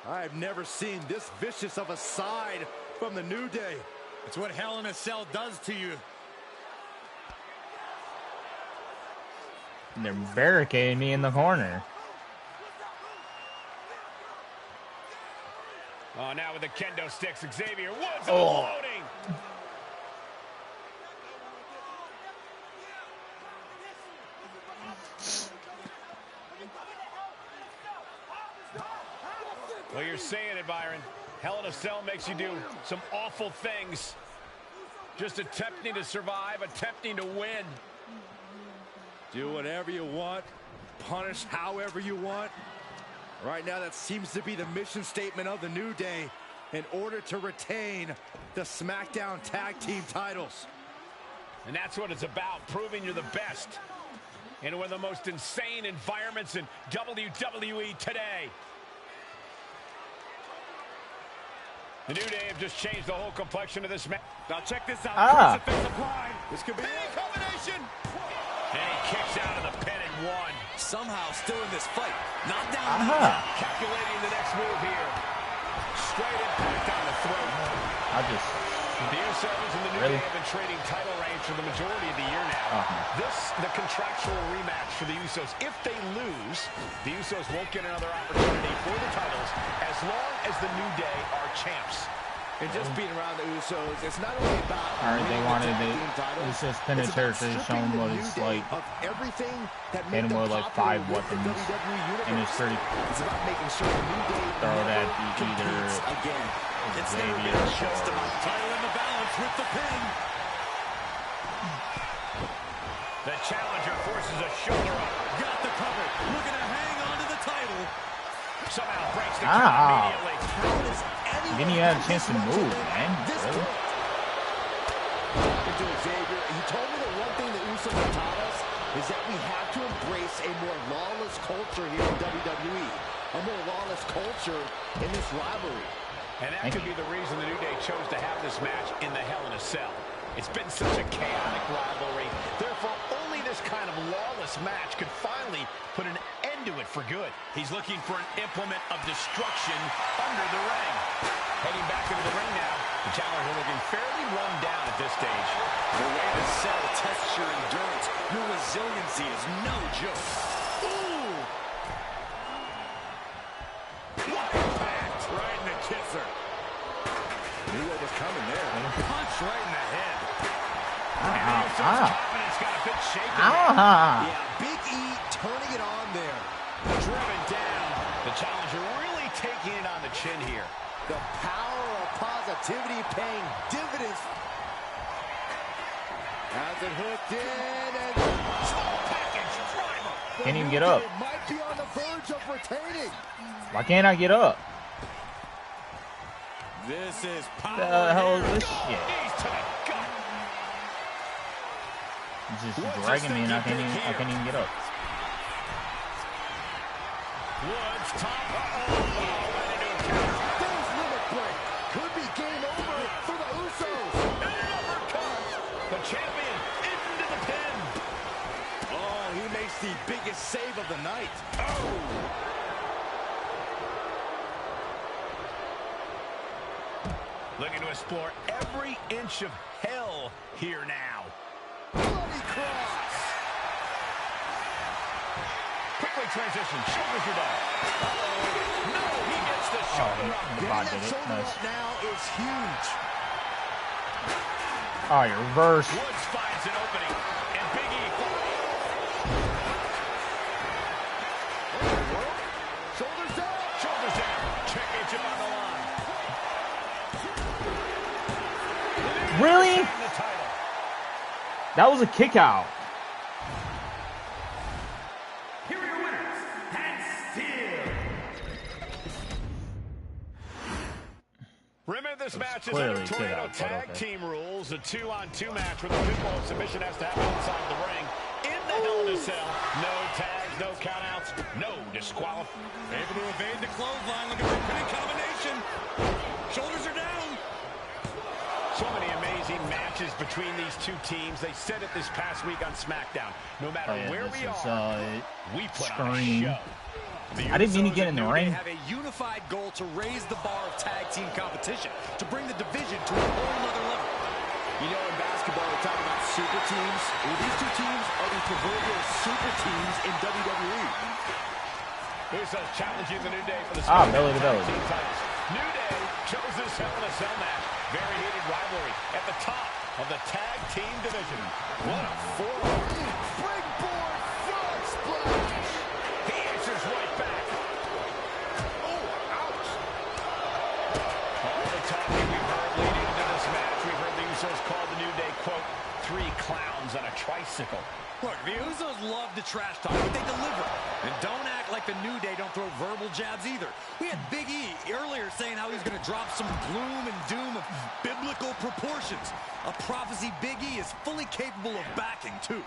to I've never seen this vicious of a side from the New Day. It's what Hell in a Cell does to you. They're barricading me in the corner. Oh, now with the kendo sticks, Xavier Woods Oh. unloading. Well, you're saying it, Byron. Hell in a Cell makes you do some awful things. Just attempting to survive, attempting to win. Do whatever you want, punish however you want. Right now, that seems to be the mission statement of the New Day in order to retain the SmackDown Tag Team titles. And that's what it's about, proving you're the best in one of the most insane environments in WWE today. The New Day have just changed the whole complexion of this match. Now check this out. Ah. Crucifix applied. This could be Big it. combination. And he kicks out of the pin and one. Somehow still in this fight. Not down. Calculating the next move here. Straight impact on the throat. The Usos and the New Day have been trading title reigns for the majority of the year now. The contractual rematch for the Usos. If they lose, the Usos won't get another opportunity for the titles as long as the New Day are champs. And just being around the Usos, it's not only about they wanted the Usos penitentiary to show them what it's like. Everything that made them with like 5 weapons. And it's pretty throw that either Xavier just about title in the balance with the pin. The challenger forces a shoulder up. Got the cover. Looking to hang on to the title. Somehow breaks the count immediately. Didn't even have a chance to move, man. Really? Xavier, he told me that one thing that Usos have taught us is that we have to embrace a more lawless culture here in WWE. A more lawless culture in this rivalry. And that could be the reason the New Day chose to have this match in the Hell in a Cell. It's been such a chaotic rivalry. Therefore, only this kind of lawless match could finally put an end to it for good. He's looking for an implement of destruction under the ring. Heading back into the ring now. The challenger looking fairly run down at this stage. The way to sell tests your endurance. Your resiliency is no joke. Ooh! What impact! Right in the kisser. Knew what was coming there. Punch right in the head. Confidence got a bit shaky. Yeah, Big E turning it on there. Driven down. The challenger really taking it on the chin here. The power of positivity paying dividends. Has it hooked in and small package driver. Can't even get up. Might be on the verge of retaining. Why can't I get up? This is power. The hell is this shit? He's to the gut. It's just dragging me and I can't even get up. Woods top. Right into a counter. There's limit break. Could be game over for the Usos. And an uppercut. The champion into the pin. Oh, he makes the biggest save of the night. Oh. Looking to explore every inch of hell here now. Bloody cross. Quickly transition. Shoulders are down. No, he gets the shoulder up. The bot did it. Nice. Now is huge. Oh, you reverse. Woods finds an opening, and Big E Shoulders down. shoulders down. Championship on the line. Really? That was a kick out. Here are your winners, and still. Remember, this match is clearly under Tornado Tag Team rules. A 2-on-2 match where the pinfall submission has to happen inside the ring. In the Hell in a Cell. No tags, no countouts, no disqualification. Able to evade the clothesline, looking for a pinning combination. Shoulders are down. So many amazing matches between these two teams. They said it this past week on SmackDown. No matter where we are, we put on a show. I didn't mean to get in the ring. They have a unified goal to raise the bar of tag team competition, to bring the division to a whole other level. You know, in basketball, we talk about super teams. Well, these two teams are the proverbial super teams in WWE. Usos challenging the New Day for the belly to belly. Team titles. New Day chose this Hell in a Cell match. Very heated rivalry at the top of the tag team division. What a forearm. Springboard frog splash. He answers right back. Oh, ouch. All the talking we've heard leading into this match, we've heard the Usos call the New Day, quote, 3 clowns on a tricycle. Look, the Usos love to trash talk, but they deliver. And don't act like the New Day don't throw verbal jabs either. We had Big E earlier saying how he's going to drop some gloom and doom of biblical proportions. A prophecy Big E is fully capable of backing, too.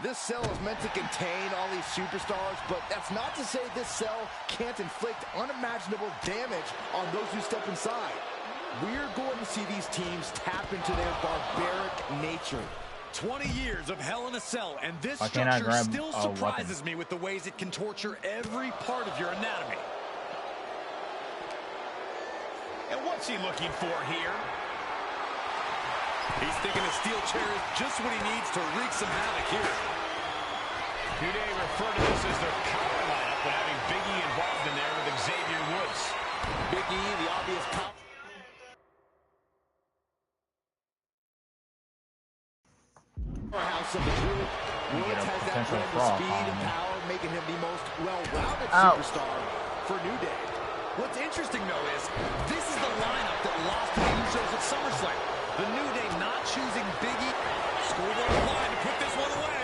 This cell is meant to contain all these superstars, but that's not to say this cell can't inflict unimaginable damage on those who step inside. We're going to see these teams tap into their barbaric nature. 20 years of Hell in a Cell, and this Why can't I structure grab still a surprises me with the ways it can torture every part of your anatomy. And what's he looking for here? He's thinking a steel chair is just what he needs to wreak some havoc here. New Day refer to this as their power lineup when having Big E involved in there with Xavier Woods. Big E, the obvious power. Powerhouse of the group. Woods has that blend of speed and power, making him the most well-rounded superstar for New Day. What's interesting, though, is this is the lineup that lost to the Usos at SummerSlam. The New Day not choosing Big E. Schoolboy line to put this one away.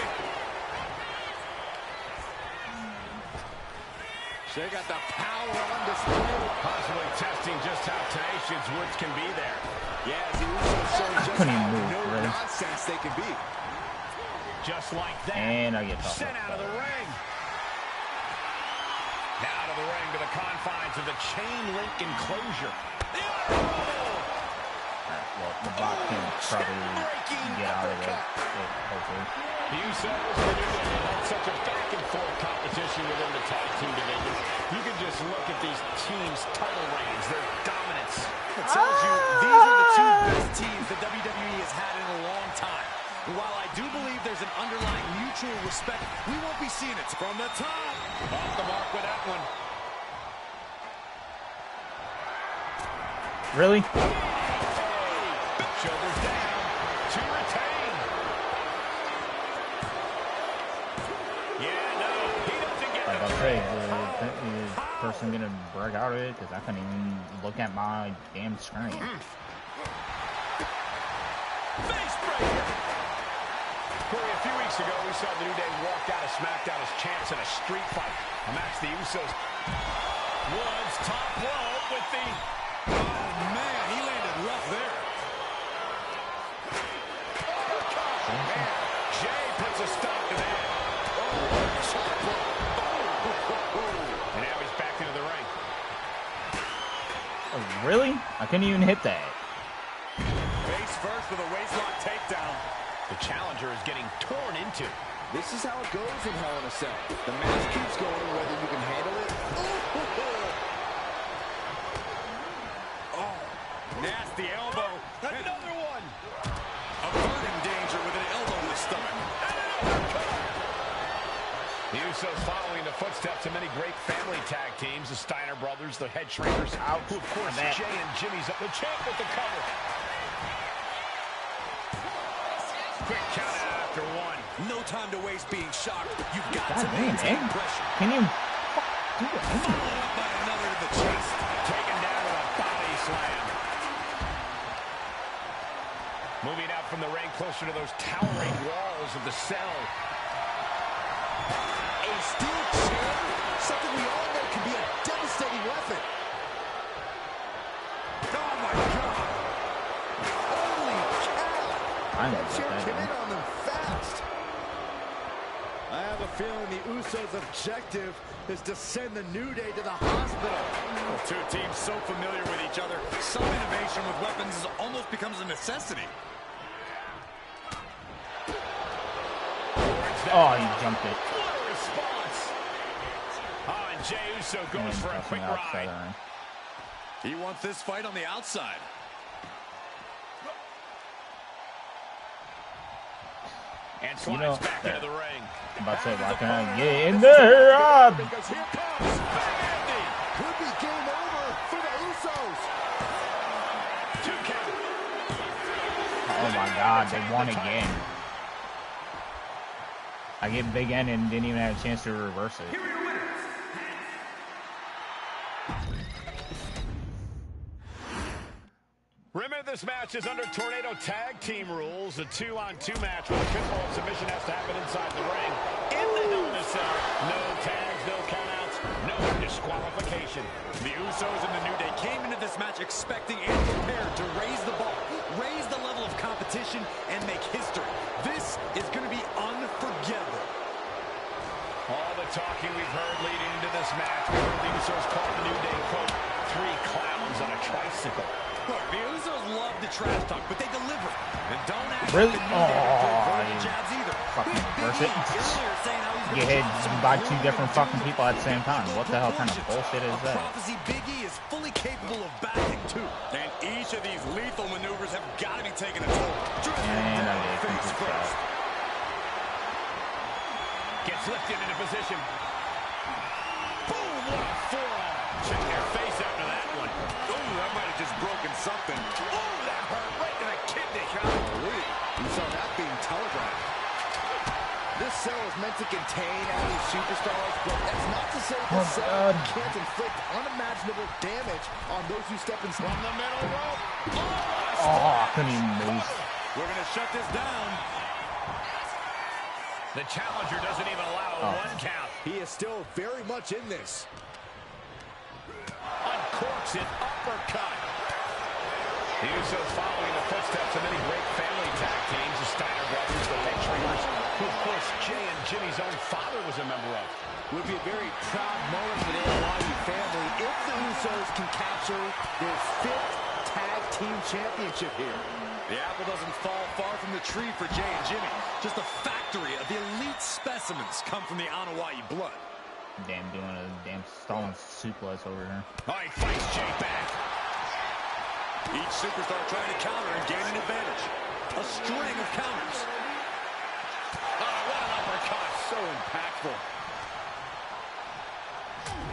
They got the power on display. Possibly testing just how tenacious Woods can be there. Yeah, the Usos show just how nonsense they can be. Just like that. And I get sent out of the ring. Out of the ring to the confines of the chain link enclosure. The well, the bot can probably get out of it, hopefully. The Usos had such a back-and-forth competition within the tag team division. You can just look at these teams' title reigns, their dominance. It tells you these are the two best teams the WWE has had in a long time. And while I do believe there's an underlying mutual respect, we won't be seeing it from the top. Off the mark with that one. Really? Shoulders down to retain. Yeah, no, he doesn't get I was about to say, is the person gonna break out of it? Because I couldn't even look at my damn screen. Face breaker. Corey, a few weeks ago, we saw the New Day walk out of SmackDown as champs in a street fight. A match the Usos. Woods top rope with the... Oh, man, he landed rough there. Jay puts a stop to that. And now he's back into the ring. Oh, really? I couldn't even hit that. Face first with a waistlock takedown. The challenger is getting torn into. This is how it goes in Hell in a Cell. The match keeps going whether you can handle it. Oh, nasty elbow. Another one. Averting danger with an elbow in the stomach. The Usos following the footsteps of many great family tag teams. The Steiner brothers, the Head Shrinkers. Who, of course, Jay and Jimmy's up. The champ with the cover. Quick count out after one. No time to waste being shocked. You've got God to damn, maintain man. pressure. Can you do it? Followed up by another to the chest. Taken down with a body slam. Moving out from the ring closer to those towering walls of the cell. A steel chair, something we all know can be a devastating weapon. Oh, my God. Holy cow. I know That chair about came that. in on them fast. I have a feeling the Usos' objective is to send the New Day to the hospital. Well, two teams so familiar with each other, some innovation with weapons almost becomes a necessity. Oh, he jumped it. What a response. Oh, and Jey Uso goes for a quick ride. He wants this fight on the outside. And slides back into the ring. I'm about to say, why can't I get in there? Because here comes Andy. Could be game over for the Usos. 2 count. Oh my God, they won again. I get Big N and didn't even have a chance to reverse it. Here are your winners. Remember, this match is under Tornado Tag Team rules. A 2-on-2 match with a pinfall submission has to happen inside the ring. In the Hell in a Cell. No tags, no countouts, no disqualification. The Usos and the New Day came into this match expecting and prepared to raise the bar, raise the level of competition, and make history. This is going to be unforgettable. All the talking we've heard leading into this match, we heard the Usos call the New Day, quote, three clowns on a tricycle. Look, the Usos love the trash talk, but they deliver. And don't act Really? like the New Day don't avoid the jabs either. Fucking reverse it. Earlier saying how he's Get hit by two different fucking people at the same time. What the hell kind of bullshit is that? Prophecy Big E is fully capable of backing too. And each of these lethal maneuvers have got to be taking a toll. And I did Face first. Gets lifted into position. Boom, what a forearm. Check their face after that one. Ooh, that might have just broken something. Ooh, that hurt right to the kidney. Golly, you saw that being telegraphed. This cell is meant to contain all these superstars, but that's not to say this cell can't inflict unimaginable damage on those who step in from the middle rope. Oh, I couldn't even move. We're going to shut this down. The challenger doesn't even allow a one count. He is still very much in this. Uncorks it, uppercut. The Usos following the footsteps of many great family tag teams, the Steiner brothers, the Patrioters, who of course Jay and Jimmy's own father was a member of. Would be a very proud moment for the NYU family if the Usos can capture their 5th tag team championship here. The apple doesn't fall far from the tree for Jay and Jimmy. Just a factory of the elite specimens come from the Anoa'i blood. Damn, doing a damn stalling suplex over here. Oh, he fights Jay back. Each superstar trying to counter and gain an advantage. A string of counters. Oh, what an uppercut. So impactful.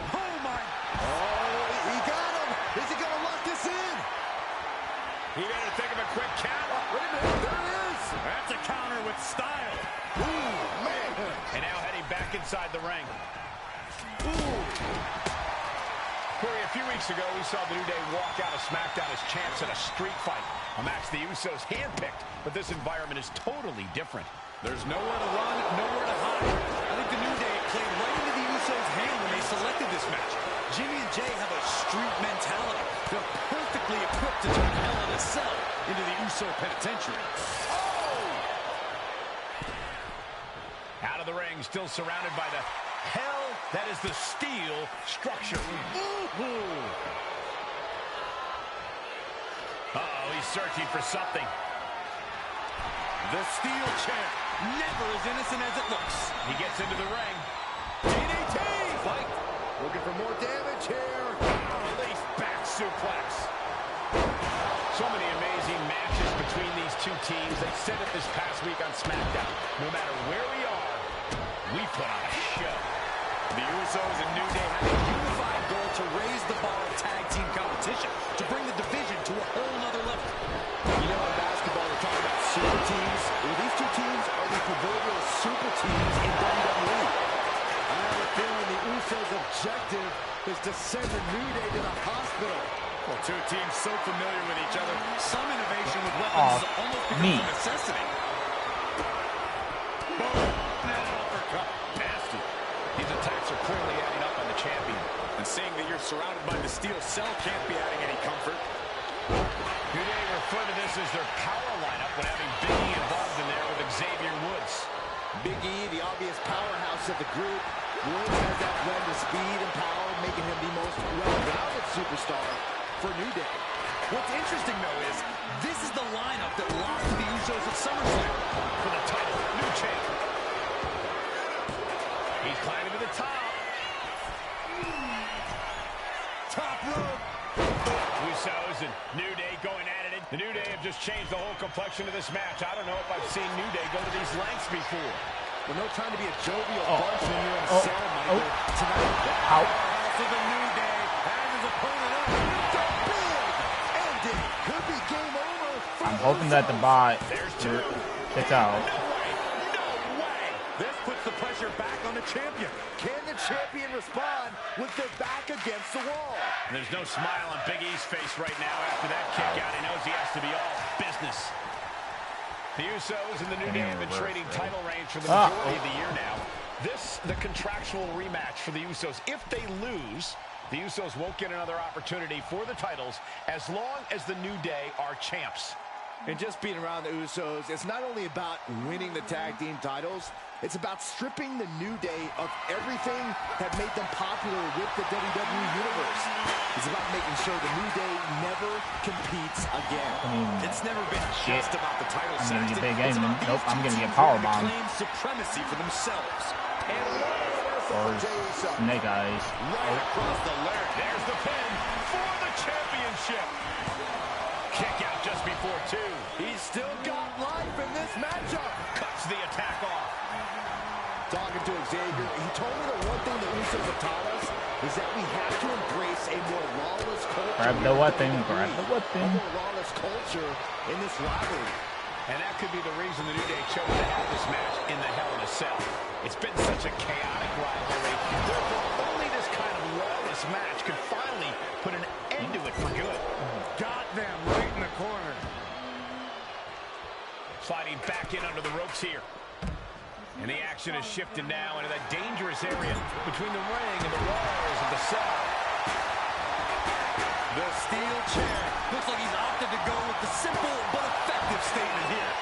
Oh, my. Oh, he got him. Is he going to lock this in? He better think of a quick count. Wait a minute. There it is. That's a counter with style. Ooh, man. And now heading back inside the ring. Corey, a few weeks ago, we saw the New Day walk out of SmackDown as champs in a street fight. A match the Usos handpicked, but this environment is totally different. There's nowhere to run, nowhere to hide. I think the New Day played right into the Usos' hand when they selected this match. Jimmy and Jay have a street mentality. They're perfectly equipped to turn Hell in a Cell into the Uso penitentiary. Out of the ring, still surrounded by the hell that is the steel structure. Uh-oh, he's searching for something. The steel chair, never as innocent as it looks. He gets into the ring. DDT! Fight. Looking for more damage here. Release back suplex. So many amazing matches between these two teams. They said it this past week on SmackDown. No matter where we are, we put on a show. The Usos and New Day have a unified goal to raise the bar of tag team competition, to bring the division to a whole nother level. You know, in basketball, they talk about super teams. Well, these two teams are the proverbial super teams in WWE. I have a feeling the Usos' objective is to send the New Day to the hospital. Well, two teams so familiar with each other, some innovation with weapons almost becomes a necessity. Boom! That uppercut. Nasty. These attacks are clearly adding up on the champion. And seeing that you're surrounded by the steel cell can't be adding any comfort. New Day refer to this as their power lineup when having Big E involved in there with Xavier Woods. Big E, the obvious powerhouse of the group. Woods has that blend of speed and power, making him the most well-rounded superstar for New Day. What's interesting, though, is this is the lineup that lost the Usos at SummerSlam for the title. New champ. He's climbing to the top. Top rope. Usos and New Day going at it. The New Day have just changed the whole complexion of this match. I don't know if I've seen New Day go to these lengths before. Well, no time to be a jovial bunch when you're in a cell, Michael. Tonight, the powerhouse of the New Day has his opponent up. The big ending could be game over. I'm hoping that the bot gets out. No way! This puts the pressure back on the champion. Can the champion respond with their back against the wall? There's no smile on Big E's face right now after that kick out. He knows he has to be all business. The Usos and the New Day have been trading title reigns for the majority of the year now. This, the contractual rematch for the Usos. If they lose, the Usos won't get another opportunity for the titles as long as the New Day are champs. And just being around the Usos, it's not only about winning the tag team titles, it's about stripping the New Day of everything that made them popular with the WWE Universe. It's about making sure the New Day never competes again. I mean, it's never been just about the title. I'm gonna get big game. Nope, I'm gonna get powerbombed. Claim supremacy for themselves. And or Snake Eyes. Right across the leg. There's the pin for the championship. Kick out just before 2. He's still got life in this matchup. Cuts the attack off. Talking to Xavier, he told me the one thing the Usos have taught us is that we have to embrace a more lawless culture. Grab the weapon, grab the weapon. A more lawless culture in this rivalry. And that could be the reason the New Day chose to have this match in the Hell in a Cell. It's been such a chaotic rivalry. Therefore, only this kind of lawless match could finally put an end to it for good. Got them right in the corner. Sliding back in under the ropes here. And the action is shifting now into that dangerous area between the ring and the walls of the cell. The steel chair. Looks like he's opted to go with the simple but effective statement here.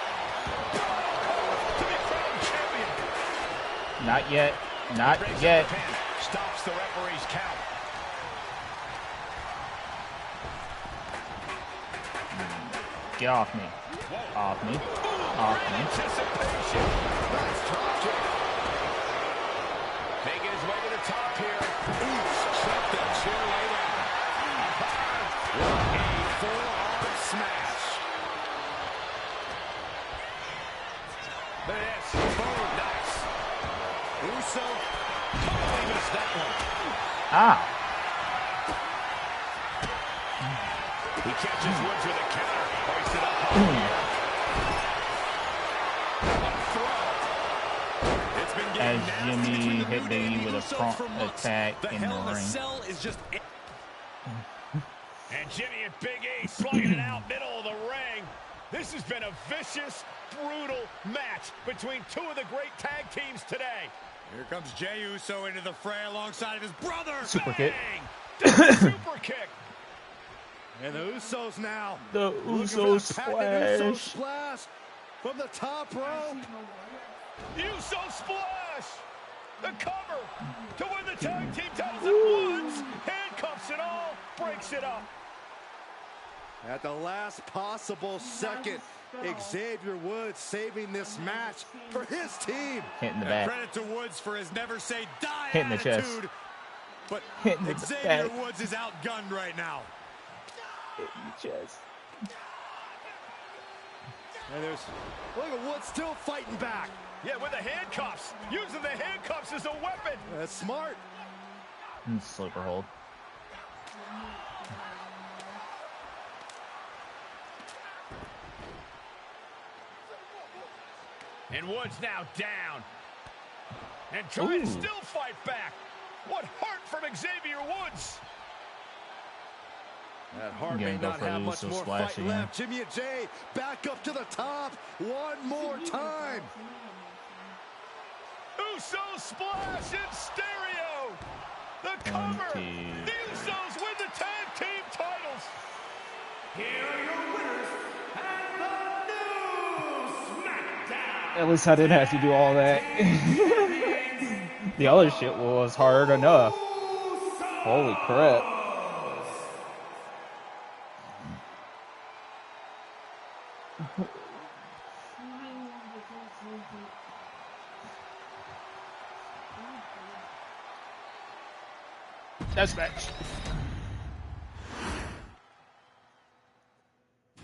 To be crowned champion. Not yet. Not yet. Stops the referee's count. Get off me. Off me. Off me. Anticipation. Nice top kick. Making his way to the top here. Check the chair right out. What a forearm smash. Look at this. Boom. Nice. Uso totally missed that one. Ah. He catches Woods with a counter. Hoists it up. As Jimmy hit Biggie with a front attack in the ring. Cell is just... And Jimmy and Big E slugging it out middle of the ring. This has been a vicious, brutal match between two of the great tag teams today. Here comes Jey Uso into the fray alongside of his brother. Super kick. Super kick. And the Usos now. The Uso splash. Uso splash from the top rope. Uso splash. The cover to win the tag team titles at once. Handcuffs it all. Breaks it up. At the last possible second, Xavier Woods saving this match for his team. Hitting the back. Credit to Woods for his never say die Hitting the chest. attitude. But Hitting the Xavier back. Woods is outgunned right now. Hitting the chest. And there's, look at Woods still fighting back. Yeah, with the handcuffs. Using the handcuffs as a weapon. That's smart. And sleeper hold. And Woods now down. And trying to still fight back. What heart from Xavier Woods. That heart may not have much more fight left. Jimmy and Jey back up to the top one more time. Uso splash in stereo. The cover. The Usos win the tag team titles. Here are your winners and the new SmackDown. At least I didn't have to do all that. The other shit was hard enough. Holy crap. That's match.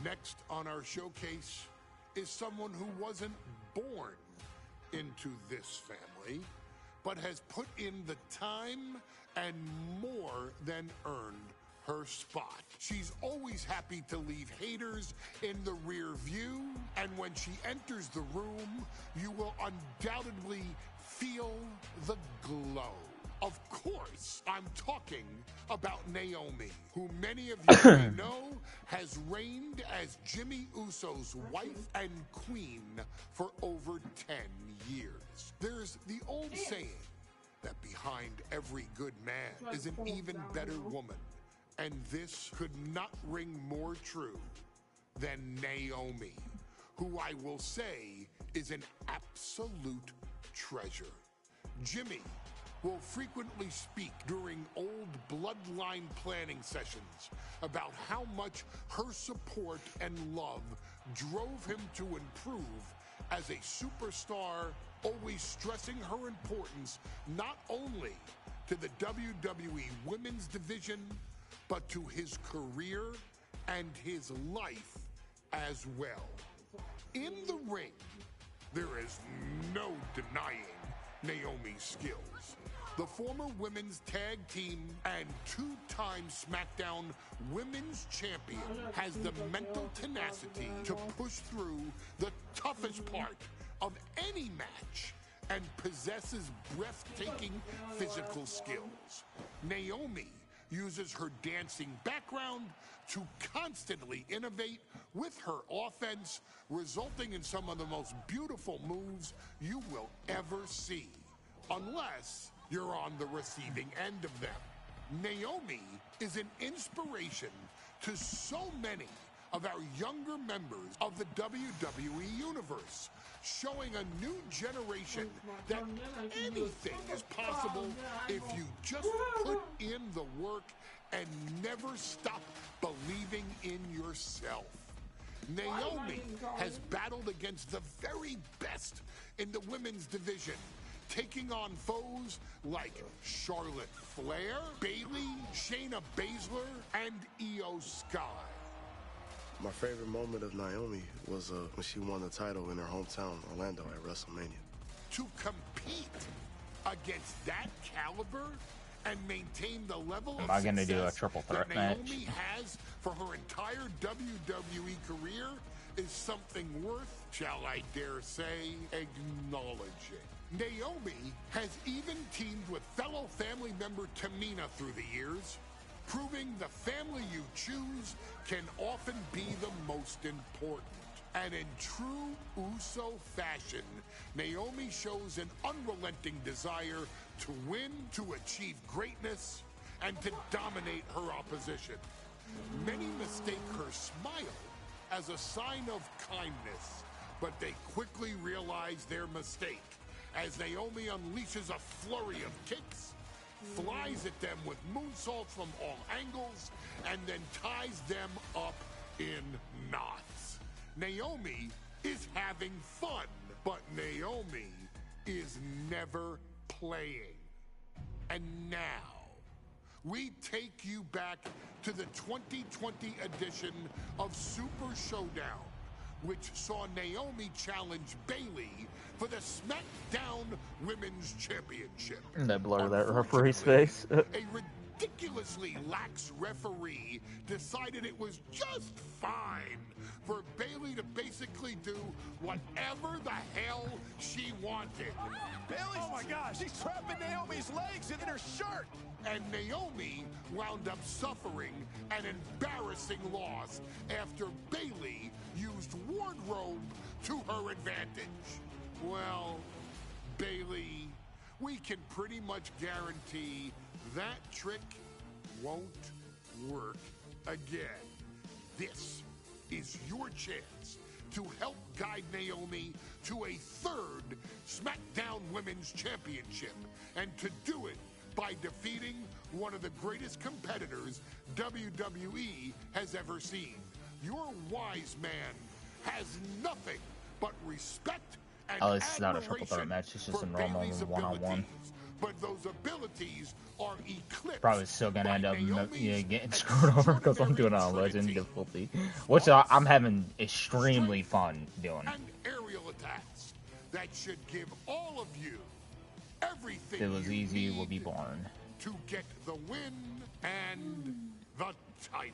Next on our showcase is someone who wasn't born into this family, but has put in the time and more than earned her spot. She's always happy to leave haters in the rear view, and when she enters the room, you will undoubtedly feel the glow. Of course, I'm talking about Naomi, who many of you may know has reigned as Jimmy Uso's wife and queen for over 10 years. There's the old saying that behind every good man is an even better woman, and this could not ring more true than Naomi, who I will say is an absolute treasure. Jimmy will frequently speak during old bloodline planning sessions about how much her support and love drove him to improve as a superstar, always stressing her importance not only to the WWE Women's Division, but to his career and his life as well. In the ring, there is no denying Naomi's skills. The former women's tag team and two-time SmackDown Women's Champion has the mental tenacity to push through the toughest part of any match and possesses breathtaking physical skills. Naomi uses her dancing background to constantly innovate with her offense, resulting in some of the most beautiful moves you will ever see, unless you're on the receiving end of them. Naomi is an inspiration to so many of our younger members of the WWE Universe, showing a new generation that anything is possible if you just put in the work and never stop believing in yourself. Naomi has battled against the very best in the women's division, taking on foes like Charlotte Flair, Bayley, Shayna Baszler, and Io Sky. My favorite moment of Naomi was when she won the title in her hometown, Orlando, at WrestleMania. To compete against that caliber and maintain the level Am I gonna do a triple threat that match? Naomi has for her entire WWE career is something worth, shall I dare say, acknowledging. Naomi has even teamed with fellow family member Tamina through the years, proving the family you choose can often be the most important. And in true Uso fashion, Naomi shows an unrelenting desire to win, to achieve greatness, and to dominate her opposition. Many mistake her smile as a sign of kindness, but they quickly realize their mistake as Naomi unleashes a flurry of kicks, flies at them with moonsaults from all angles, and then ties them up in knots. Naomi is having fun, but Naomi is never playing. And now, we take you back to the 2020 edition of Super Showdown, which saw Naomi challenge Bayley for the SmackDown Women's Championship. And they blur that referee's face. A ridiculously lax referee decided it was just fine for Bayley to basically do whatever the hell she wanted. Bayley, oh my gosh, she's trapping Naomi's legs in her shirt. And Naomi wound up suffering an embarrassing loss after Bayley used wardrobe to her advantage. Well, Bayley, we can pretty much guarantee that trick won't work again. This is your chance to help guide Naomi to a third SmackDown Women's Championship, and to do it by defeating one of the greatest competitors WWE has ever seen. Your wise man has nothing but respect and Oh, this is not a triple threat match, it's just a normal one-on-one. But those abilities are eclipsed. Probably still gonna end up getting screwed over because I'm doing it on legend difficulty, which I'm having extremely fun doing. And aerial attacks that should give all of you everything. If it was you easy, need we'll be born. to get the win and the title.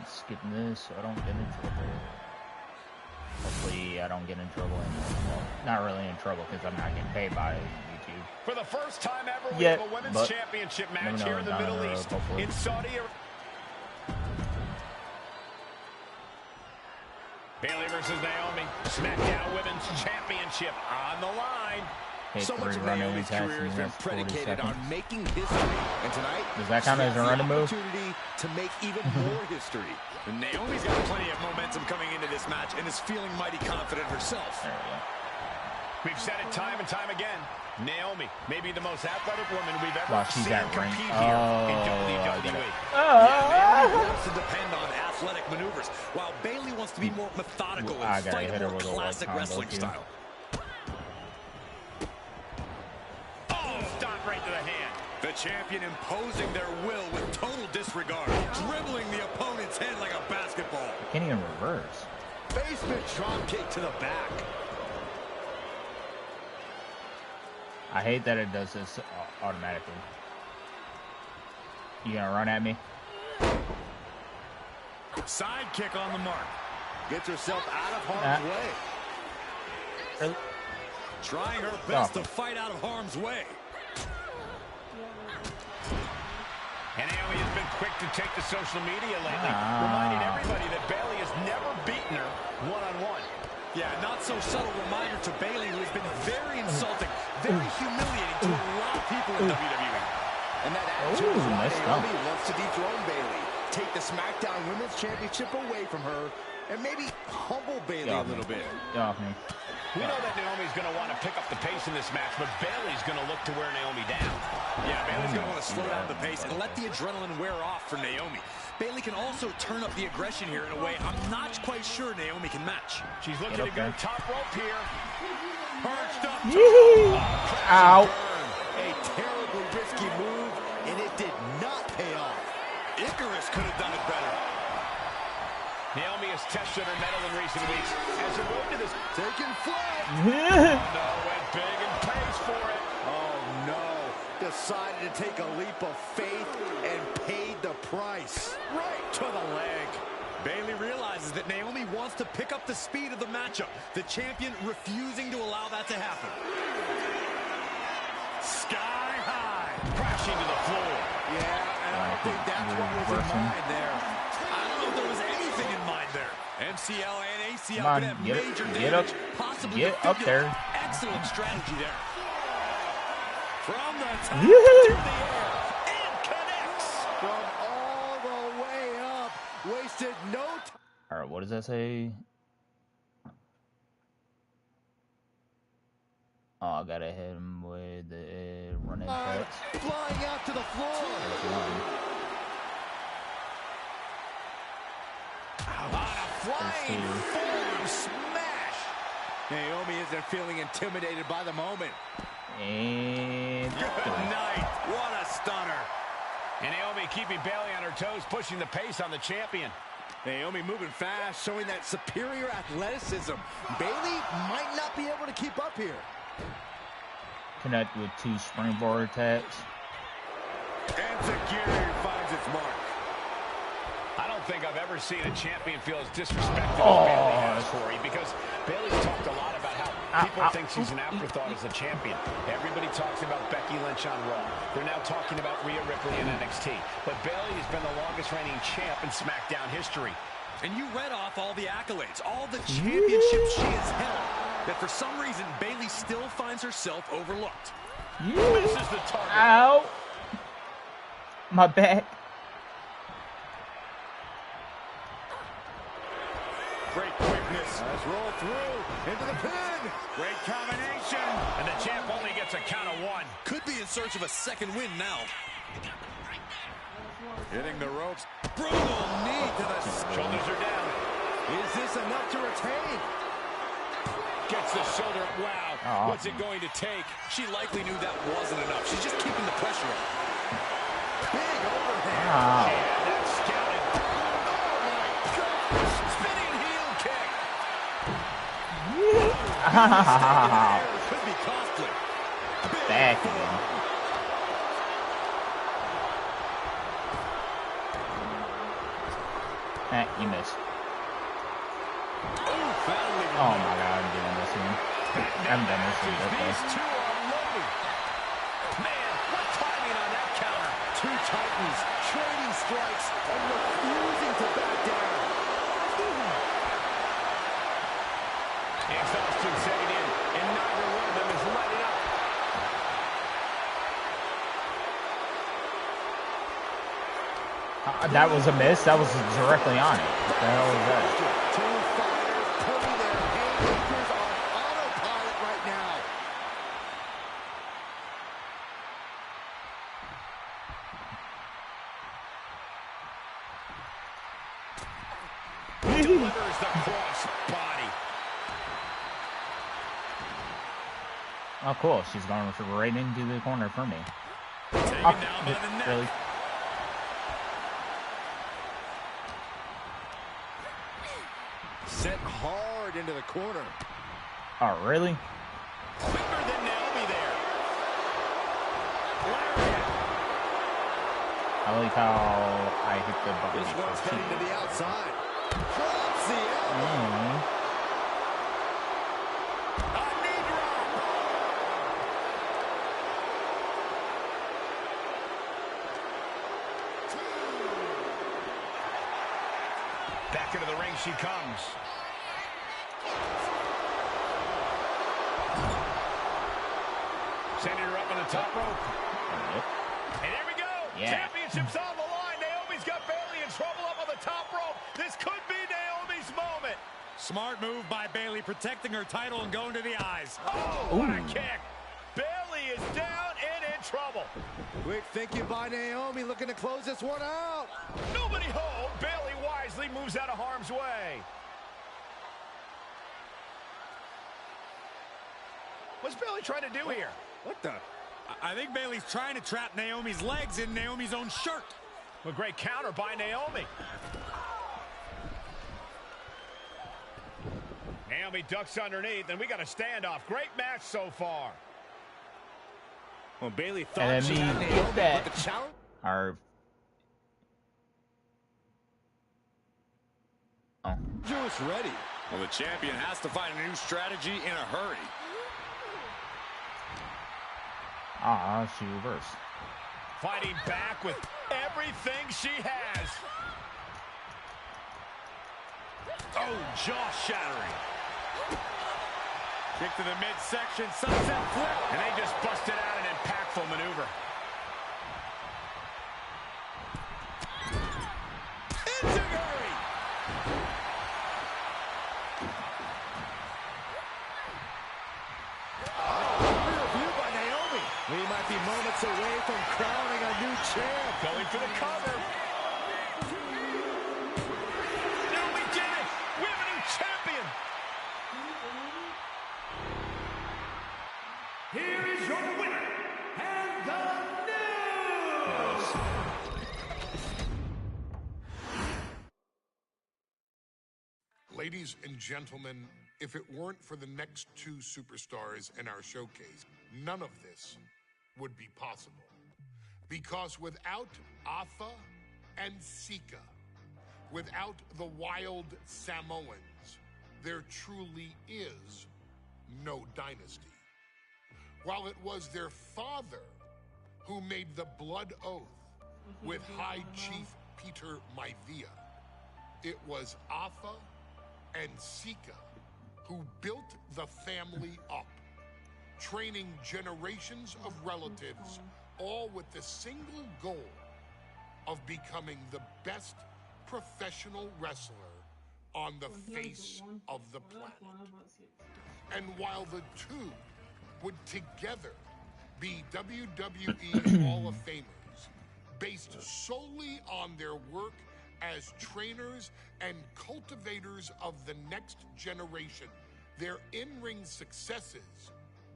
Skipping this so I don't get in trouble. Hopefully I don't get in trouble anymore. Well, not really in trouble because I'm not getting paid by YouTube. For the first time ever, we have a women's championship match here in the Middle East in Saudi Arabia. Bayley versus Naomi, SmackDown Women's Championship on the line. So much of Naomi's career has been predicated on making history, and tonight does that count as a running move? Opportunity to make even more history. And Naomi's got plenty of momentum coming into this match and is feeling mighty confident herself. There we go. We've said it time and time again. Naomi may be the most athletic woman we've ever she's seen at compete rank. here in WWE. Naomi wants to depend on athletic maneuvers, while Bayley wants to be more methodical and fight a more classic wrestling style. Stop right to the hand. The champion imposing their will with total disregard, dribbling the opponent's head like a basketball. Can't even reverse. Basement drop kick to the back. I hate that it does this automatically. You gonna run at me? Side kick on the mark. Gets herself out of harm's way. Really? Trying her best to fight out of harm's way. And Naomi has been quick to take to social media lately, reminding everybody that Bayley has never beaten her one-on-one. Yeah, not so subtle reminder to Bayley, who has been very insulting, very humiliating to a lot of people in WWE. And that attitude is why Naomi wants to dethrone Bayley, take the SmackDown Women's Championship away from her, and maybe humble Bayley a little bit. We know that Naomi's going to want to pick up the pace in this match, but Bayley's going to look to wear Naomi down. Yeah, Bayley's going to want to slow down the pace and let the adrenaline wear off for Naomi. Bayley can also turn up the aggression here in a way I'm not quite sure Naomi can match. She's looking to go top rope here. Perched up. Ow. A terribly risky move, and it did not pay off. Icarus could have done it better. Naomi has tested her mettle in recent weeks as a road to this. Taking flight. No, went big and pays for it. Oh, no. Decided to take a leap of faith and paid the price. Right to the leg. Bayley realizes that Naomi wants to pick up the speed of the matchup. The champion refusing to allow that to happen. Sky high. Crashing to the floor. Yeah, and I don't think that's what was in mind there. I don't know if there was anything in mind there. MCL and ACL Come on, could have get major up, damage, possibly get up there. Excellent strategy there. From the top to the air, and connects. From all the way up, wasted no time. All right, what does that say? Oh, I gotta hit him with the running cuts. Flying out to the floor. On a flying forward smash. Naomi isn't feeling intimidated by the moment. And good night. What a stunner. And Naomi keeping Bayley on her toes, pushing the pace on the champion. Naomi moving fast, showing that superior athleticism. Bayley might not be able to keep up here. Connect with 2 springboard attacks. And Zagiri finds its mark. I don't think I've ever seen a champion feel as disrespected as Bayley has, Corey, because Bayley's talked a lot about how people think she's an afterthought as a champion. Everybody talks about Becky Lynch on Raw. They're now talking about Rhea Ripley in NXT. But Bayley has been the longest reigning champ in SmackDown history. And you read off all the accolades, all the championships she has held. That for some reason, Bayley still finds herself overlooked. Misses the target. Ow! My back. Great quickness. Let's roll through into the pin. Great combination. And the champ only gets a count of 1. Could be in search of a second win now. Hitting the ropes. Brutal knee to the Shoulders are down. Is this enough to retain? Gets the shoulder. Wow. What's it going to take? She likely knew that wasn't enough. She's just keeping the pressure up. Big overhand. Yeah, that's scouted. Spinning heel kick. Could be costly. Back again. You missed. Oh my god, I'm doing this one. I'm done this one. These two are loaded. Man, what timing on that counter. Two titans trading strikes and refusing to back down. Exhaustion setting in, and neither one of them is letting up. That was a miss. That was directly on it. What the hell was that? Two fighters putting their haymakers on autopilot right now. Delivers the cross body. Oh, cool. She's going right into the corner for me. Taken down by the neck. Really? Sent hard into the corner. Oh, really? Quicker than Naomi there. I like how I hit the button. This one's heading to the outside. Drops the elbow. A knee drop. Back into the ring she comes. Sending her up on the top rope. And here we go. Yeah. Championship's on the line. Naomi's got Bayley in trouble up on the top rope. This could be Naomi's moment. Smart move by Bayley, protecting her title and going to the eyes. Oh, what a kick. Bayley is down and in trouble. Quick thinking by Naomi, looking to close this one out. Nobody home. Bayley wisely moves out of harm's way. What's Bayley trying to do here? What the? I think Bayley's trying to trap Naomi's legs in Naomi's own shirt. A great counter by Naomi. Naomi ducks underneath, and we got a standoff. Great match so far. Well, Bayley thought she had Naomi, that. but the challenge. Our Just ready. Well, the champion has to find a new strategy in a hurry. Ah, she reversed. Fighting back with everything she has. Oh, jaw-shattering. Kick to the midsection, sunset flip. And they just busted out an impactful maneuver. Enziguri. We might be moments away from crowning a new champ. Going for the cover. No, we did it. We have a new champion. Here is your winner, and the new. Ladies and gentlemen, if it weren't for the next two superstars in our showcase, none of this would be possible. Because without Atha and Sika, without the wild Samoans, there truly is no dynasty. While it was their father who made the blood oath with High Chief Peter Maivia, it was Atha and Sika who built the family up, training generations of relatives, all with the single goal of becoming the best professional wrestler on the face of the planet. And while the two would together be WWE Hall of Famers, based solely on their work as trainers and cultivators of the next generation, their in-ring successes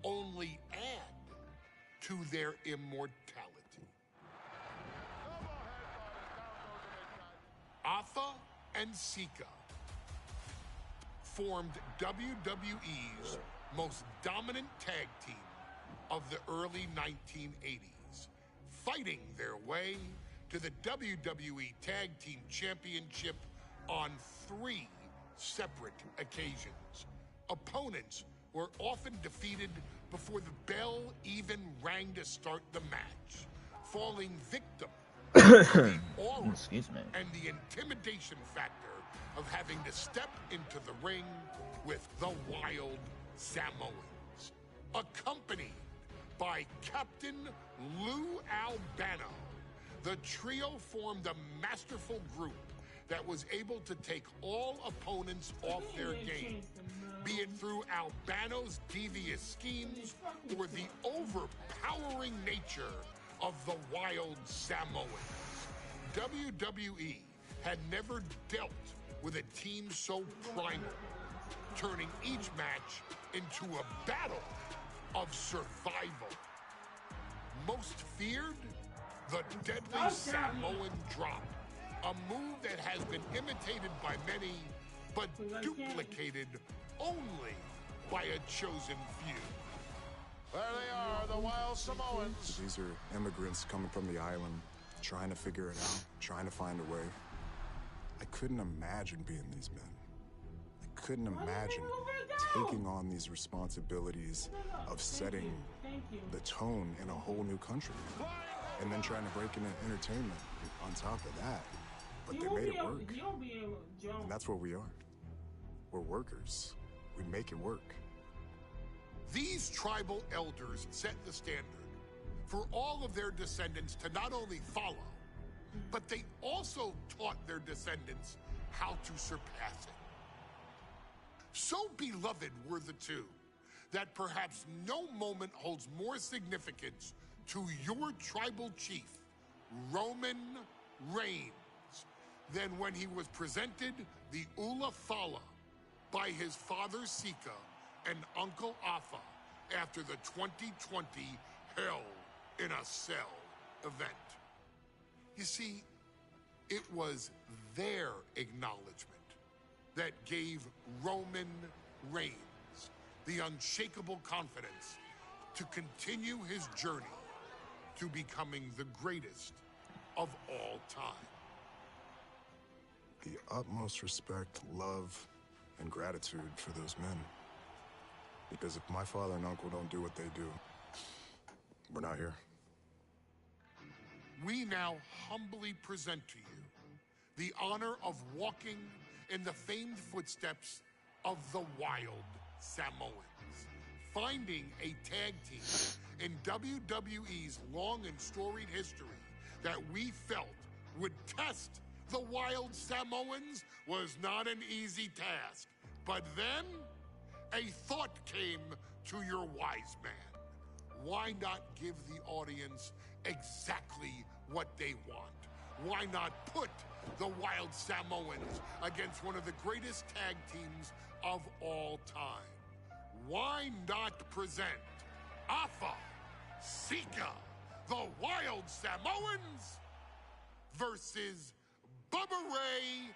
only add to their immortality. Atha and Sika formed WWE's most dominant tag team of the early 1980s, fighting their way to the WWE Tag Team Championship on 3 separate occasions. Opponents were often defeated before the bell even rang to start the match, falling victim to the aura and the intimidation factor of having to step into the ring with the Wild Samoans, accompanied by Captain Lou Albano, The trio formed a masterful group that was able to take all opponents off their game, be it through Albano's devious schemes or the overpowering nature of the Wild Samoans. WWE had never dealt with a team so primal, turning each match into a battle of survival. Most feared, the deadly Samoan drop, a move that has been imitated by many, but duplicated only by a chosen few. There they are, the Wild Samoans. These are immigrants coming from the island, trying to figure it out, trying to find a way. I couldn't imagine being these men. I couldn't imagine taking on these responsibilities of setting the tone in a whole new country. And then trying to break into entertainment on top of that. But they made it work. And that's what we are. We're workers. We make it work. These tribal elders set the standard for all of their descendants to not only follow, but they also taught their descendants how to surpass it. So beloved were the two that perhaps no moment holds more significance to your tribal chief, Roman Reigns, than when he was presented the Ula Fala by his father Sika and Uncle Afa after the 2020 Hell in a Cell event. You see, it was their acknowledgement that gave Roman Reigns the unshakable confidence to continue his journey to becoming the greatest of all time. The utmost respect, love, and gratitude for those men. Because if my father and uncle don't do what they do, we're not here. We now humbly present to you the honor of walking in the famed footsteps of the Wild Samoans, finding a tag team in WWE's long and storied history that we felt would test the Wild Samoans was not an easy task. But then, a thought came to your wise man. Why not give the audience exactly what they want? Why not put the Wild Samoans against one of the greatest tag teams of all time? Why not present Afa, Sika, the Wild Samoans versus Bubba Ray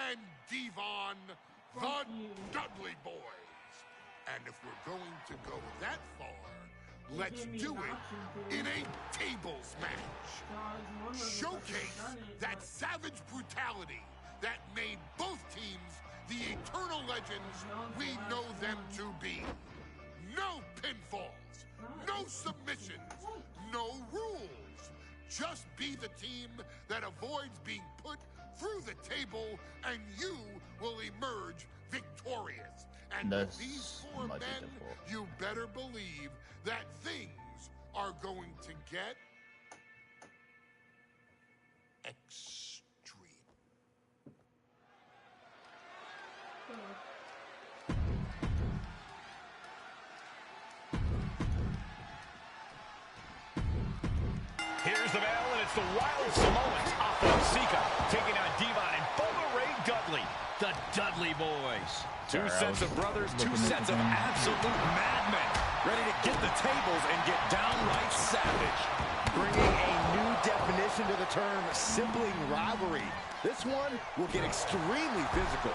and Devon, the Dudley Boys? And if we're going to go that far, let's do it in a tables match. Showcase that savage brutality that made both teams the eternal legends we know them to be. No pinfalls, no submissions, no rules. Just be the team that avoids being put through the table, and you will emerge victorious. And with these four men, you better believe that things are going to get extreme. Here's the bell, and it's the Wild Samoans, Afa and Sika, taking on Devon and Bubba Ray Dudley, the Dudley Boys. Two sets of brothers, two sets of absolute madmen, ready to get the tables and get downright savage. Bringing a new definition to the term sibling rivalry. This one will get extremely physical.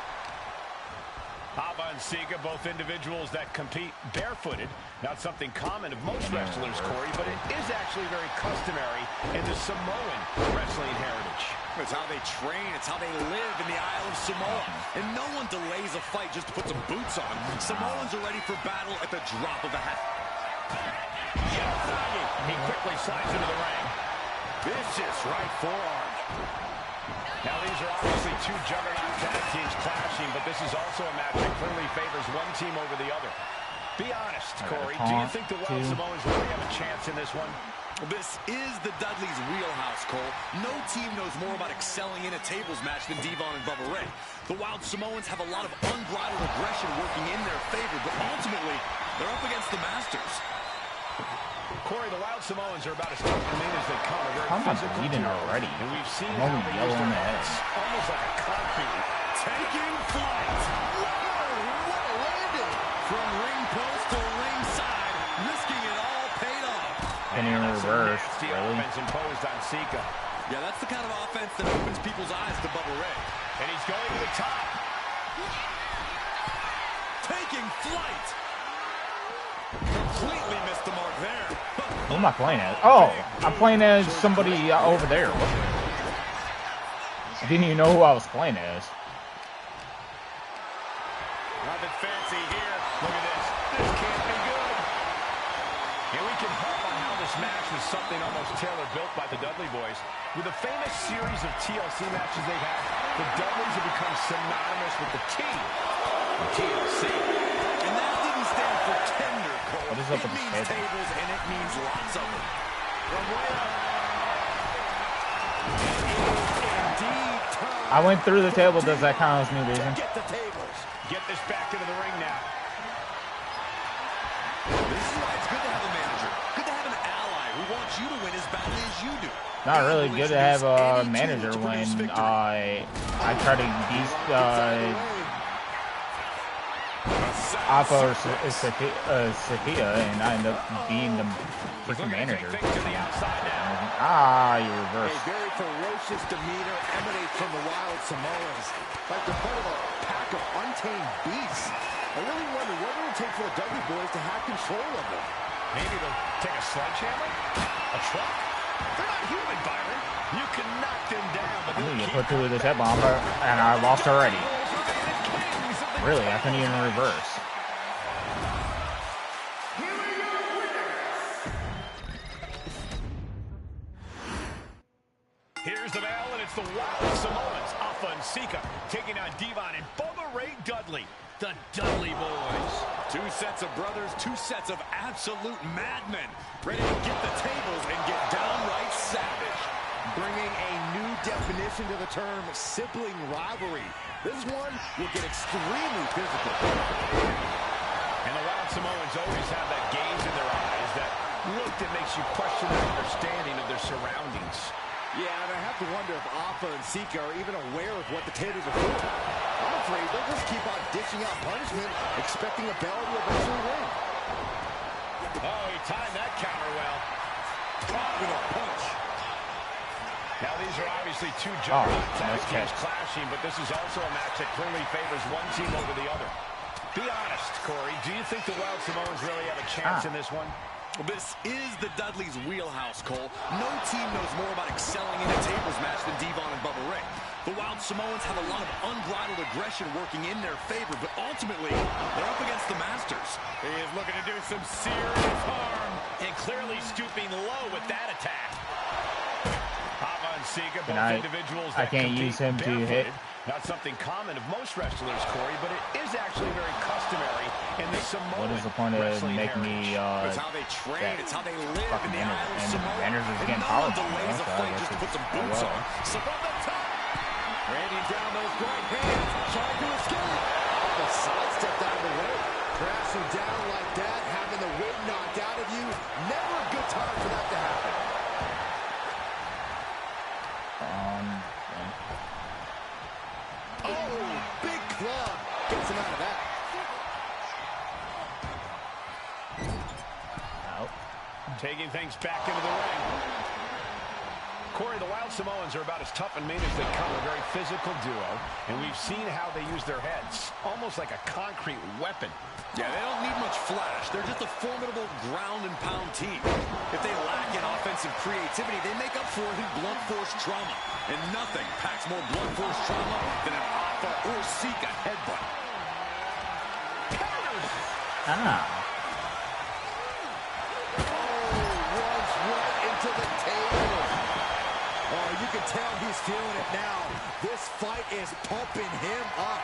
Afa and Sika, both individuals that compete barefooted. Not something common of most wrestlers, Corey, but it is actually very customary in the Samoan wrestling heritage. It's how they train. It's how they live in the Isle of Samoa. And no one delays a fight just to put some boots on. Samoans are ready for battle at the drop of a hat. He quickly slides into the ring. Vicious right forearm. Now, these are obviously two juggernaut tag teams clashing, but this is also a match that clearly favors one team over the other. Be honest, Corey. Do you think the Wild Samoans really have a chance in this one? This is the Dudley's wheelhouse, Cole. No team knows more about excelling in a tables match than Devon and Bubba Ray. The Wild Samoans have a lot of unbridled aggression working in their favor, but ultimately, they're up against the Masters. Corey, the Wild Samoans are about as tough and mean as they come. I'm not bleeding already. And we've seen I'm only yellow in the head. Almost like a concrete. Taking flight. Whoa, what a landing. From ring post to ringside, risking it all paid off. And in reverse, really? Offense imposed on Sika. Yeah, that's the kind of offense that opens people's eyes to Bubba Ray. And he's going to the top. Taking flight. Completely missed the mark there. Who am I playing as? Oh, I'm playing as somebody over there. I didn't even know who I was playing as. Nothing fancy here. Look at this. This can't be good. And we can harp on how this match was something almost tailor-built by the Dudley boys. With a famous series of TLC matches they've had, the Dudleys have become synonymous with the T of TLC. And that didn't stand for tender, Cole. What is up it with means this head? tables, and it means lots of them. From way up. Indeed, time. I went through the table. Does that count as me losing? Get the tables. Get this back into the ring now. This is why it's good to have a manager. Good to have an ally who wants you to win as badly as you do. Not really good to have a manager when I try to beat Alpha or Sophia, and I end up being the freaking manager. Ah, you reverse. A very ferocious demeanor emanates from the Wild Samoans, like they're part of a pack of untamed beasts. I really wonder what it would take for the Dudley boys to have control of them. Maybe they'll take a sledgehammer? A truck? They're not human, Byron. You can knock them down, but I'm gonna get put through this head bomb, and I lost already. Really, I couldn't even reverse. Here's the bell, and it's the Wild Samoans, Alpha and Sika, taking on Devon and Bubba Ray Dudley, the Dudley boys. Two sets of brothers, two sets of absolute madmen, ready to get the tables and get downright savage. Bringing a new definition to the term sibling rivalry. This one will get extremely physical. And the Wild Samoans always have that gaze in their eyes, that look that makes you question their understanding of their surroundings. Yeah, and I have to wonder if Alpha and Sika are even aware of what the tables are for. I'm afraid they'll just keep on dishing out punishment, expecting a bell to eventually ring. Oh, he timed that counter well. With a punch. Now, these are obviously two giant teams clashing, but this is also a match that clearly favors one team over the other. Be honest, Corey. Do you think the Wild Samoans really have a chance in this one? Well, this is the Dudley's wheelhouse, Cole. No team knows more about excelling in a tables match than Devon and Bubba Ray. The Wild Samoans have a lot of unbridled aggression working in their favor, but ultimately, they're up against the Masters. He is looking to do some serious harm, and clearly stooping low with that attack. Sika, both individuals I can't use him to hit. Not something common of most wrestlers, Corey, but it is actually very customary in the Samoan. What is the point of making me it's how they train, it's how they live in the Isle of Samoa. Managers is getting powerful, so I guess just to put some boots on. So from the top, Randy down those right hands, trying to escape. The sidestepped out of the way, crashing down like that, having the wind knocked out of you. Never a good time for that to happen. Oh, big club. Gets him out of that. Out. Taking things back into the ring. Corey, the Wild Samoans are about as tough and mean as they come, a very physical duo, and we've seen how they use their heads, almost like a concrete weapon. Yeah, they don't need much flash. They're just a formidable ground and pound team. If they lack in offensive creativity, they make up for it in blunt force trauma. And nothing packs more blunt force trauma than an Alpha or Sika headbutt. Ah. Oh, runs right into the table. Oh, you can tell he's feeling it now. This fight is pumping him up.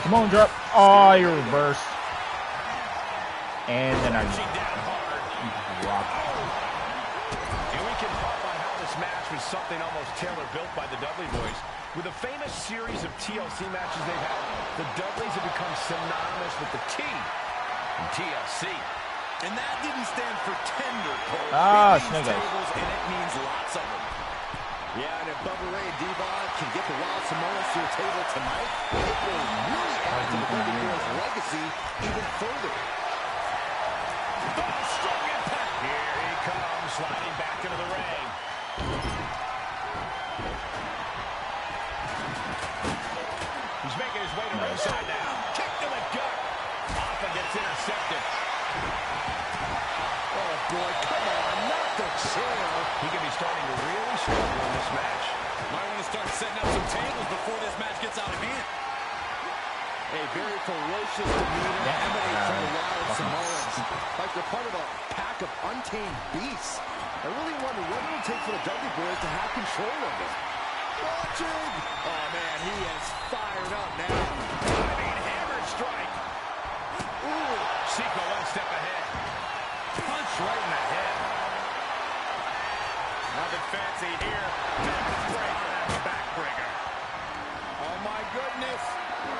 Come on, drop. Oh, you reverse. And then I drop And we can talk about how this match was something almost tailor-built by the Dudley Boys. With a famous series of TLC matches they've had, the Dudleys have become synonymous with the T in TLC. And that didn't stand for tender, Cole. Ah, it means tables, and it means lots of them. Yeah, and if Bubba Ray and Devon can get the Wild Samoans to a table tonight, it will really add to the Dudley Boys' legacy even further. Oh, strong impact. Here he comes, sliding back into the ring. He's making his way to ringside now. Kick to the gut. Alpha gets intercepted. Oh, boy, come on, not the chair. He could be starting to really struggle in this match. Might want to start setting up some tables before this match gets out of hand. A very ferocious demeanor emanates from the Wild Samoans. Like they're part of a pack of untamed beasts. I really wonder what it will take for the Dudley Boys to have control of them. Watching! Oh, man, he is fired up now. Diving hammer strike. Ooh, Sika one step ahead. Punch right in the head. Nothing fancy here. Backbreaker. Oh, my goodness.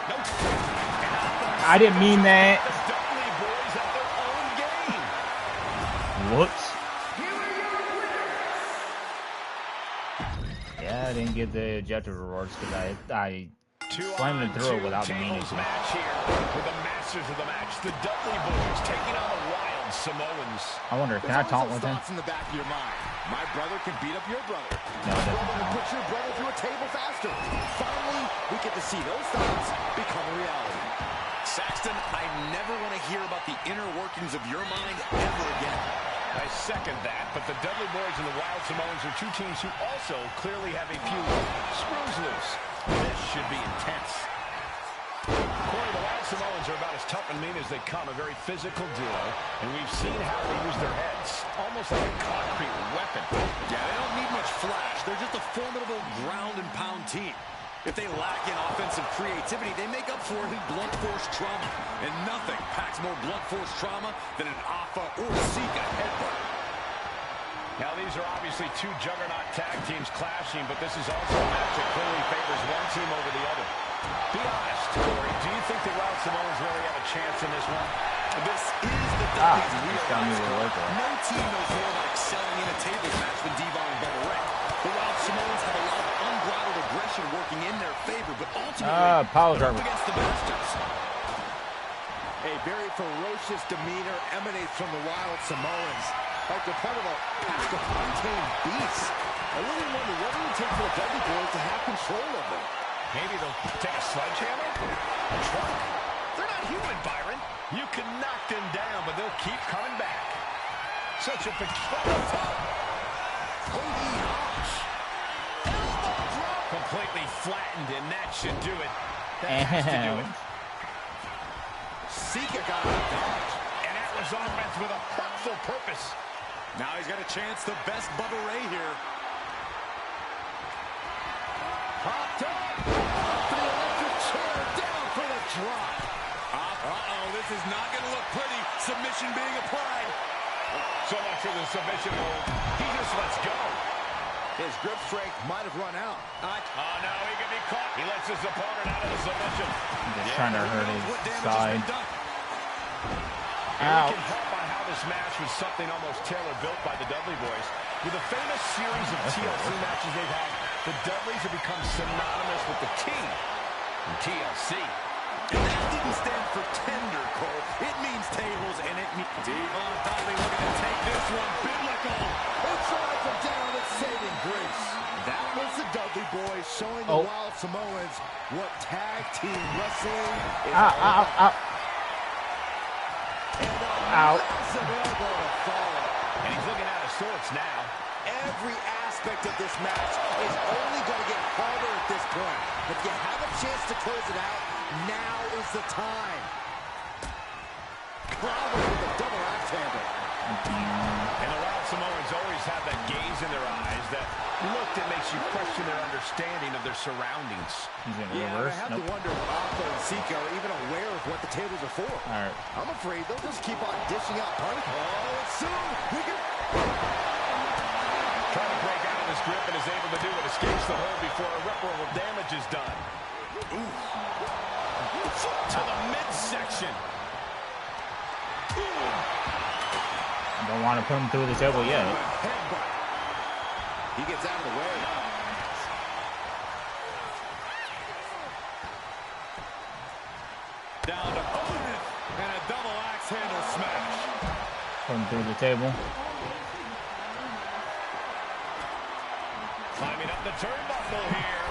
Nope. I didn't mean that. The Dudley Boys have their own game. Whoops. Yeah, I didn't get the objective rewards because I slammed it through it without meaning to. Match here with the masters of the match, the Dudley Boys taking on the Wild Samoans. I wonder, can I taunt with him? Thoughts in the back of your mind. My brother can beat up your brother. No, My brother will put your brother through a table faster. Finally, we get to see those thoughts become a reality. Saxton, I never want to hear about the inner workings of your mind ever again. I second that, but the Dudley Boys and the Wild Samoans are two teams who also clearly have a few screws loose. This should be intense. Corey, the Wild Samoans are about as tough and mean as they come, a very physical duo, and we've seen how they use their heads, almost like a concrete weapon. Yeah, they don't need much flash. They're just a formidable ground and pound team. If they lack in offensive creativity, they make up for it in blunt force trauma. And nothing packs more blunt force trauma than an Alpha or Sika headbutt. Now, these are obviously two juggernaut tag teams clashing, but this is also a match that clearly favors one team over the other. Be honest, Corey, do you think the Wild Samoans really have a chance in this one? This is the Dudleys' real roster. No team knows more about excelling in a tables match than Devon and Bubba Ray. The Wild Samoans have a lot of unbridled aggression working in their favor, but ultimately, they're up against the Masters. A very ferocious demeanor emanates from the Wild Samoans. Like they're part of a pack of untamed beasts. I really wonder what it would take for the Dudley Boys to have control of them. Maybe they'll take a sledgehammer? A truck? They're not human, Byron. You can knock them down, but they'll keep coming back. Such a peculiar... Completely flattened, and that should do it. That has to do it. Sika got out of dodge. And that was offense with a hurtful purpose. Now he's got a chance, the best Bubba Ray here. Popped up. Up to the electric chair, down for the drop. Uh-oh, this is not going to look pretty. Submission being applied. So much for the submission hold. He just lets go. His grip strength might have run out. Oh, no, he can be caught. He lets his opponent out of the submission. Just trying to hurt his side. And we can help on how this match was something almost tailor-built by the Dudley Boys. With a famous series of TLC matches they've had, the Dudleys have become synonymous with the T in TLC. And that didn't stand for tender, Cole. It means tables, and it means... Devon Dudley looking to take this one biblical. It tries him down with saving grace. That was the Dudley Boys showing the Wild Samoans what tag team wrestling is all about. And a massive elbow to follow. And he's looking out of sorts now. Every aspect of this match is only going to get harder at this point. If you have a chance to close it out, now is the time. Bravo with a double axe handle. And the Wild Samoans always have that gaze in their eyes, that look that makes you question their understanding of their surroundings. He's in I reverse. have to wonder if Alpha and Sika are even aware of what the tables are for. All right. I'm afraid they'll just keep on dishing out punch. Oh, soon we can... Trying to break out of his grip and is able to do it. Escapes the hold before irreparable damage is done. Ooh. To the midsection. Don't want to put him through the table yet. He gets out of the way. Down to opponent and a double axe handle smash. Put him through the table. Climbing up the turnbuckle here.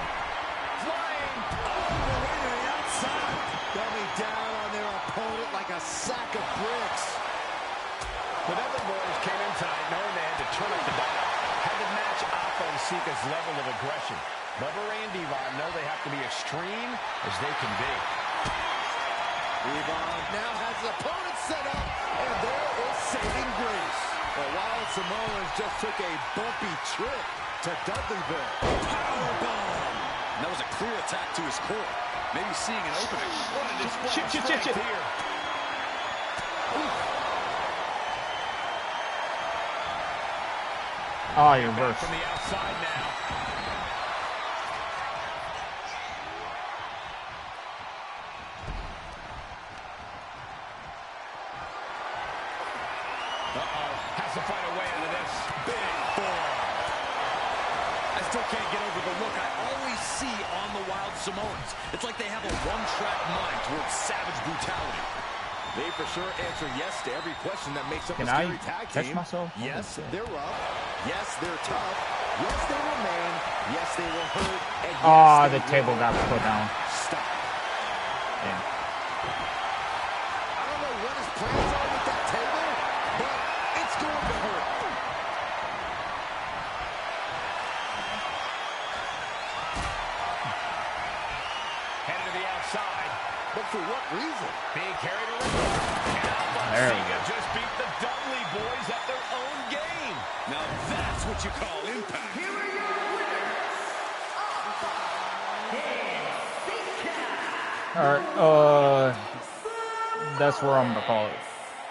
Flying all the way to the outside. Coming down on their opponent like a sack of bricks. The Dudley Boys came in tonight knowing they had to turn up the dial. Had to match Oppo Sika's level of aggression. Bubba Ray and Devon know they have to be extreme as they can be. Devon now has his opponent set up, and there is saving grace. The Wild Samoans just took a bumpy trip to Dudleyville. Powerbomb. That was a clear attack to his core. Maybe seeing an opening. What a display of strength here. Oh, you're reversed. From the outside now. Has to find a way out of this. Big forearm. I still can't get over the look I always see on the Wild Samoans. It's like they have a one-track mind towards savage brutality. They for sure answer yes to every question that makes up Can a I scary tag catch team. myself? Yes, they're rough. Yes, they're tough. Yes, they will man. Yes, they will hurt. And yes, Ah, they the will table got put down. stop. Damn. I don't know what his plans are with that table, but it's going to hurt. Headed to the outside. But for what reason? Being carried around. And Alpha There we Sika go. just beat the Dudley Boys at their own game. Now that's what you call impact. Here are your winners. Alright, that's where I'm gonna call it.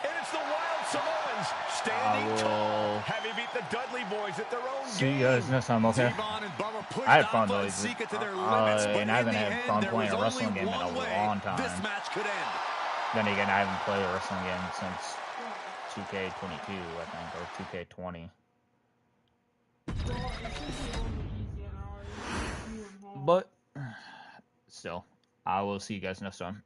And it's the Wild Samoans standing tall, having beat the Dudley Boys at their own See game. you guys next time, okay? Devon and Bubba pushed I had fun Alpha though. and Sika to their limits, but And I in haven't the had end, fun there playing was a wrestling only game in one a way long time. this match could end. Then again, I haven't played a wrestling game since 2K22, I think, or 2K20. But still, I will see you guys next time.